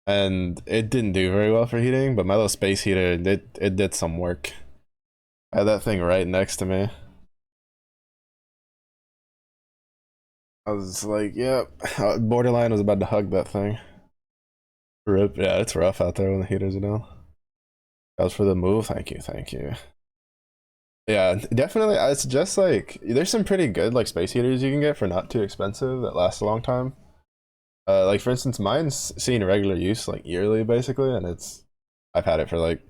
And it didn't do very well for heating, but my little space heater it did some work. I had that thing right next to me. I was like, yep. Borderline was about to hug that thing. Rip. Yeah, it's rough out there when the heaters are down. That was for the move. Thank you, thank you. Yeah, definitely. It's just like there's some pretty good like space heaters you can get for not too expensive that last a long time. Like for instance, mine's seen regular use like yearly basically, and I've had it for like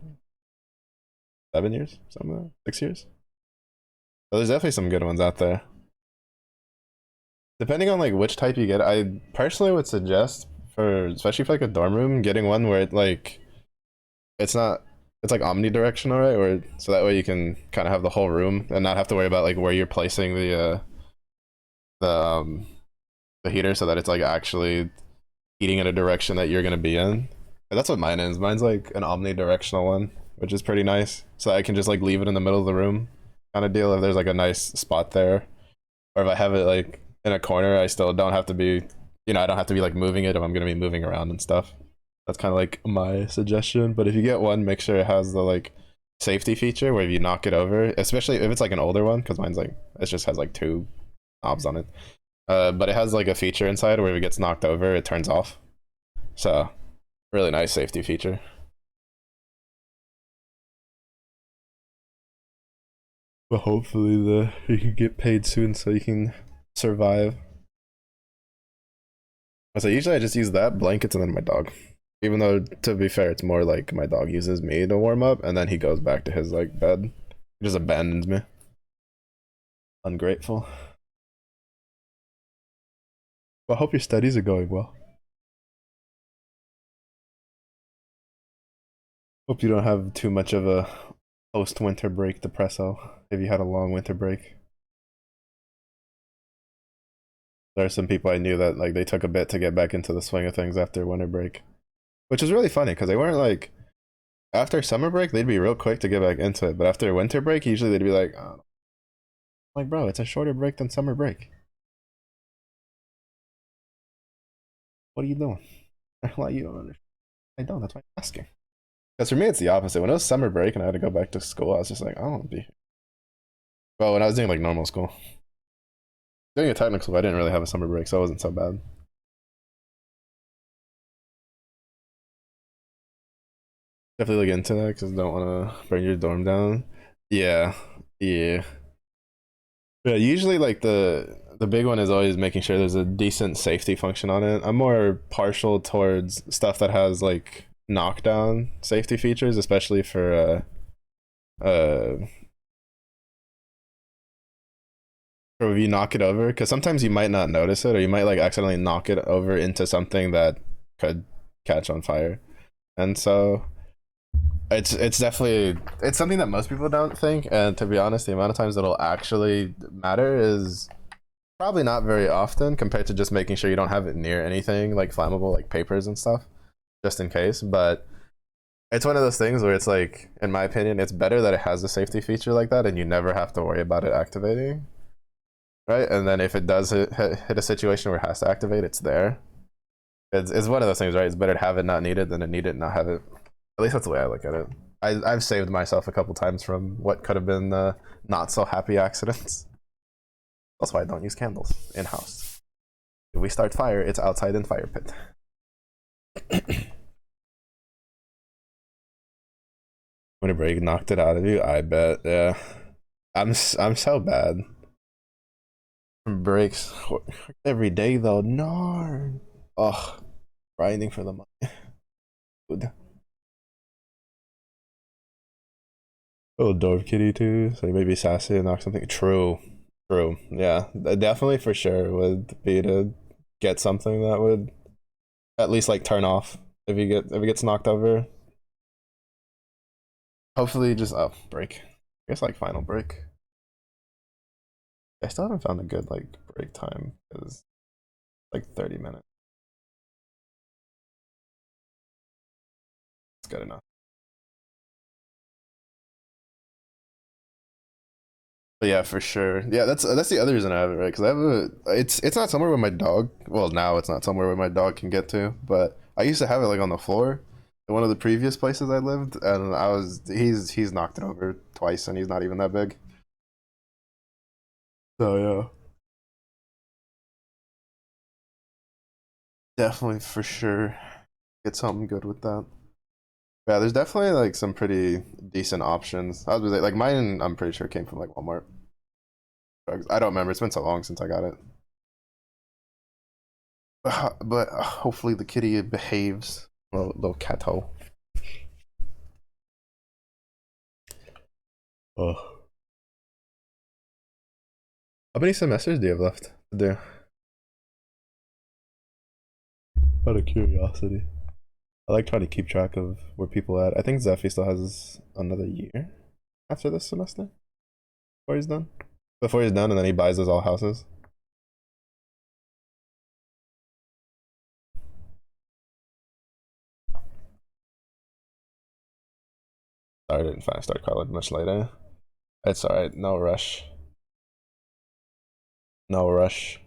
7 years, something like that, 6 years. So there's definitely some good ones out there. Depending on like which type you get, I personally would suggest for especially for like a dorm room, getting one where it's not it's like omnidirectional, right? Where so that way you can kind of have the whole room and not have to worry about like where you're placing the um the heater so that it's like actually heating in a direction that you're gonna be in. And that's what mine is. Mine's like an omnidirectional one, which is pretty nice. So I can just like leave it in the middle of the room kind of deal if there's like a nice spot there. Or if I have it like in a corner, I still don't have to be, I don't have to be like moving it if I'm gonna be moving around and stuff. That's kind of like my suggestion. But if you get one, make sure it has the like safety feature where if you knock it over, especially if it's like an older one, because mine's like it just has like two knobs on it. But it has like a feature inside where if it gets knocked over, it turns off. So really nice safety feature. But hopefully you can get paid soon so you can survive. So usually I just use that, blankets, and then my dog. Even though to be fair, it's more like my dog uses me to warm up, and then he goes back to his like bed. He just abandons me. Ungrateful. Well, I hope your studies are going well. Hope you don't have too much of a post winter break depresso if you had a long winter break. There are some people I knew that like they took a bit to get back into the swing of things after winter break, which is really funny because they weren't like after summer break they'd be real quick to get back into it, but after winter break usually they'd be like, oh. Like bro, it's a shorter break than summer break. What are you doing? Why you don't understand? I don't. That's why I'm asking. Because for me, it's the opposite. When it was summer break and I had to go back to school, I was just like, I don't want to be. Well, when I was doing like normal school, doing a technical school, I didn't really have a summer break, so it wasn't so bad. Definitely look into that because I don't want to burn your dorm down. Yeah, yeah. Yeah, usually like the big one is always making sure there's a decent safety function on it. I'm more partial towards stuff that has like knockdown safety features, especially uh for if you knock it over, because sometimes you might not notice it, or you might like accidentally knock it over into something that could catch on fire. And so it's definitely it's something that most people don't think. And to be honest, the amount of times it'll actually matter is probably not very often compared to just making sure you don't have it near anything like flammable, like papers and stuff, just in case. But it's one of those things where it's like, in my opinion, it's better that it has a safety feature like that and you never have to worry about it activating, right? And then if it does hit a situation where it has to activate, it's there. It's one of those things, right? It's better to have it not needed than to need it and not have it. At least that's the way I look at it. I've saved myself a couple times from what could have been not so happy accidents. That's why I don't use candles in house. If we start fire, it's outside in fire pit. When a break knocked it out of you, I bet. Yeah, I'm so bad. Breaks every day though. No. Ugh. Grinding for the money. Good. Little dwarf kitty too. So maybe sassy and knock something. True. True. Yeah. Definitely for sure would be to get something that would at least like turn off if it gets knocked over. Hopefully just break. I guess like final break. I still haven't found a good like break time because like 30 minutes. It's good enough. But yeah, for sure. Yeah, that's the other reason I have it, right? Because I have a it's not somewhere where my dog. Well, now it's not somewhere where my dog can get to. But I used to have it like on the floor in one of the previous places I lived, and he's knocked it over twice, and he's not even that big. So yeah, definitely for sure get something good with that. Yeah, there's definitely like some pretty decent options. I was like mine. I'm pretty sure came from like Walmart. I don't remember. It's been so long since I got it. But hopefully the kitty behaves. Little cat hole. Oh. How many semesters do you have left to do? Out of curiosity. I like trying to keep track of where people at. I think Zephy still has another year after this semester. Before he's done. Before he's done, and then he buys us all houses. Sorry, I didn't start college much later. It's alright. No rush. No rush.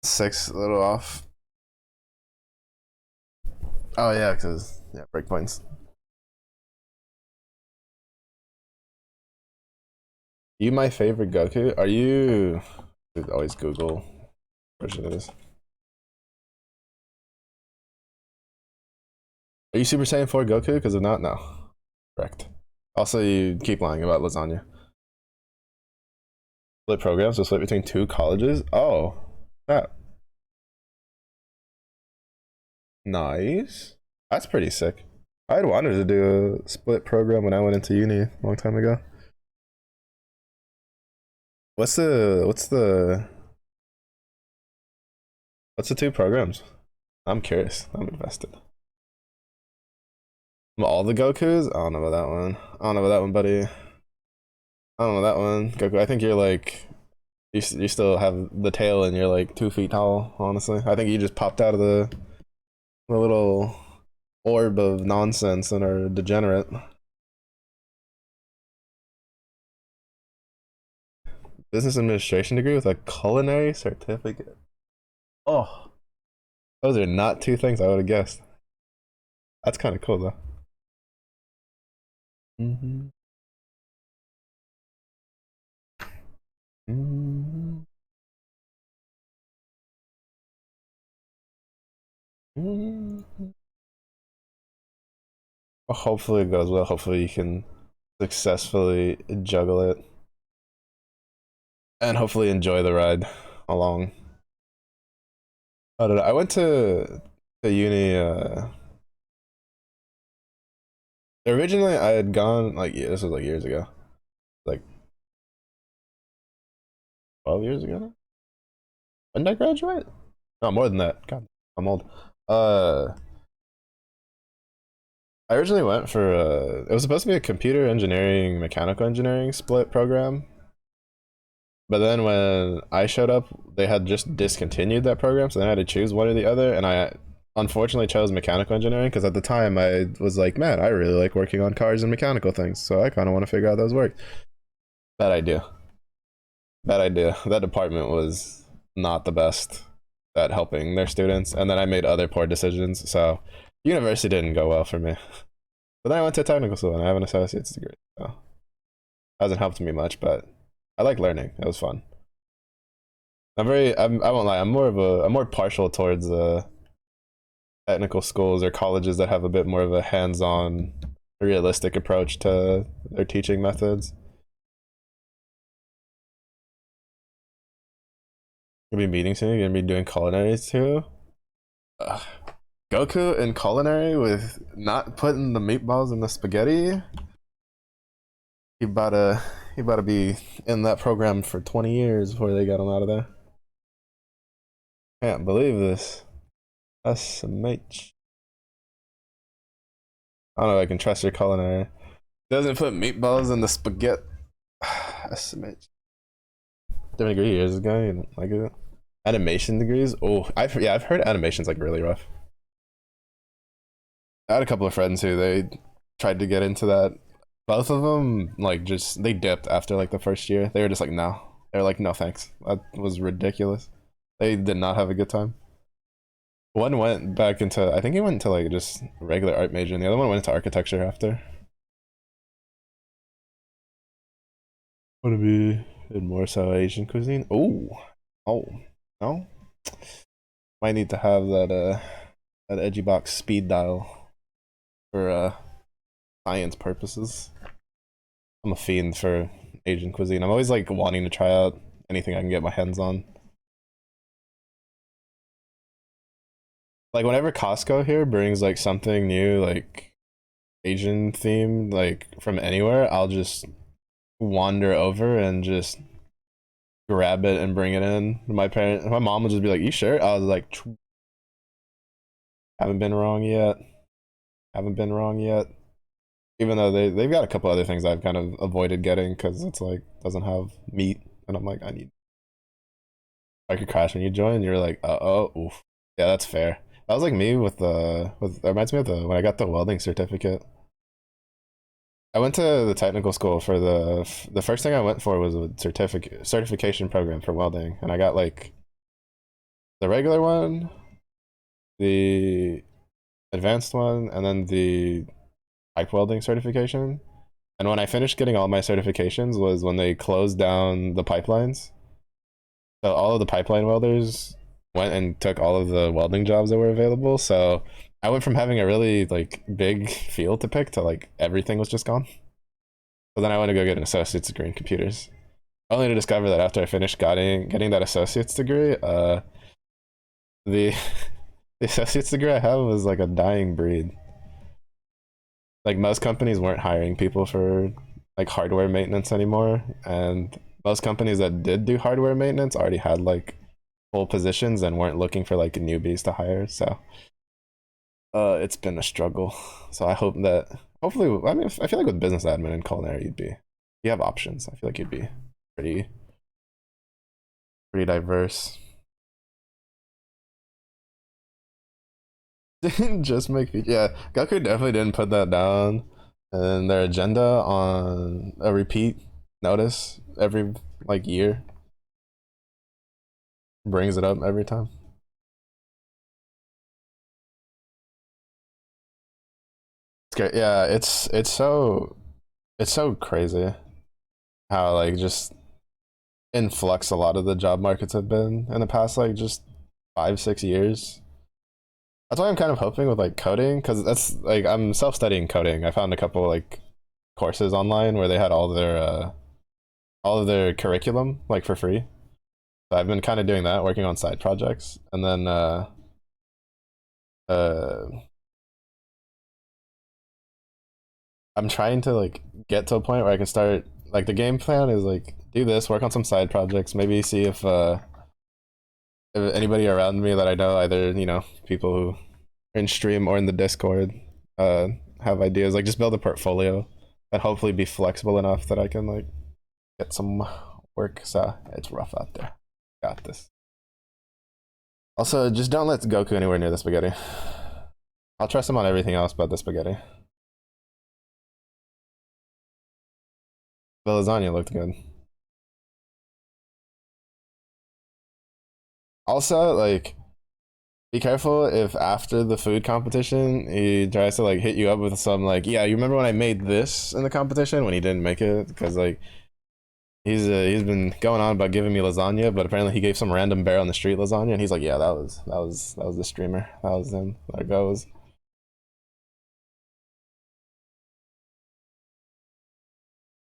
Six, a little off. Oh yeah, because yeah, breakpoints. You my favorite Goku? Are you? Always Google version of this. Are you Super Saiyan 4 Goku? Because if not, no. Correct. Also, you keep lying about lasagna. Split programs, so split between two colleges? Oh, that. Nice. That's pretty sick. I had wanted to do a split program when I went into uni a long time ago. What's the two programs? I'm curious. I'm invested. All the Gokus? I don't know about that one. I don't know about that one, buddy. I don't know that one. Goku, I think you're like you still have the tail and you're like 2 feet tall, honestly. I think you just popped out of the little orb of nonsense and are degenerate. Business administration degree with a culinary certificate. Oh, those are not two things I would have guessed. That's kind of cool though. Mm-hmm. Mm-hmm. Mm-hmm. Well, hopefully it goes well. Hopefully you can successfully juggle it and hopefully enjoy the ride along. I don't know. I went to uni. Originally, I had gone like yeah, this was like years ago, like 12 years ago. Now? When did I graduate? No, more than that. God, I'm old. Uh, I originally went for it was supposed to be a computer engineering, mechanical engineering split program. But then when I showed up, they had just discontinued that program, so then I had to choose one or the other, and I unfortunately chose mechanical engineering because at the time I was like, man, I really like working on cars and mechanical things, so I kind of want to figure out how those work. Bad idea. Bad idea. That department was not the best at helping their students, and then I made other poor decisions, so university didn't go well for me. But then I went to technical school and I have an associate's degree, so hasn't helped me much, but I like learning. It was fun. I won't lie, I'm more partial towards technical schools or colleges that have a bit more of a hands-on, realistic approach to their teaching methods. You'll be meeting soon. You're gonna be doing culinary too. Ugh. Goku in culinary with not putting the meatballs in the spaghetti. He about to he about to be in that program for 20 years before they got him out of there. Can't believe this. SMH. I don't know if I can trust your culinary. Doesn't put meatballs in the spaghetti. SMH. Different degree years ago. You don't like it? Animation degrees? Oh, I've heard animation's like really rough. I had a couple of friends who they tried to get into that. Both of them like just they dipped after like the first year. They were just like no. They were like no thanks. That was ridiculous. They did not have a good time. One went back into I think he went into like just regular art major, and the other one went into architecture after. Want to be in more so Asian cuisine? Oh, no. Might need to have that edgy box speed dial for science purposes. I'm a fiend for Asian cuisine. I'm always like wanting to try out anything I can get my hands on. Like whenever Costco here brings like something new, like Asian themed, like from anywhere, I'll just wander over and just grab it and bring it in. My mom would just be like, "You sure?" I was like, "Haven't been wrong yet. Haven't been wrong yet." Even though they've got a couple other things I've kind of avoided getting because it's like doesn't have meat, and I'm like, I need. I could crash when you join. You're like, oh, oof. Yeah, that's fair. That was like me with that reminds me of when I got the welding certificate. I went to the technical school for the first thing I went for was a certification program for welding, and I got like the regular one, the advanced one, and then the pipe welding certification. And when I finished getting all my certifications was when they closed down the pipelines. So all of the pipeline welders went and took all of the welding jobs that were available. So I went from having a really like big field to pick to like everything was just gone. So then I went to go get an associate's degree in computers, only to discover that after I finished getting that associate's degree, the the associate's degree I have was like a dying breed. Like most companies weren't hiring people for like hardware maintenance anymore, and most companies that did do hardware maintenance already had like full positions and weren't looking for like newbies to hire. So it's been a struggle. So I hope that hopefully, I mean, I feel like with business admin and culinary you have options. I feel like you'd be pretty diverse. Didn't just make yeah, Goku definitely didn't put that down in their agenda on a repeat notice every like year. Brings it up every time. Yeah, it's so crazy how like just in flux a lot of the job markets have been in the past like just 5 6 years. That's why I'm kind of hoping with like coding, because that's like I'm self-studying coding. I found a couple like courses online where they had all of their curriculum like for free. So I've been kind of doing that, working on side projects, and then uh I'm trying to like get to a point where I can start like the game plan is like do this, work on some side projects, maybe see if anybody around me that I know, either people who are in stream or in the Discord, have ideas. Like just build a portfolio and hopefully be flexible enough that I can like get some work. So it's rough out there. Got this. Also, just don't let Goku anywhere near the spaghetti. I'll trust him on everything else but the spaghetti. The lasagna looked good. Also, like, be careful if after the food competition he tries to like hit you up with some like, yeah, you remember when I made this in the competition when he didn't make it? Because like He's been going on about giving me lasagna, but apparently he gave some random bear on the street lasagna, and he's like, yeah, that was the streamer. That was him. There goes.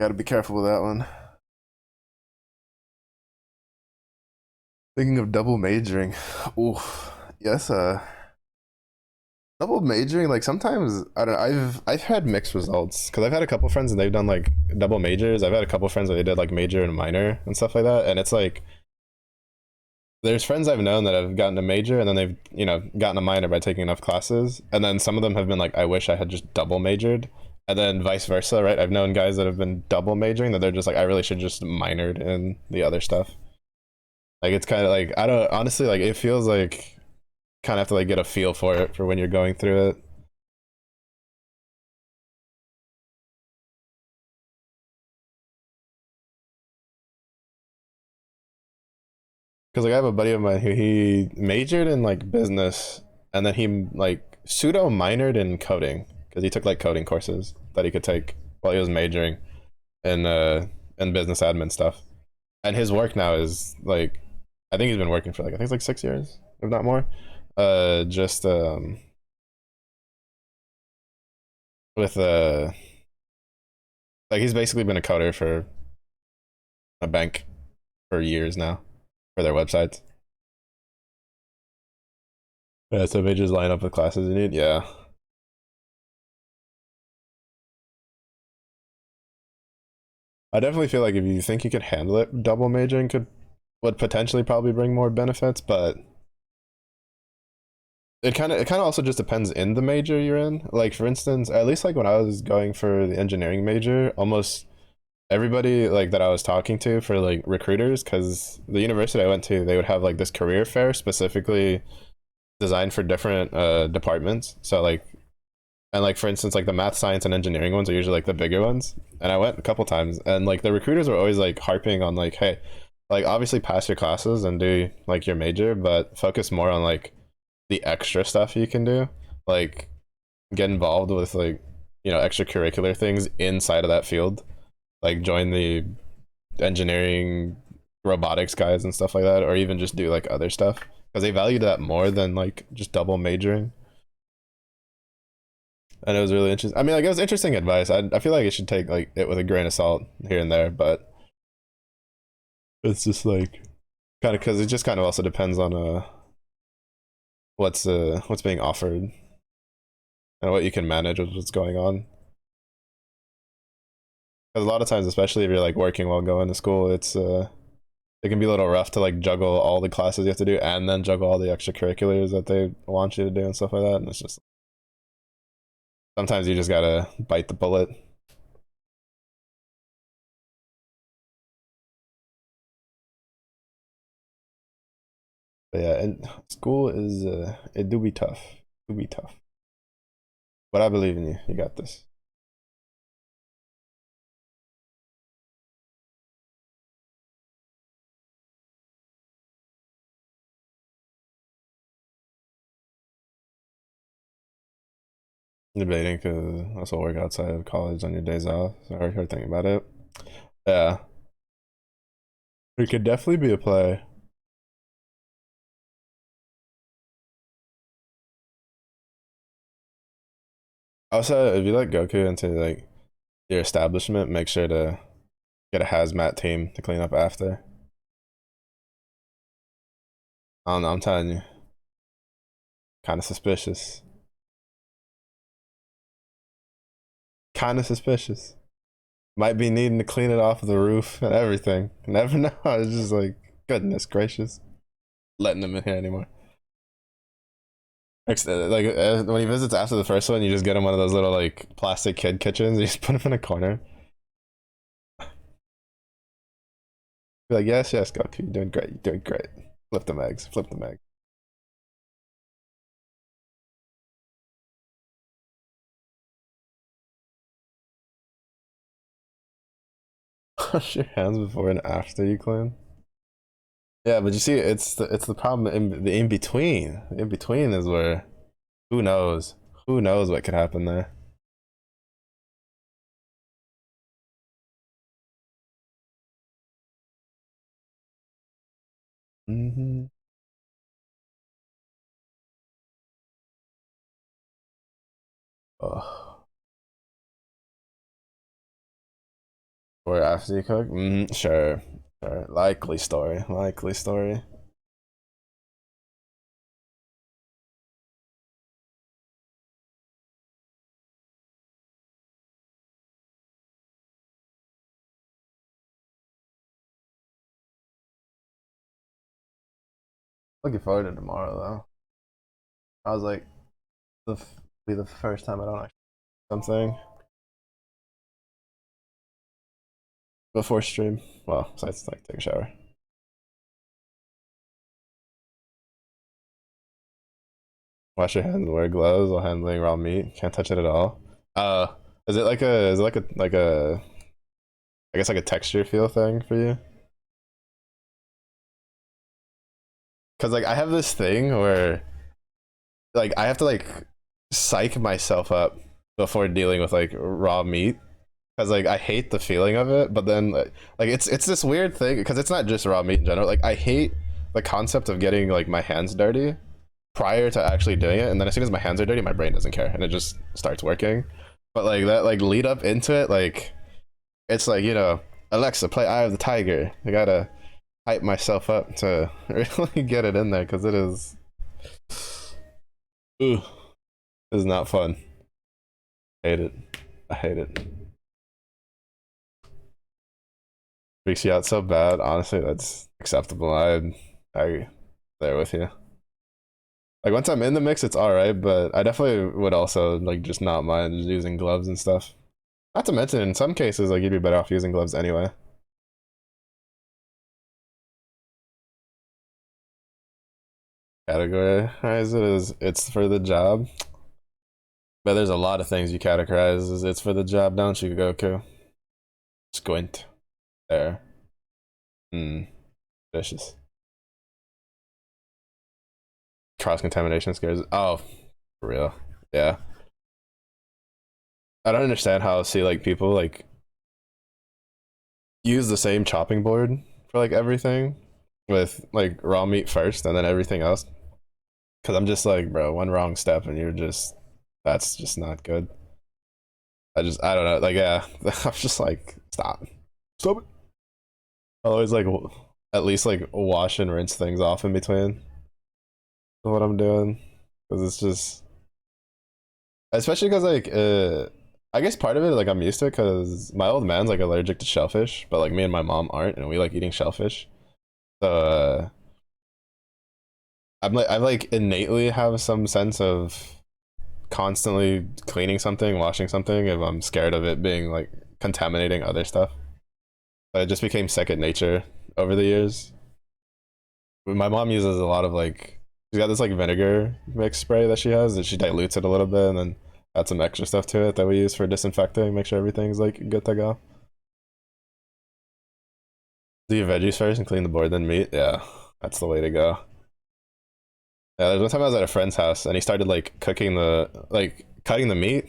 Got to be careful with that one. Thinking of double majoring. Ooh, yes. Double majoring, like sometimes I don't know, I've had mixed results because I've had a couple friends and they've done like double majors. I've had a couple friends that they did like major and minor and stuff like that, and it's like there's friends I've known that have gotten a major and then they've gotten a minor by taking enough classes, and then some of them have been like, I wish I had just double majored, and then vice versa, right? I've known guys that have been double majoring that they're just like, I really should just minored in the other stuff. Like it's kind of like, I don't honestly, like it feels like kind of have to like get a feel for it for when you're going through it. Because like I have a buddy of mine who he majored in like business, and then he like pseudo minored in coding because he took like coding courses that he could take while he was majoring in business admin stuff. And his work now is like, I think he's been working for like, I think it's like 6 years, if not more. Just with like he's basically been a coder for a bank for years now for their websites. Yeah, so majors line up with classes you need. Yeah. I definitely feel like if you think you could handle it, double majoring would potentially probably bring more benefits, but it kind of also just depends in the major you're in. Like for instance, at least like when I was going for the engineering major, almost everybody like that I was talking to for like recruiters, because the university I went to, they would have like this career fair specifically designed for different departments. So like, and like for instance, like the math, science, and engineering ones are usually like the bigger ones. And I went a couple times, and like the recruiters were always like harping on like, hey, like obviously pass your classes and do like your major, but focus more on like the extra stuff you can do, like get involved with like extracurricular things inside of that field, like join the engineering robotics guys and stuff like that, or even just do like other stuff because they valued that more than like just double majoring. And it was really interesting. I mean, like it was interesting advice. I feel like it should take like it with a grain of salt here and there, but it's just like kind of because it just kind of also depends on what's being offered and what you can manage with what's going on. Because a lot of times, especially if you're like working while going to school, it can be a little rough to like juggle all the classes you have to do and then juggle all the extracurriculars that they want you to do and stuff like that. And it's just sometimes you just gotta bite the bullet. But yeah, and school is it do be tough. It do be tough. But I believe in you. You got this. Debating because I also work outside of college on your days off. So I heard thinking about it. Yeah, it could definitely be a play. Also, if you let Goku into like your establishment, make sure to get a hazmat team to clean up after. I don't know. I'm telling you, kind of suspicious. Kind of suspicious. Might be needing to clean it off the roof and everything. Never know. It's just like goodness gracious, letting them in here anymore. Like when he visits after the first one, you just get him one of those little like plastic kid kitchens. You just put him in a corner. Be like, yes, yes, Goku, you're doing great. You're doing great. Flip them eggs. Flip them eggs. Wash your hands before and after you clean. Yeah, but you see, it's the problem in the in between. The in between is where who knows? Who knows what could happen there? Mm-hmm. Oh. Or after you cook? Sure. Sure. Likely story. Likely story. Looking forward to tomorrow though. I was like, be the first time I don't actually do something before stream. Well, besides like take a shower. Wash your hands, wear gloves while handling raw meat. Can't touch it at all. Uh, is it like a I guess like a texture feel thing for you? Cause like I have this thing where like I have to like psych myself up before dealing with like raw meat. Cause like I hate the feeling of it, but then like it's this weird thing because it's not just raw meat in general. Like I hate the concept of getting like my hands dirty prior to actually doing it, and then as soon as my hands are dirty, my brain doesn't care and it just starts working. But like that like lead up into it, like it's like, you know, Alexa, play Eye of the Tiger. I gotta hype myself up to really get it in there because it is, ooh, it is not fun. Hate it. I hate it. Freaks you out so bad. Honestly, that's acceptable. I there with you. Like once I'm in the mix, it's all right, but I definitely would also like just not mind just using gloves and stuff. Not to mention, in some cases, like you'd be better off using gloves anyway. Categorize it as it's for the job, but there's a lot of things you categorize as it's for the job, don't you, Goku? Squint. There. Hmm. Vicious. Cross contamination scares. Oh, for real. Yeah. I don't understand how see like people like use the same chopping board for like everything with like raw meat first and then everything else. Cause I'm just like, bro, one wrong step and you're just that's just not good. I don't know. Like yeah, I'm just like stop it. I always like at least like wash and rinse things off in between what I'm doing because it's just especially because like I guess part of it like I'm used to it because my old man's like allergic to shellfish, but like me and my mom aren't, and we like eating shellfish. So I like innately have some sense of constantly cleaning something, washing something if I'm scared of it being like contaminating other stuff. But it just became second nature over the years. My mom uses a lot of like she's got this like vinegar mix spray that she has, and she dilutes it a little bit and then add some extra stuff to it that we use for disinfecting, make sure everything's like good to go. Do your veggies first and clean the board, then meat. Yeah, that's the way to go. Yeah, there's one time I was at a friend's house and he started like cooking the like cutting the meat,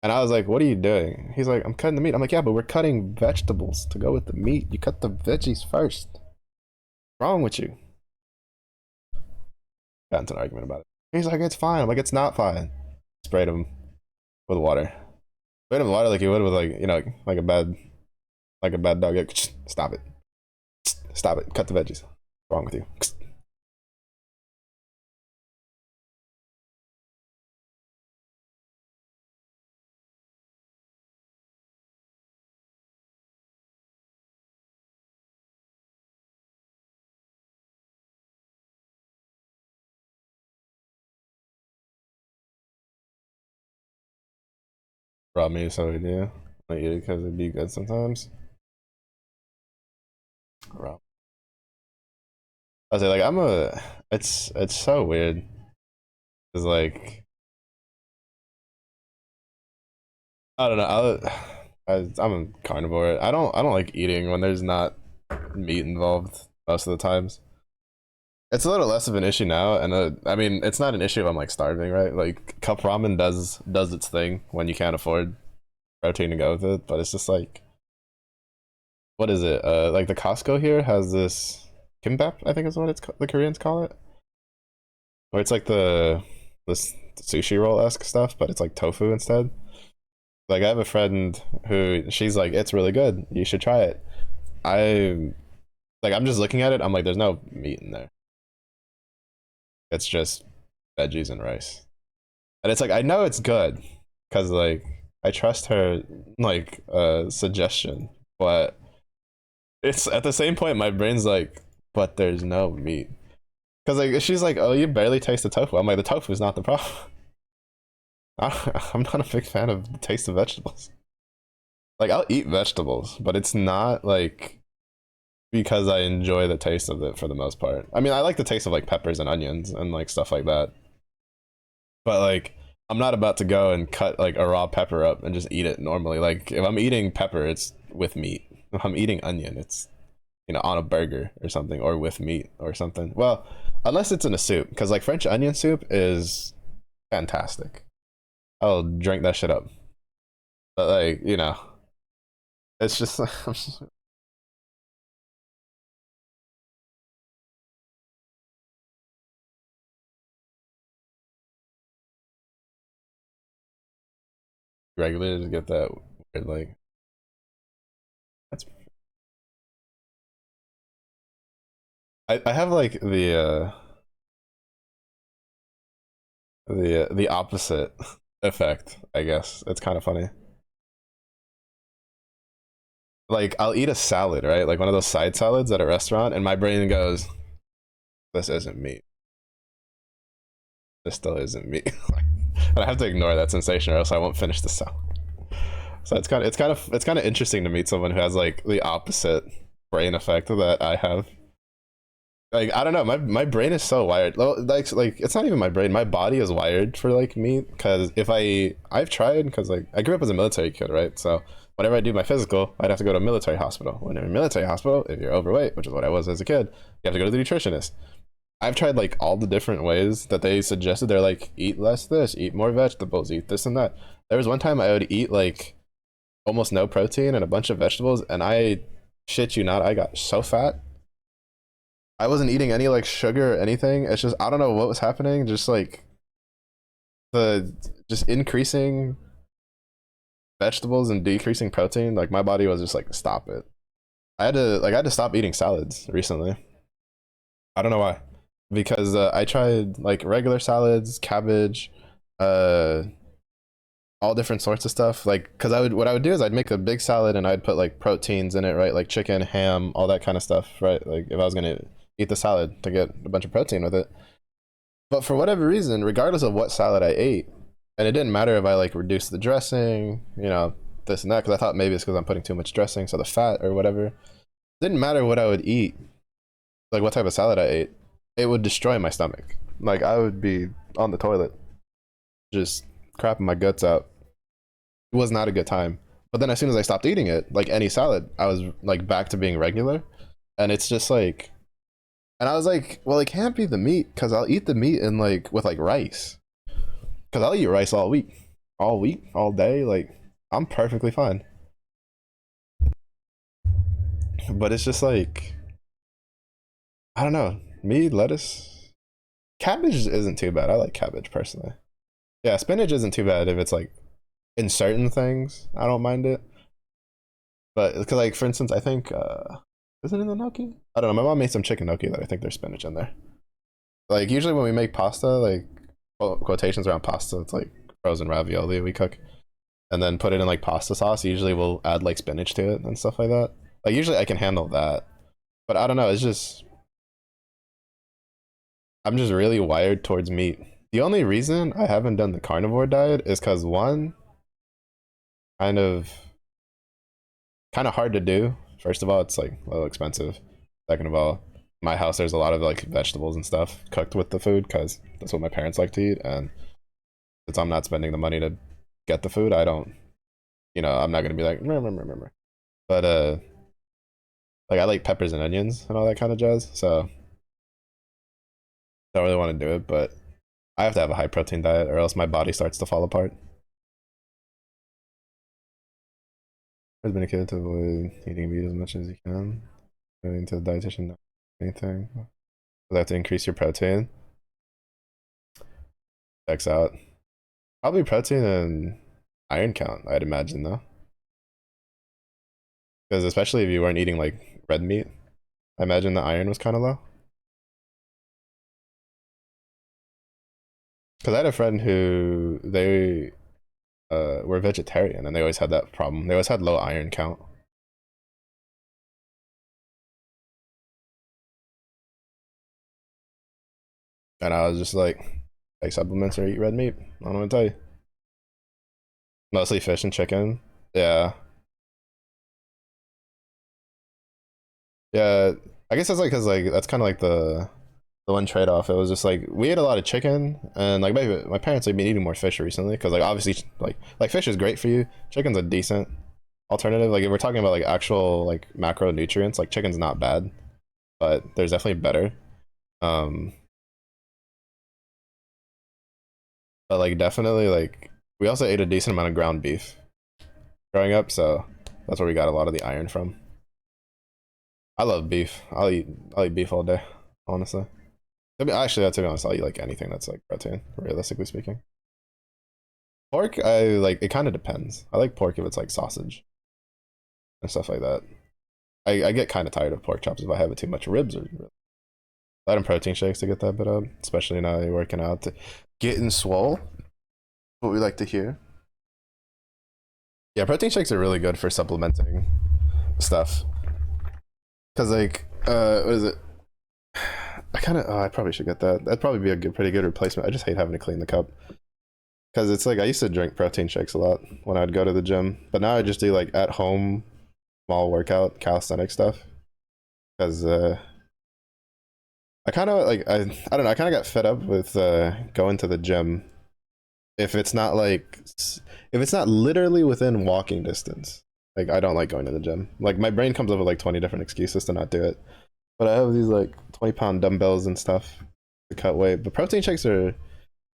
and I was like, "What are you doing?" He's like, "I'm cutting the meat." I'm like, "Yeah, but we're cutting vegetables to go with the meat. You cut the veggies first. What's wrong with you?" Got into an argument about it. He's like, "It's fine." I'm like, "It's not fine." Sprayed him with water. Sprayed him with water like you would with like, you know, like a bad dog. Like, stop it. Stop it. Cut the veggies. What's wrong with you? Brought me so yeah. Like, yeah, because it'd be good sometimes. Raw. I was like, I'm a. It's so weird. It's like I don't know. I'm a carnivore. I don't like eating when there's not meat involved most of the times. It's a little less of an issue now, and I mean, it's not an issue if I'm like starving, right? Like cup ramen does its thing when you can't afford protein to go with it, but it's just like, what is it? Like the Costco here has this. kimbap, I think is what the Koreans call it, where it's like this sushi roll esque stuff, but it's like tofu instead. Like I have a friend who she's like, it's really good. You should try it. I like I'm just looking at it. I'm like, there's no meat in there. It's just veggies and rice. And it's like I know it's good because like I trust her like suggestion, but it's at the same point my brain's like, but there's no meat. Because like she's like, oh, you barely taste the tofu. I'm like, the tofu is not the problem. I'm not a big fan of the taste of vegetables. Like I'll eat vegetables, but it's not like because I enjoy the taste of it for the most part. I mean, I like the taste of like peppers and onions and like stuff like that. But like I'm not about to go and cut like a raw pepper up and just eat it normally. Like if I'm eating pepper, it's with meat. If I'm eating onion, it's on a burger or something or with meat or something. Well, unless it's in a soup, because like French onion soup is fantastic. I'll drink that shit up. But like, it's just regular to get that weird like that's I have like the opposite effect, I guess. It's kind of funny. Like I'll eat a salad, right? Like one of those side salads at a restaurant, and my brain goes, "This isn't meat. This still isn't meat." And I have to ignore that sensation, or else I won't finish the salad. So it's kind of interesting to meet someone who has like the opposite brain effect that I have. Like I don't know, my brain is so wired. Like it's not even my brain. My body is wired for like meat because if I've tried because like I grew up as a military kid, right? So whenever I do my physical, I'd have to go to a military hospital. When you're in a military hospital, if you're overweight, which is what I was as a kid, you have to go to the nutritionist. I've tried like all the different ways that they suggested. They're like, eat less this, eat more vegetables, eat this and that. There was one time I would eat like almost no protein and a bunch of vegetables, and I shit you not, I got so fat. I wasn't eating any like sugar or anything. It's just I don't know what was happening. Just like the just increasing vegetables and decreasing protein. Like my body was just like stop it. I had to stop eating salads recently. I don't know why. Because I tried like regular salads, cabbage, uh, all different sorts of stuff. Like, cause what I would do is I'd make a big salad and I'd put like proteins in it, right? Like chicken, ham, all that kind of stuff, right? Like if I was gonna eat the salad to get a bunch of protein with it. But for whatever reason, regardless of what salad I ate, and it didn't matter if I like reduced the dressing, this and that, because I thought maybe it's because I'm putting too much dressing, so the fat or whatever. It didn't matter what I would eat, like what type of salad I ate, it would destroy my stomach. Like I would be on the toilet, just crapping my guts out. It was not a good time. But then as soon as I stopped eating it, like any salad, I was like back to being regular. And it's just like, and I was like, well, it can't be the meat because I'll eat the meat in like with like rice. Because I'll eat rice all week, all day. Like I'm perfectly fine. But it's just like, I don't know. Me, lettuce, cabbage isn't too bad. I like cabbage personally. Yeah, spinach isn't too bad if it's like in certain things. I don't mind it. But because like for instance, I think is it in the gnocchi? I don't know. My mom made some chicken gnocchi that I think there's spinach in there. Like usually when we make pasta, like quotations around pasta, it's like frozen ravioli we cook, and then put it in like pasta sauce. Usually we'll add like spinach to it and stuff like that. Like usually I can handle that, but I don't know. It's just I'm just really wired towards meat. The only reason I haven't done the carnivore diet is because one, kind of kind of hard to do. First of all, it's like a little expensive. Second of all, my house there's a lot of like vegetables and stuff cooked with the food because that's what my parents like to eat, and since I'm not spending the money to get the food, I don't, I'm not gonna be like remember. But like I like peppers and onions and all that kind of jazz, so don't really want to do it. But I have to have a high protein diet, or else my body starts to fall apart. I've been a kid to avoid eating meat as much as you can. Going to the dietitian. anything. Does that to increase your protein? Checks out. Probably protein and iron count, I'd imagine though. Because especially if you weren't eating like red meat, I imagine the iron was kind of low. Because I had a friend who they were vegetarian and they always had that problem. They always had low iron count. And I was just like, take supplements or eat red meat. I don't know what to tell you. Mostly fish and chicken. Yeah. Yeah. I guess that's like because like that's kind of like the one trade off. It was just like we ate a lot of chicken and like maybe my parents have been eating more fish recently because like obviously like fish is great for you. Chicken's a decent alternative. Like if we're talking about like actual like macronutrients, like chicken's not bad, but there's definitely better. Um, but like definitely like we also ate a decent amount of ground beef growing up, so that's where we got a lot of the iron from. I love beef. I'll eat beef all day, honestly. Actually, to be honest, I'll eat like anything that's like protein, realistically speaking. Pork, I like it kind of depends. I like pork if it's like sausage and stuff like that. I get kind of tired of pork chops if I have it too much. Ribs are that in protein shakes to get that bit up, especially now you're working out to getting swole. What we like to hear. Yeah, protein shakes are really good for supplementing stuff. Cause like, what is it? I probably should get that. That'd probably be a pretty good replacement. I just hate having to clean the cup. Cause it's like I used to drink protein shakes a lot when I'd go to the gym, but now I just do like at home small workout calisthenic stuff. Cause I kind of like I don't know. I kind of got fed up with going to the gym if it's not like if it's not literally within walking distance. Like I don't like going to the gym. Like my brain comes up with like 20 different excuses to not do it. But I have these like 20-pound dumbbells and stuff to cut weight. But protein shakes are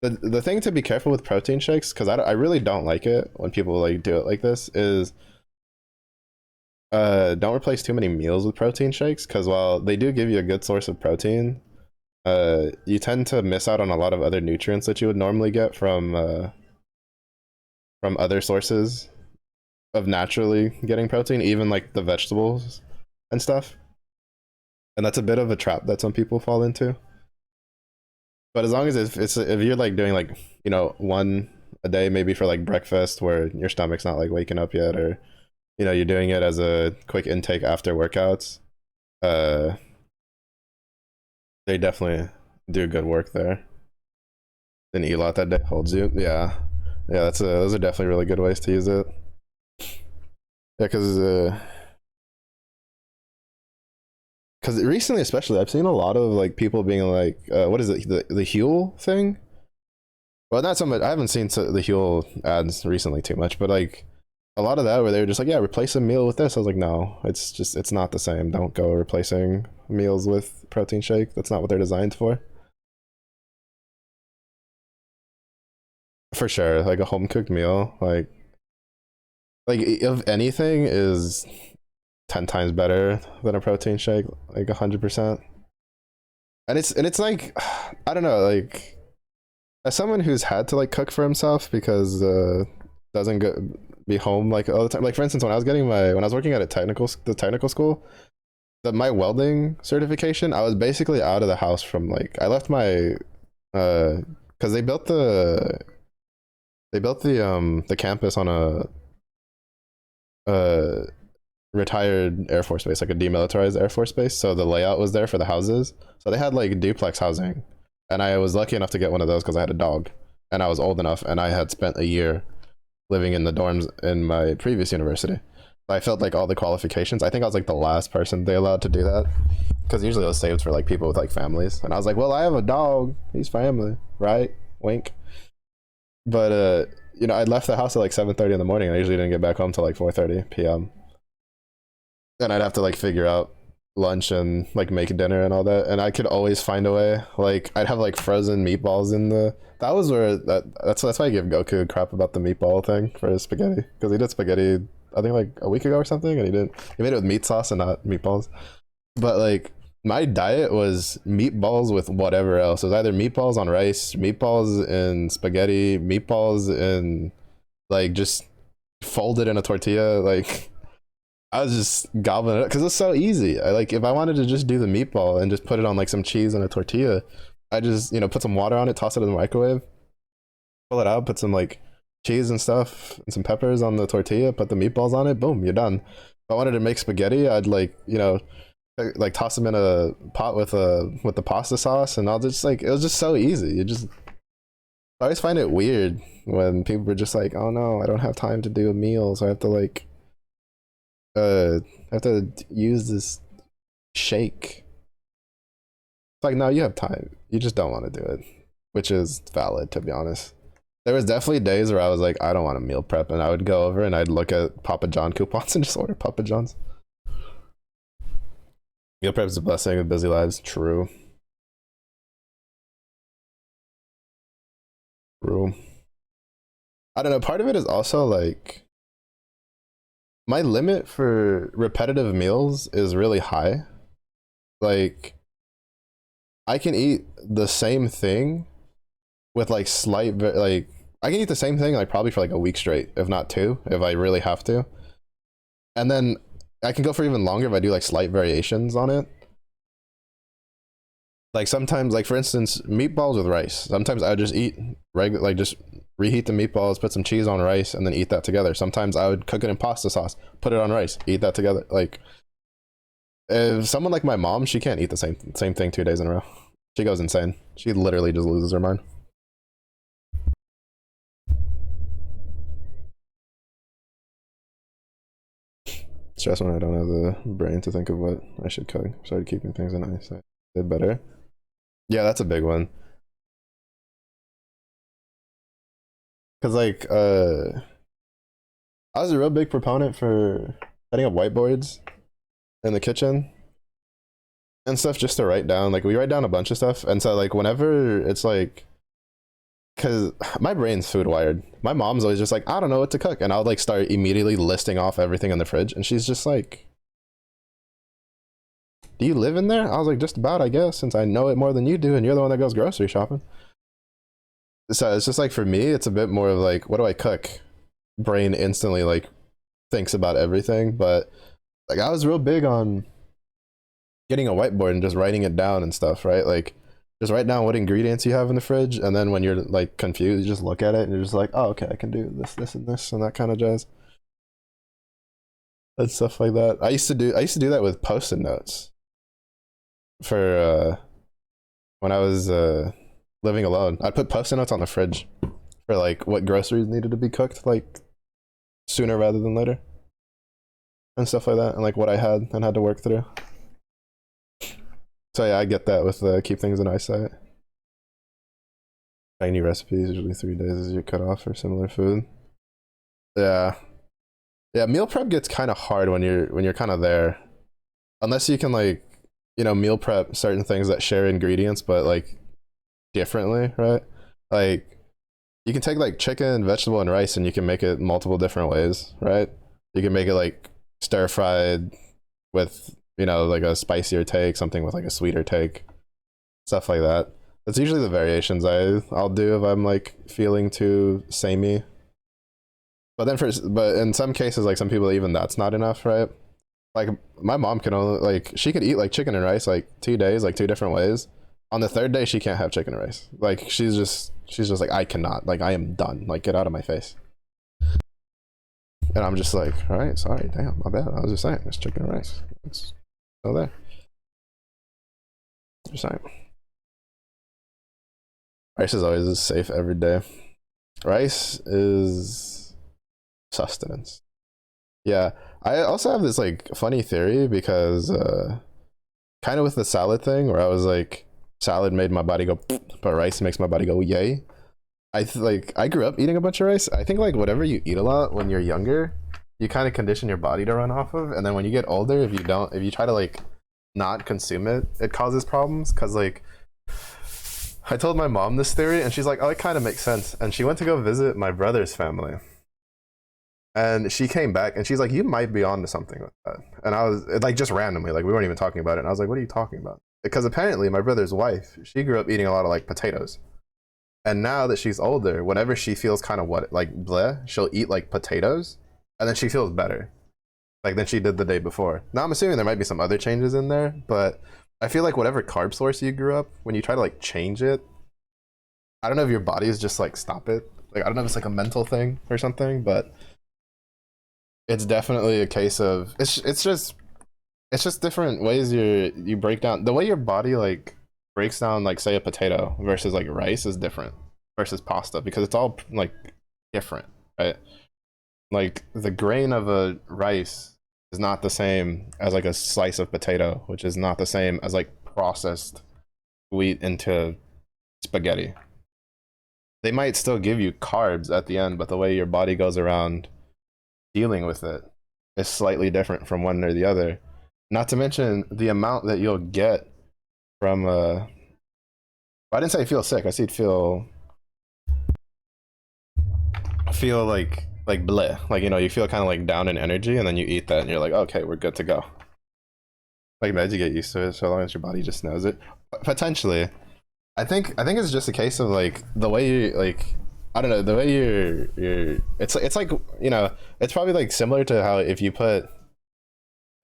the thing to be careful with protein shakes because I really don't like it when people like do it like this is don't replace too many meals with protein shakes because while they do give you a good source of protein, you tend to miss out on a lot of other nutrients that you would normally get from other sources of naturally getting protein, even like the vegetables and stuff. And that's a bit of a trap that some people fall into. But as long as if you're like doing like one a day maybe for like breakfast where your stomach's not like waking up yet, or you're doing it as a quick intake after workouts, uh they definitely do good work there. Then eat a lot that day holds you. Yeah, yeah. Those are definitely really good ways to use it. Yeah, because recently especially I've seen a lot of like people being like, what is it, the Huel thing? Well, not so much. I haven't seen the Huel ads recently too much, but like a lot of that where they were just like, yeah, replace a meal with this. I was like, no, it's not the same. Don't go replacing meals with protein shake. That's not what they're designed for. For sure, like a home cooked meal, like if anything is 10 times better than a protein shake, like 100%. And it's like I don't know, like as someone who's had to like cook for himself because doesn't go be home like all the time. Like for instance, when I was working at the technical school, my welding certification, I was basically out of the house from like I left my because they built the campus on a uh retired Air Force base, like a demilitarized Air Force base. So the layout was there for the houses. So they had like duplex housing. And I was lucky enough to get one of those because I had a dog and I was old enough and I had spent a year living in the dorms in my previous university. I felt like all the qualifications. I think I was like the last person they allowed to do that because usually it was saved for like people with like families. And I was like, well, I have a dog. He's family, right? Wink. But I left the house at like 7:30 in the morning. I usually didn't get back home till like 4:30 p.m. And I'd have to like figure out lunch and like make dinner and all that, and I could always find a way. Like I'd have like frozen meatballs in the that was where that's why I give Goku crap about the meatball thing for his spaghetti, because he did spaghetti I think like a week ago or something, and he made it with meat sauce and not meatballs. But like my diet was meatballs with whatever else. It was either meatballs on rice, meatballs in spaghetti, meatballs in like just folded in a tortilla. Like I was just gobbling it up because it's so easy. I like if I wanted to just do the meatball and just put it on like some cheese and a tortilla, I just put some water on it, toss it in the microwave, pull it out, put some like cheese and stuff and some peppers on the tortilla, put the meatballs on it, boom, you're done. If I wanted to make spaghetti, I'd like toss them in a pot with the pasta sauce, and I'll just like it was just so easy. I always find it weird when people are just like, oh no, I don't have time to do a meal, so I have to like I have to use this shake. It's like, no, you have time. You just don't want to do it, which is valid, to be honest. There was definitely days where I was like, I don't want to meal prep, and I would go over and I'd look at Papa John coupons and just order Papa John's. Meal prep is a blessing of busy lives. True. True. I don't know. Part of it is also like my limit for repetitive meals is really high. Like I can eat the same thing with like like I can eat the same thing like probably for like a week straight, if not two, if I really have to. And then I can go for even longer if I do like slight variations on it. Like sometimes, like for instance, meatballs with rice. Sometimes I would just eat like just reheat the meatballs, put some cheese on rice, and then eat that together. Sometimes I would cook it in pasta sauce, put it on rice, eat that together. Like if someone like my mom, she can't eat the same thing 2 days in a row. She goes insane. She literally just loses her mind. Stress when I don't have the brain to think of what I should cook. Started keeping things in ice. I did better. Yeah, that's a big one. Cause like I was a real big proponent for setting up whiteboards in the kitchen and stuff just to write down. Like we write down a bunch of stuff, and so like whenever it's like, cause my brain's food wired. My mom's always just like, I don't know what to cook, and I'll like start immediately listing off everything in the fridge, and she's just like, do you live in there? I was like, just about, I guess, since I know it more than you do, and you're the one that goes grocery shopping. So it's just like for me, it's a bit more of like, what do I cook? Brain instantly like thinks about everything, but like I was real big on getting a whiteboard and just writing it down and stuff, right? Like just write down what ingredients you have in the fridge, and then when you're like confused, you just look at it and you're just like, oh, okay, I can do this and this and that kind of jazz. And stuff like that. I used to do that with post-it notes for when I was living alone. I'd put post-it notes on the fridge for like what groceries needed to be cooked like sooner rather than later and stuff like that, and like what I had and had to work through. So yeah, I get that with keep things in eyesight. Tiny recipes, usually 3 days is your cutoff for similar food. Yeah. Yeah, meal prep gets kind of hard when you're kind of there. Unless you can like, meal prep certain things that share ingredients but like differently, right? Like you can take like chicken, vegetable, and rice, and you can make it multiple different ways, right? You can make it like stir fried with like a spicier take, something with like a sweeter take, stuff like that. That's usually the variations I'll do if I'm like feeling too samey. But but in some cases, like some people, even that's not enough, right? Like my mom can only like she could eat like chicken and rice like 2 days, like 2 different ways. On the third day, she can't have chicken and rice. Like she's just like, I cannot. Like I am done. Like get out of my face. And I'm just like, all right, sorry, damn, my bad. I was just saying, it's chicken and rice. It's still there. Just saying. Rice is always safe every day. Rice is sustenance. Yeah, I also have this like funny theory because kind of with the salad thing where I was like, salad made my body go, but rice makes my body go yay. I grew up eating a bunch of rice. I think like whatever you eat a lot when you're younger, you kind of condition your body to run off of, and then when you get older, if you try to like not consume it, it causes problems. Cause like I told my mom this theory and she's like, oh, it kind of makes sense. And she went to go visit my brother's family. And she came back and she's like, "You might be onto something with that." And I was like, just randomly, like we weren't even talking about it. And I was like, "What are you talking about?" Because apparently my brother's wife, she grew up eating a lot of like potatoes. And now that she's older, whenever she feels kind of what like bleh, she'll eat like potatoes, and then she feels better, like than she did the day before. Now I'm assuming there might be some other changes in there, but I feel like whatever carb source you grew up, when you try to like change it, I don't know if your body is just like stop it. Like I don't know if it's like a mental thing or something, but it's definitely a case of it's just different ways you break down the way your body like breaks down like say a potato versus like rice is different versus pasta because it's all like different, right? Like the grain of a rice is not the same as like a slice of potato, which is not the same as like processed wheat into spaghetti. They might still give you carbs at the end, but the way your body goes around dealing with it is slightly different from one or the other. Not to mention the amount that you'll get from I didn't say feel sick. I said feel like bleh. Like you feel kind of like down in energy, and then you eat that, and you're like, okay, we're good to go. Like imagine you get used to it, so long as your body just knows it. Potentially, I think it's just a case of like the way you like. I don't know the way you're. It's like it's probably like similar to how if you put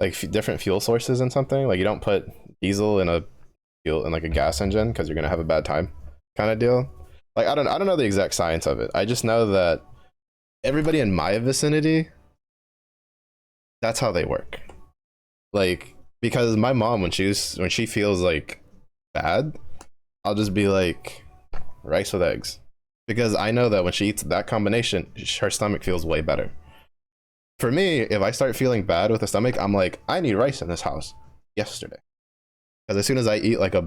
like different fuel sources in something, like you don't put diesel in a fuel in like a gas engine because you're gonna have a bad time, kind of deal. Like I don't know the exact science of it. I just know that everybody in my vicinity, that's how they work. Like because my mom when she feels like bad, I'll just be like rice with eggs because I know that when she eats that combination, her stomach feels way better. For me, if I start feeling bad with the stomach, I'm like, I need rice in this house yesterday. Because as soon as I eat like a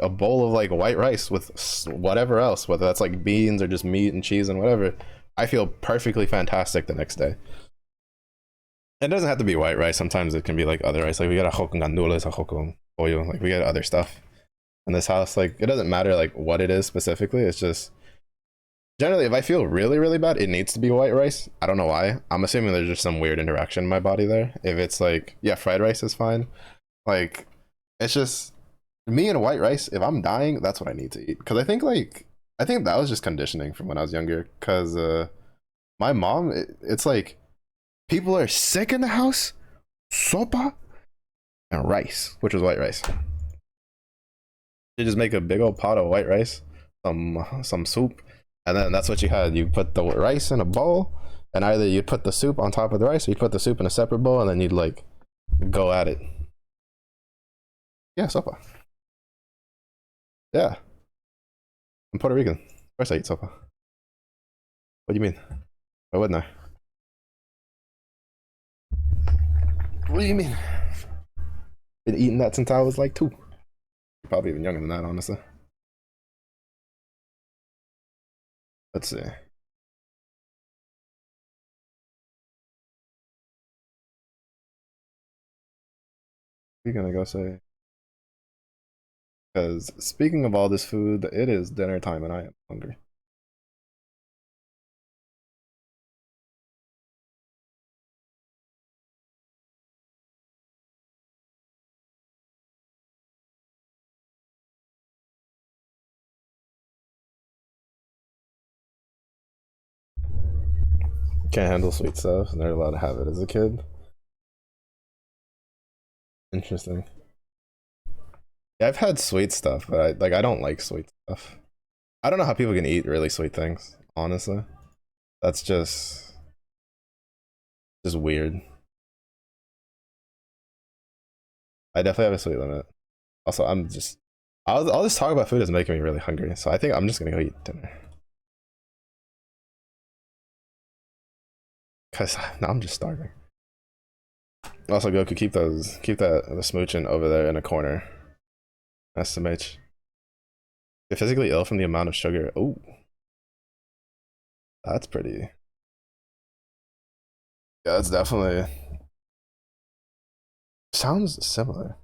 bowl of like white rice with whatever else, whether that's like beans or just meat and cheese and whatever, I feel perfectly fantastic the next day. It doesn't have to be white rice. Sometimes it can be like other rice. Like we got a hokong gandules, a hokong pollo. Like we got other stuff in this house. Like it doesn't matter like what it is specifically. It's just generally if I feel really really bad, it needs to be white rice. I don't know why. I'm assuming there's just some weird interaction in my body there. If it's like yeah, fried rice is fine. Like it's just me and white rice. If I'm dying, that's what I need to eat. Because I think that was just conditioning from when I was younger. Because my mom, it's like people are sick in the house, sopa and rice, which was white rice. You just make a big old pot of white rice, some soup, and then that's what you had. You put the rice in a bowl, and either you'd put the soup on top of the rice, or you'd put the soup in a separate bowl, and then you'd like go at it. Yeah, sopa. Yeah, I'm Puerto Rican. Of course I eat sopa. What do you mean? Why wouldn't I? What do you mean? Been eating that since I was like 2. Probably even younger than that, honestly. Let's see. We're gonna go say. Because speaking of all this food, it is dinner time and I am hungry. Can't handle sweet stuff, and they're allowed to have it as a kid. Interesting. Yeah, I've had sweet stuff, but I don't like sweet stuff. I don't know how people can eat really sweet things, honestly. That's just weird. I definitely have a sweet limit. Also, all this talk about food is making me really hungry, so I think I'm just gonna go eat dinner. Cause now I'm just starving. Also, Goku, keep the smooching over there in a corner. SMH. You're physically ill from the amount of sugar. Oh, that's pretty. Yeah, that's definitely sounds similar.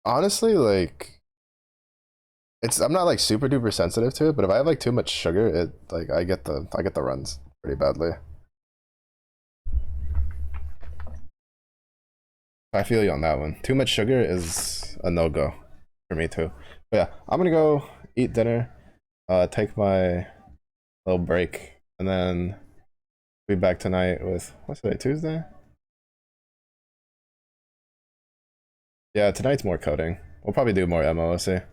Honestly, like I'm not like super duper sensitive to it, but if I have like too much sugar, it like I get the runs pretty badly. I feel you on that one. Too much sugar is a no-go for me too. But yeah, I'm gonna go eat dinner, take my little break, and then be back tonight with what's today, Tuesday? Yeah, tonight's more coding. We'll probably do more MOOC.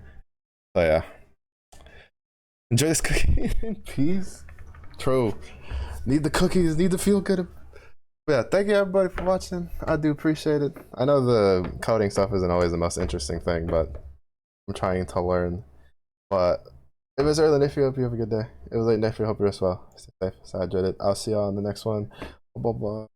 So yeah. Enjoy this cookie in peace. True. Need the cookies, need to feel good. But yeah, thank you everybody for watching. I do appreciate it. I know the coding stuff isn't always the most interesting thing, but I'm trying to learn. But it was early Nifty. Hope you have a good day. It was late Nifty. Hope you rest well. Stay safe, stay hydrated. I'll see y'all on the next one. Bye bye.